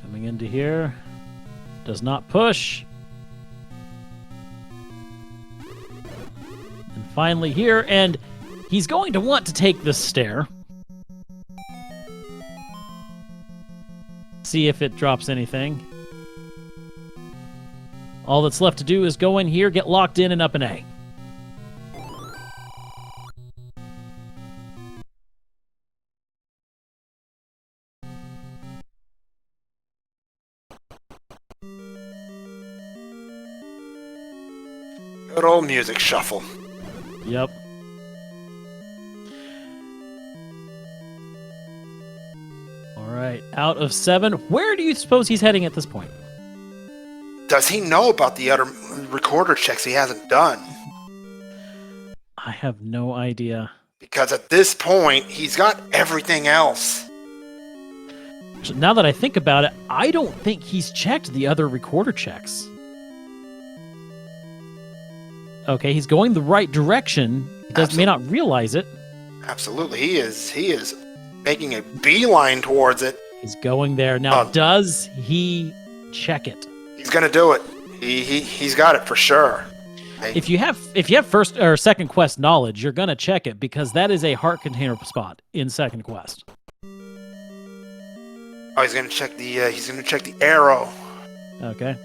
Coming into here. Does not push. And finally here, and he's going to want to take this stair. See if it drops anything. All that's left to do is go in here, get locked in, and up an A. Good old music shuffle. Yep. All right, out of 7. Where do you suppose he's heading at this point? Does he know about the other recorder checks he hasn't done? I have no idea. Because at this point, he's got everything else. So now that I think about it, I don't think he's checked the other recorder checks. Okay, he's going the right direction. He may not realize it. Absolutely, he is making a beeline towards it. He's going there. Now, does he check it? He's gonna do it. He's got it for sure. If you have first or second quest knowledge, you're gonna check it because that is a heart container spot in second quest. Oh, he's gonna check the arrow. Okay.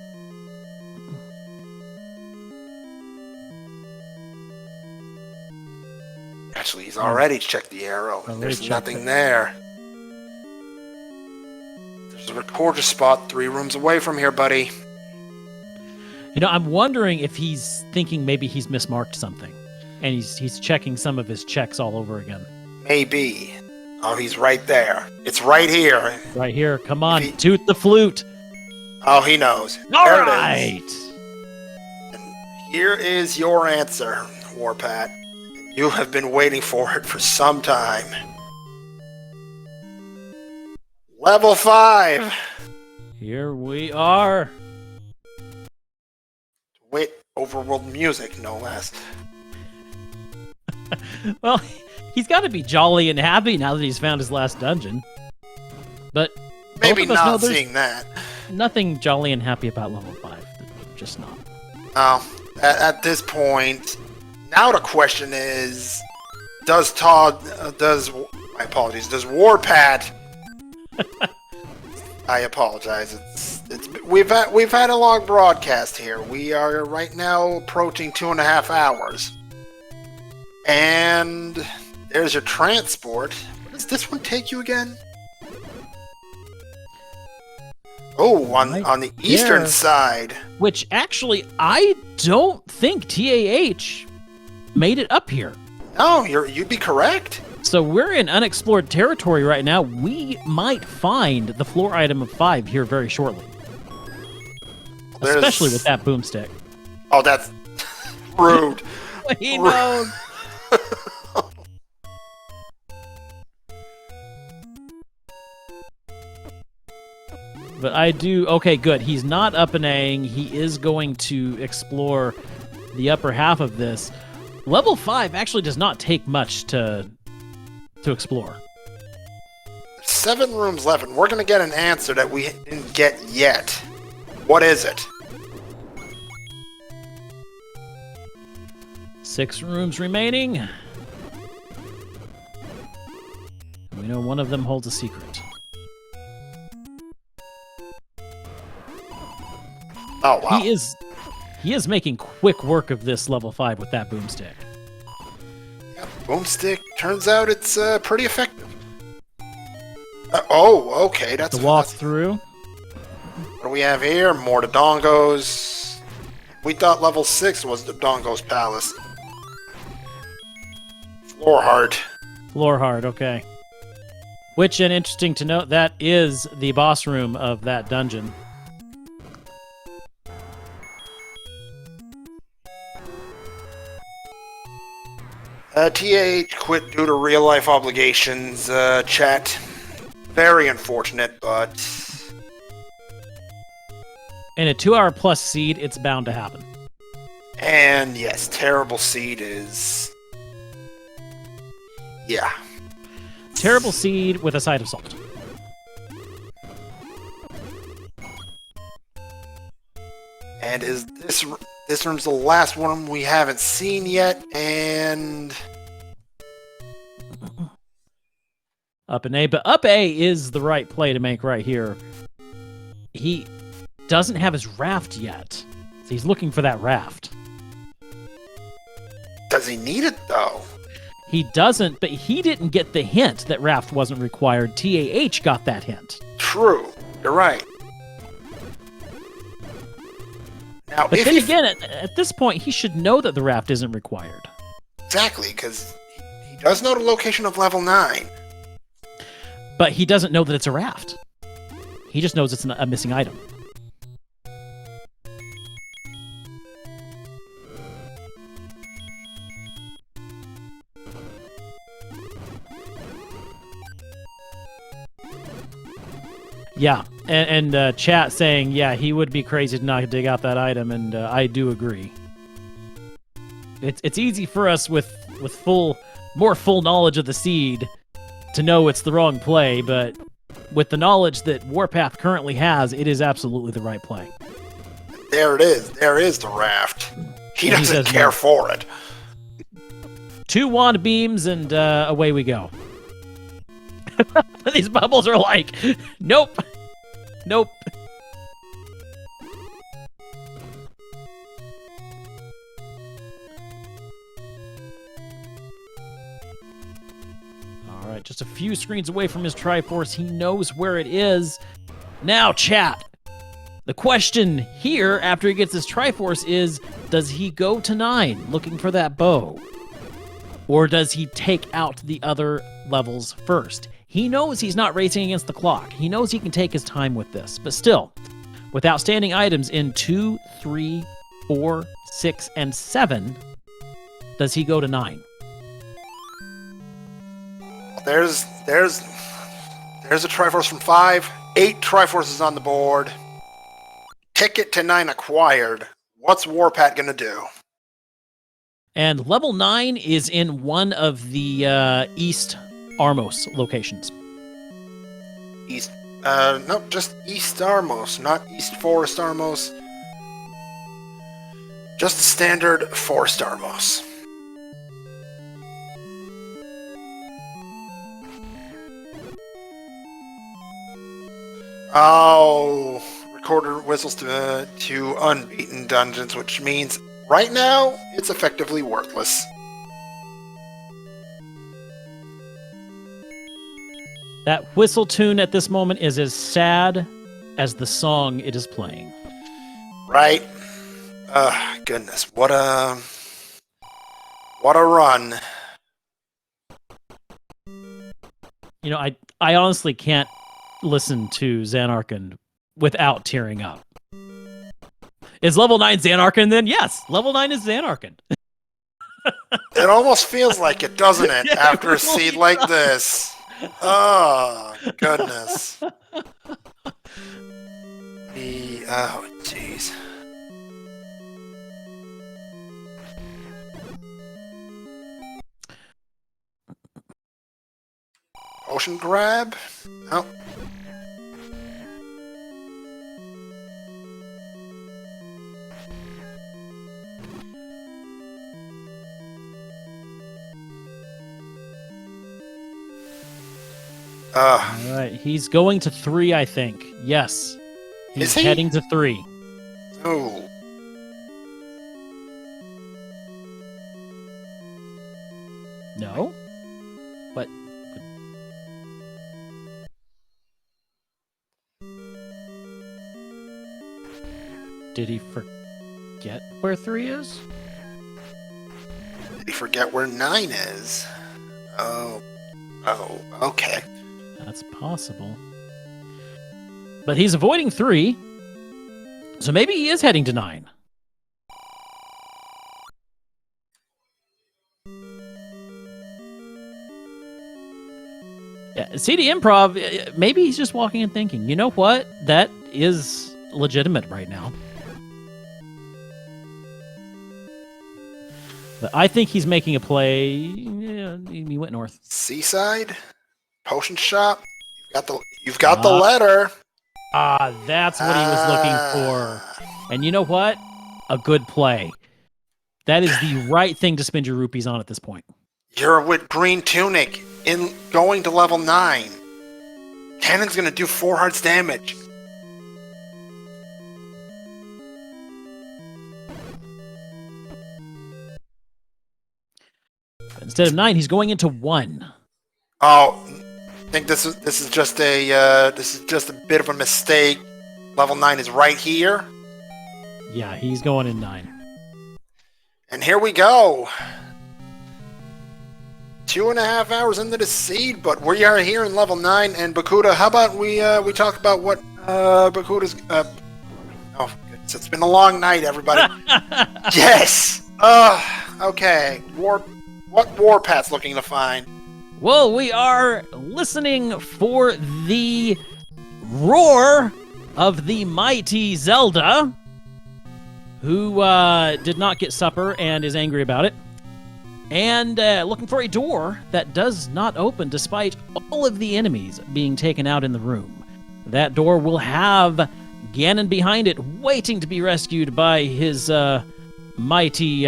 Actually, he's already checked the arrow. There's nothing there. There's a recorder spot 3 rooms away from here, buddy. You know, I'm wondering if he's thinking maybe he's mismarked something, and he's checking some of his checks all over again. Maybe. Oh, he's right there. It's right here. Right here. Come on, toot the flute. Oh, he knows. All there right. It is. And here is your answer, Warpath. You have been waiting for it for some time. Level 5. Here we are. Wait, overworld music, no less. Well, he's got to be jolly and happy now that he's found his last dungeon. But maybe not seeing that. Nothing jolly and happy about level 5. Just not. Oh, at this point, now the question is, does Warpath? I apologize. We've had a long broadcast here. We are right now approaching 2.5 hours. And there's your transport. Where does this one take you again? Oh, on the eastern side. Which actually, I don't think TAH made it up here. No, you'd be correct. So we're in unexplored territory right now. We might find the floor item of 5 here very shortly. Especially with that boomstick. Oh, that's rude. He knows. But I do... Okay, good. He's not up and A-ing. He is going to explore the upper half of this. Level 5 actually does not take much to explore. 7 rooms left, and we're going to get an answer that we didn't get yet. What is it? 6 rooms remaining. We know one of them holds a secret. Oh, wow. He is making quick work of this level 5 with that boomstick. Yep, boomstick. Turns out it's pretty effective. Oh, okay. That's The walkthrough. What do we have here? More Dodongos. We thought level 6 was Dodongo's palace. Floor heart. Floor hard, okay. Which, and interesting to note, that is the boss room of that dungeon. TAH quit due to real-life obligations, chat. Very unfortunate, but... In a 2-hour plus seed, it's bound to happen. And yes, terrible seed is... Yeah. Terrible seed with a side of salt. And is this room's the last one we haven't seen yet, and... Up an A, but up A is the right play to make right here. He doesn't have his raft yet, so he's looking for that raft. Does he need it, though? He doesn't, but he didn't get the hint that raft wasn't required. TAH got that hint. True. You're right. Now, But then again, at this point, he should know that the raft isn't required. Exactly, because he does know the location of level 9. But he doesn't know that it's a raft. He just knows it's a missing item. Yeah, and chat saying, yeah, he would be crazy to not dig out that item, and I do agree. It's easy for us with more full knowledge of the seed to know it's the wrong play, but with the knowledge that WARPATH currently has, it is absolutely the right play. There it is. There is the raft. He And he doesn't says care no. for it. 2 wand beams, and away we go. These bubbles are like, nope. Nope. All right, just a few screens away from his Triforce. He knows where it is. Now, chat. The question here, after he gets his Triforce, is, does he go to 9 looking for that bow? Or does he take out the other levels first? He knows he's not racing against the clock. He knows he can take his time with this. But still, with outstanding items in 2, 3, 4, 6, and 7, does he go to 9? There's a Triforce from 5. 8 Triforces on the board. Ticket to 9 acquired. What's WARPATH gonna do? And level 9 is in one of the East Armos locations. East, no, just East Armos, not East Forest Armos. Just a standard Forest Armos. Oh, recorder whistles to unbeaten dungeons, which means right now it's effectively worthless. That whistle tune at this moment is as sad as the song it is playing. Right? Goodness, what a run. You know, I honestly can't listen to Xanarkand without tearing up. Is level 9 Xanarkand then? Yes, level 9 is Xanarkand. It almost feels like it, doesn't it, Yeah, after it a seed really like does. this? Oh, goodness. Oh, jeez. Ocean grab? Oh. All right, he's going to 3, I think. Yes. He's Is he? heading to 3. Oh. No? What? Did he forget where 3 is? Did he forget where 9 is? Oh, okay. That's possible. But he's avoiding 3, so maybe he is heading to 9. Yeah, CD Improv, maybe he's just walking and thinking, you know what? That is legitimate right now. But I think he's making a play. Yeah, he went north. Seaside? Potion shop? You've got the letter. That's what he was looking for. And you know what? A good play. That is the right thing to spend your rupees on at this point. You're with Green Tunic in going to level 9. Cannon's gonna do 4 hearts damage. Instead of 9, he's going into 1. Oh, I think this is just a bit of a mistake. Level 9 is right here. Yeah, he's going in 9. And here we go. 2.5 hours into the seed, but we are here in level 9. And Bakuda, how about we talk about what Bakuda's? Oh, goodness, it's been a long night, everybody. Yes. Okay. What WARPATH's looking to find? Well, we are listening for the roar of the mighty Zelda, who did not get supper and is angry about it. And looking for a door that does not open despite all of the enemies being taken out in the room. That door will have Ganon behind it, waiting to be rescued by his mighty...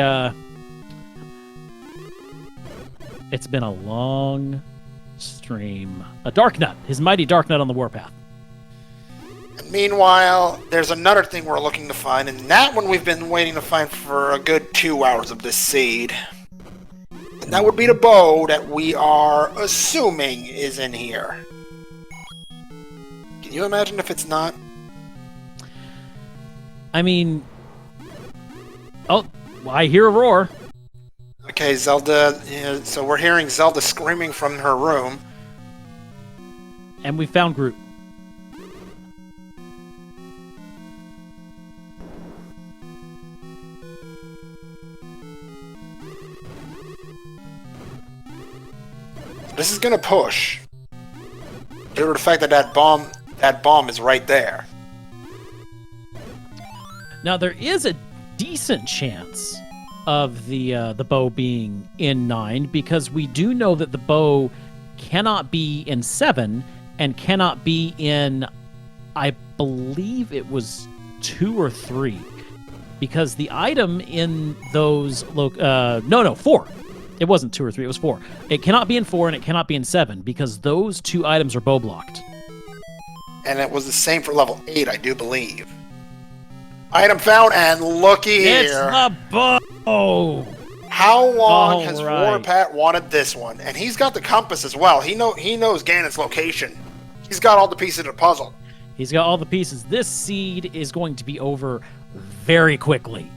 It's been a long stream. A Darknut, his mighty Darknut on the Warpath. And meanwhile, there's another thing we're looking to find, and that one we've been waiting to find for a good 2 hours of this seed. And that would be the bow that we are assuming is in here. Can you imagine if it's not? I mean... Oh, I hear a roar. Okay, Zelda, so we're hearing Zelda screaming from her room. And we found Groot. This is gonna push. Due to the fact that that bomb is right there. Now, there is a decent chance of the bow being in 9, because we do know that the bow cannot be in 7 and cannot be in, I believe it was 2 or 3, because the item in those 4. It wasn't 2 or 3, it was 4. It cannot be in 4 and it cannot be in 7 because those 2 items are bow blocked. And it was the same for level 8, I do believe. Item found, and looky here. It's the bow! How long All has right. WARPATH wanted this one? And he's got the compass as well. He knows Ganon's location. He's got all the pieces of the puzzle. He's got all the pieces. This seed is going to be over very quickly.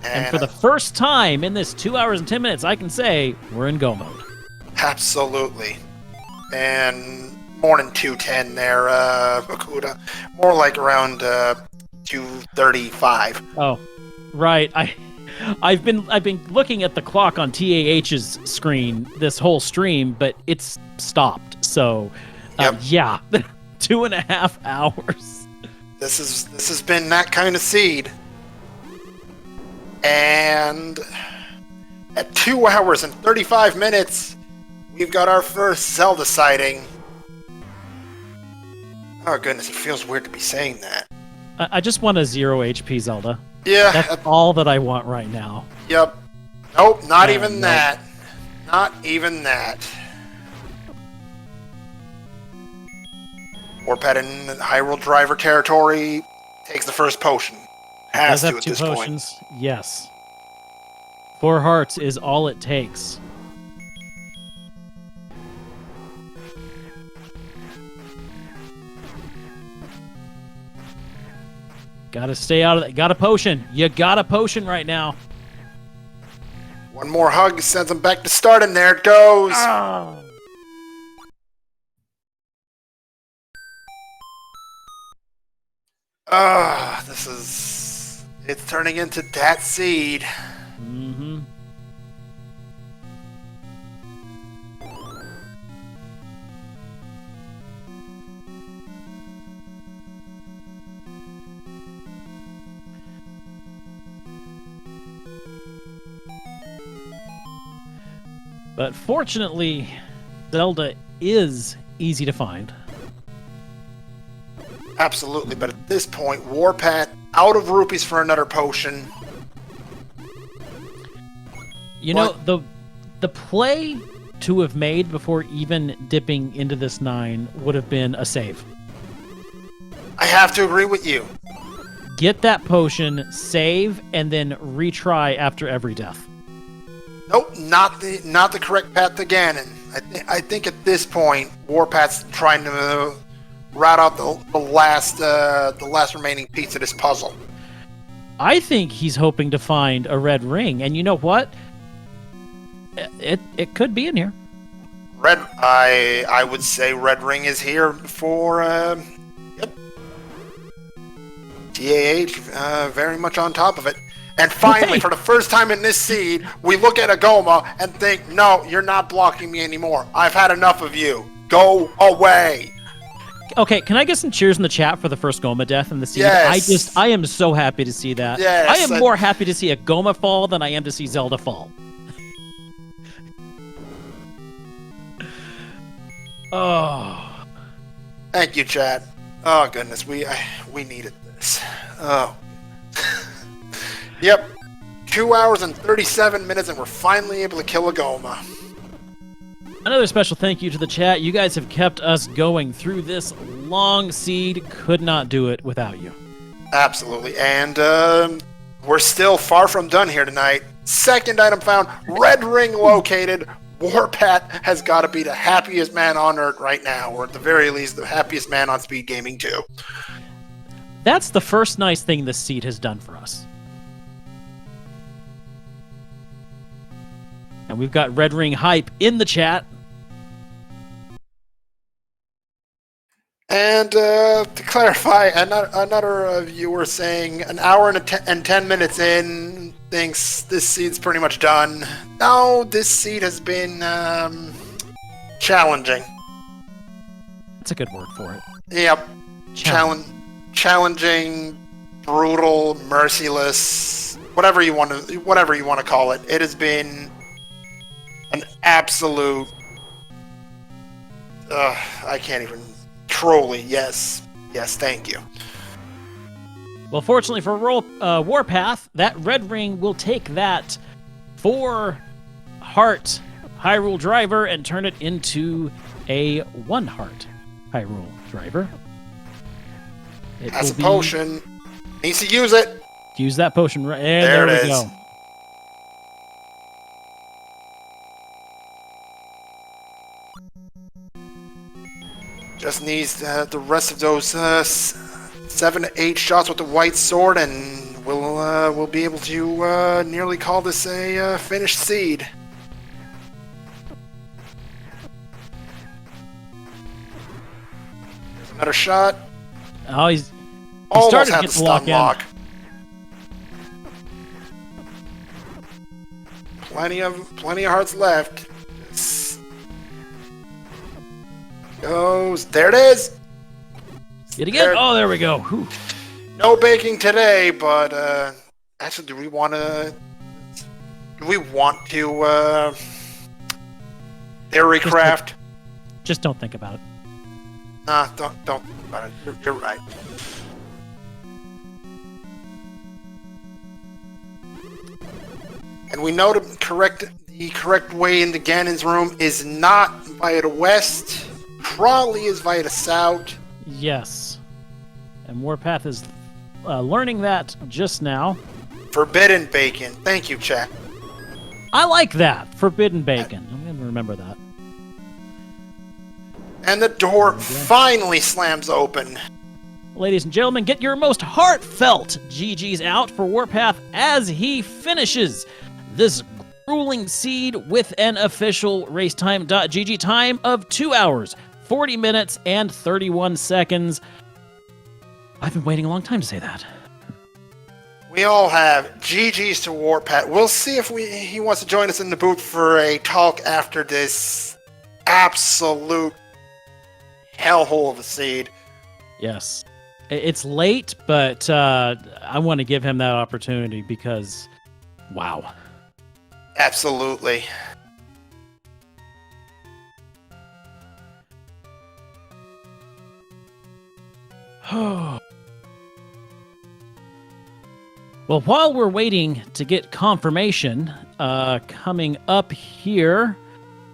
And for the first time in this 2 hours and 10 minutes, I can say we're in go mode. Absolutely. And more than 2:10 there, Bakuda. More like around 2:35. Oh, right. I've been looking at the clock on TAH's screen this whole stream, but it's stopped. So, yeah, 2.5 hours. This has been that kind of seed. And at 2 hours and 35 minutes, we've got our first Zelda sighting. Oh goodness, it feels weird to be saying that. I just want a 0 HP Zelda. Yeah. That's all that I want right now. Yep. Nope, not even nope. that. Not even that. Warpath in Hyrule Driver territory takes the first potion. Has Does to have at 2 this potions. point. Yes. 4 hearts is all it takes. Gotta stay out of it. Got a potion. You got a potion right now. One more hug sends him back to start, and there it goes. Oh. This is... It's turning into that seed. Mm-hmm. But fortunately, Zelda is easy to find. Absolutely, but at this point, Warpath out of rupees for another potion. You know, the play to have made before even dipping into this 9 would have been a save. I have to agree with you. Get that potion, save, and then retry after every death. Nope, not the correct path to Ganon. I think at this point, Warpath's trying to route out the last remaining piece of this puzzle. I think he's hoping to find a red ring, and you know what? It could be in here. I would say red ring is here for yep. TAH very much on top of it. And finally, for the first time in this seed, we look at Agoma and think, no, you're not blocking me anymore. I've had enough of you. Go away. Okay, can I get some cheers in the chat for the first Goma death in the seed? Yes. I am so happy to see that. Yes, I am more happy to see a Goma fall than I am to see Zelda fall. Oh. Thank you, chat. Oh, goodness, we needed this. Oh. Yep. 2 hours and 37 minutes, and we're finally able to kill a Goma. Another special thank you to the chat. You guys have kept us going through this long seed. Could not do it without you. Absolutely. And we're still far from done here tonight. Second item found, red ring located. Warpath has got to be the happiest man on Earth right now, or at the very least, the happiest man on SpeedGaming too. That's the first nice thing this seed has done for us. And we've got Red Ring hype in the chat. And to clarify, another viewer saying an hour and 10 minutes in thinks this seed's pretty much done. No, this seed has been challenging. That's a good word for it. Yep. Challenging, brutal, merciless, whatever you want to call it. It has been an absolute I can't even trolly. Yes, thank you. Well, fortunately for Warpath, that red ring will take that 4-heart Hyrule Driver and turn it into a 1-heart Hyrule Driver. Has a potion. Needs to use it. Use that potion right there. There it we is. go. Just needs the rest of those 7 to 8 shots with the white sword, and we'll be able to nearly call this a finished seed. There's another shot. Oh, he Almost started to had get the the lock stun in. lock. Plenty of hearts left. Goes. There it is. Yet again. Oh, there we go. Whew. No baking today, but actually, do we want to theory craft? Just don't think about it. Nah, don't think about it. You're right. And we know the correct way into Ganon's room is not via the west. Probably is via the south. Yes. And Warpath is learning that just now. Forbidden bacon. Thank you, chat. I like that. Forbidden bacon. I'm going to remember that. And the door finally slams open. Ladies and gentlemen, get your most heartfelt GGs out for Warpath as he finishes this grueling seed with an official racetime.gg time of 2 hours, 40 minutes, and 31 seconds. I've been waiting a long time to say that. We all have GGs to Warpath. We'll see if he wants to join us in the booth for a talk after this absolute hellhole of a seed. Yes. It's late, but I want to give him that opportunity because, wow. Absolutely. Well, while we're waiting to get confirmation, coming up here,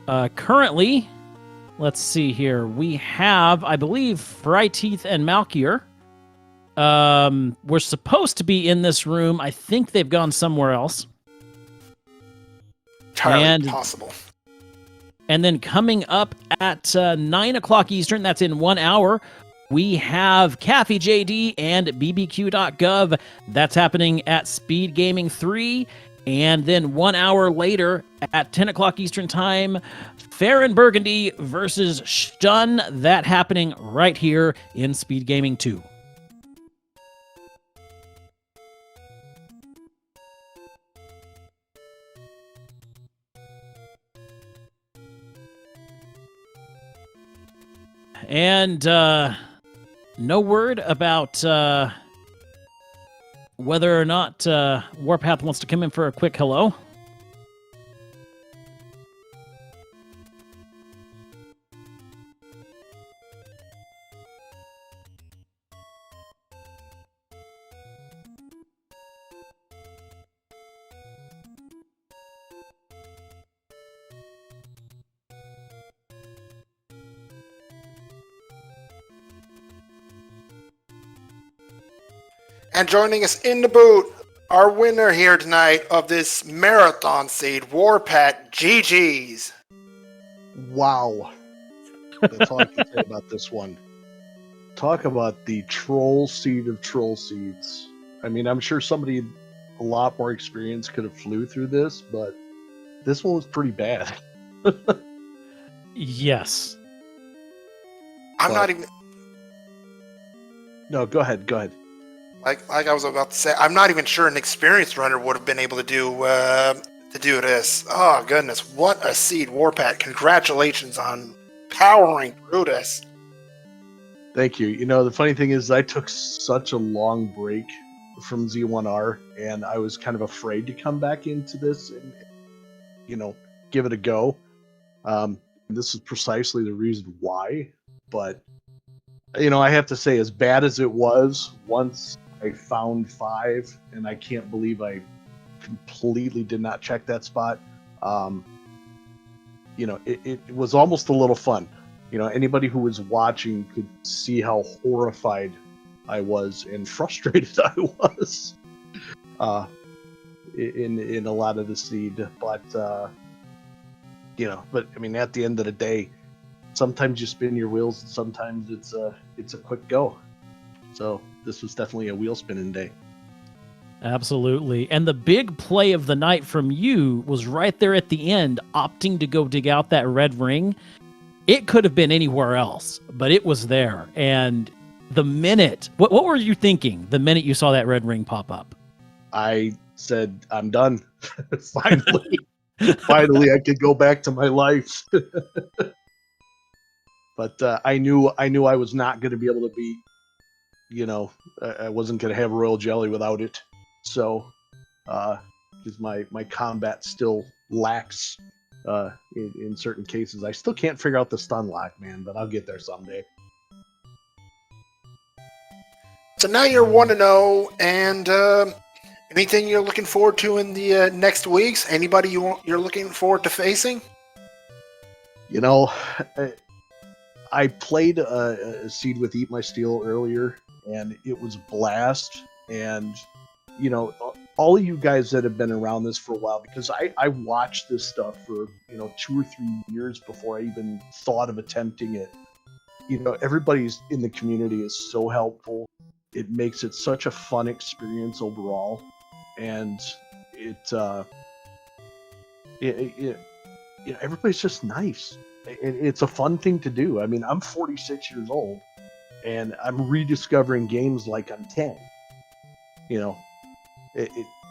currently, let's see here, we have, I believe, Fryteeth and Malkier. We're supposed to be in this room. I think they've gone somewhere else. Entirely possible. And then coming up at 9 o'clock Eastern, that's in 1 hour, we have Kathy JD and bbq.gov. That's happening at SpeedGaming 3. And then 1 hour later at 10 o'clock Eastern Time, Fair and Burgundy versus Stun. That happening right here in SpeedGaming 2. And no word about whether or not Warpath wants to come in for a quick hello. And joining us in the booth, our winner here tonight of this marathon seed, Warpath. GG's. Wow. That's all I can say about this one. Talk about the troll seed of troll seeds. I mean, I'm sure somebody a lot more experienced could have flew through this, but this one was pretty bad. Yes. I'm not even... No, go ahead. Like I was about to say, I'm not even sure an experienced runner would have been able to do this. Oh goodness, what a seed, Warpath! Congratulations on powering through this. Thank you. You know, the funny thing is, I took such a long break from Z1R, and I was kind of afraid to come back into this and, you know, give it a go. This is precisely the reason why. But, you know, I have to say, as bad as it was, once I found 5, and I can't believe I completely did not check that spot. You know, it was almost a little fun. You know, anybody who was watching could see how horrified I was and frustrated I was in a lot of the seed. But, you know, but I mean, at the end of the day, sometimes you spin your wheels and sometimes it's a quick go. So this was definitely a wheel spinning day. Absolutely. And the big play of the night from you was right there at the end, opting to go dig out that red ring. It could have been anywhere else, but it was there. And the minute, what were you thinking the minute you saw that red ring pop up? I said, I'm done. Finally, I could go back to my life. But I knew I was not going to be able to beat. You know, I wasn't going to have royal jelly without it. So, because my combat still lacks in certain cases. I still can't figure out the stun lock, man, but I'll get there someday. So now you're 1-0, and anything you're looking forward to in the next weeks? Anybody you're looking forward to facing? You know, I played a seed with Eat My Steel earlier, and it was a blast. And you know, all of you guys that have been around this for a while, because I watched this stuff for 2 or 3 years before I even thought of attempting it. You know, everybody's in the community is so helpful. It makes it such a fun experience overall, and everybody's just nice. It's a fun thing to do. I mean, I'm 46 years old, and I'm rediscovering games like I'm 10. You know,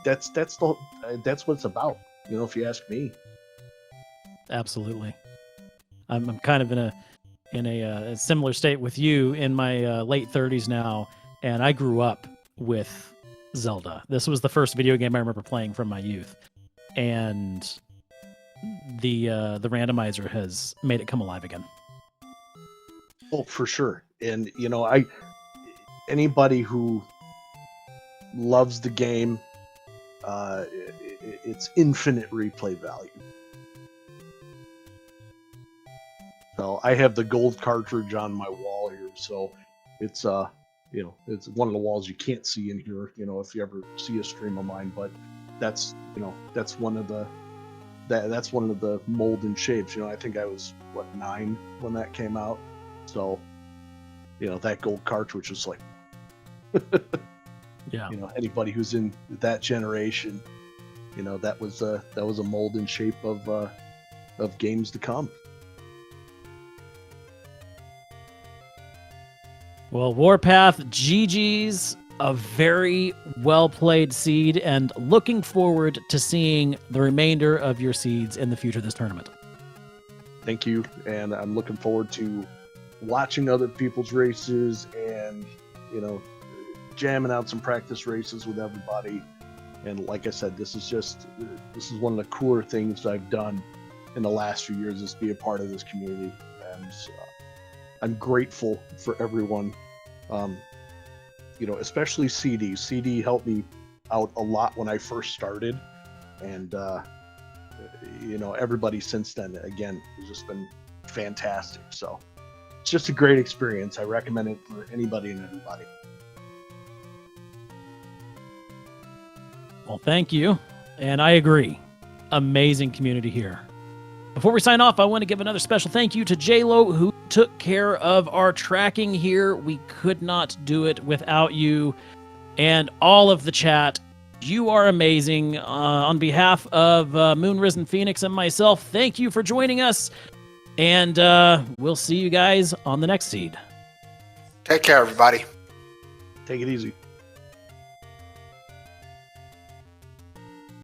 that's what it's about. You know, if you ask me. Absolutely. I'm kind of in a similar state with you in my late 30s now, and I grew up with Zelda. This was the first video game I remember playing from my youth, and the randomizer has made it come alive again. Oh, for sure. And anybody who loves the game, it's infinite replay value. So I have the gold cartridge on my wall here, so it's it's one of the walls you can't see in here, if you ever see a stream of mine, but that's one of the that's one of the molden shapes. I think I was 9 when that came out, so that gold cartridge was like yeah. Anybody who's in that generation, that was a molden shape of games to come. Well, Warpath, GG's, a very well-played seed, and looking forward to seeing the remainder of your seeds in the future of this tournament. Thank you, and I'm looking forward to watching other people's races and, jamming out some practice races with everybody. And like I said, this is one of the cooler things I've done in the last few years, is be a part of this community. And I'm grateful for everyone, especially CD. CD helped me out a lot when I first started, and everybody since then, again, has just been fantastic. So it's just a great experience. I recommend it for anybody and everybody. Well, thank you, and I agree. Amazing community here. Before we sign off, I want to give another special thank you to JLo, who took care of our tracking here. We could not do it without you and all of the chat. You are amazing. On behalf of Moon Risen Phoenix and myself, thank you for joining us, and we'll see you guys on the next seed. Take care, everybody. Take it easy.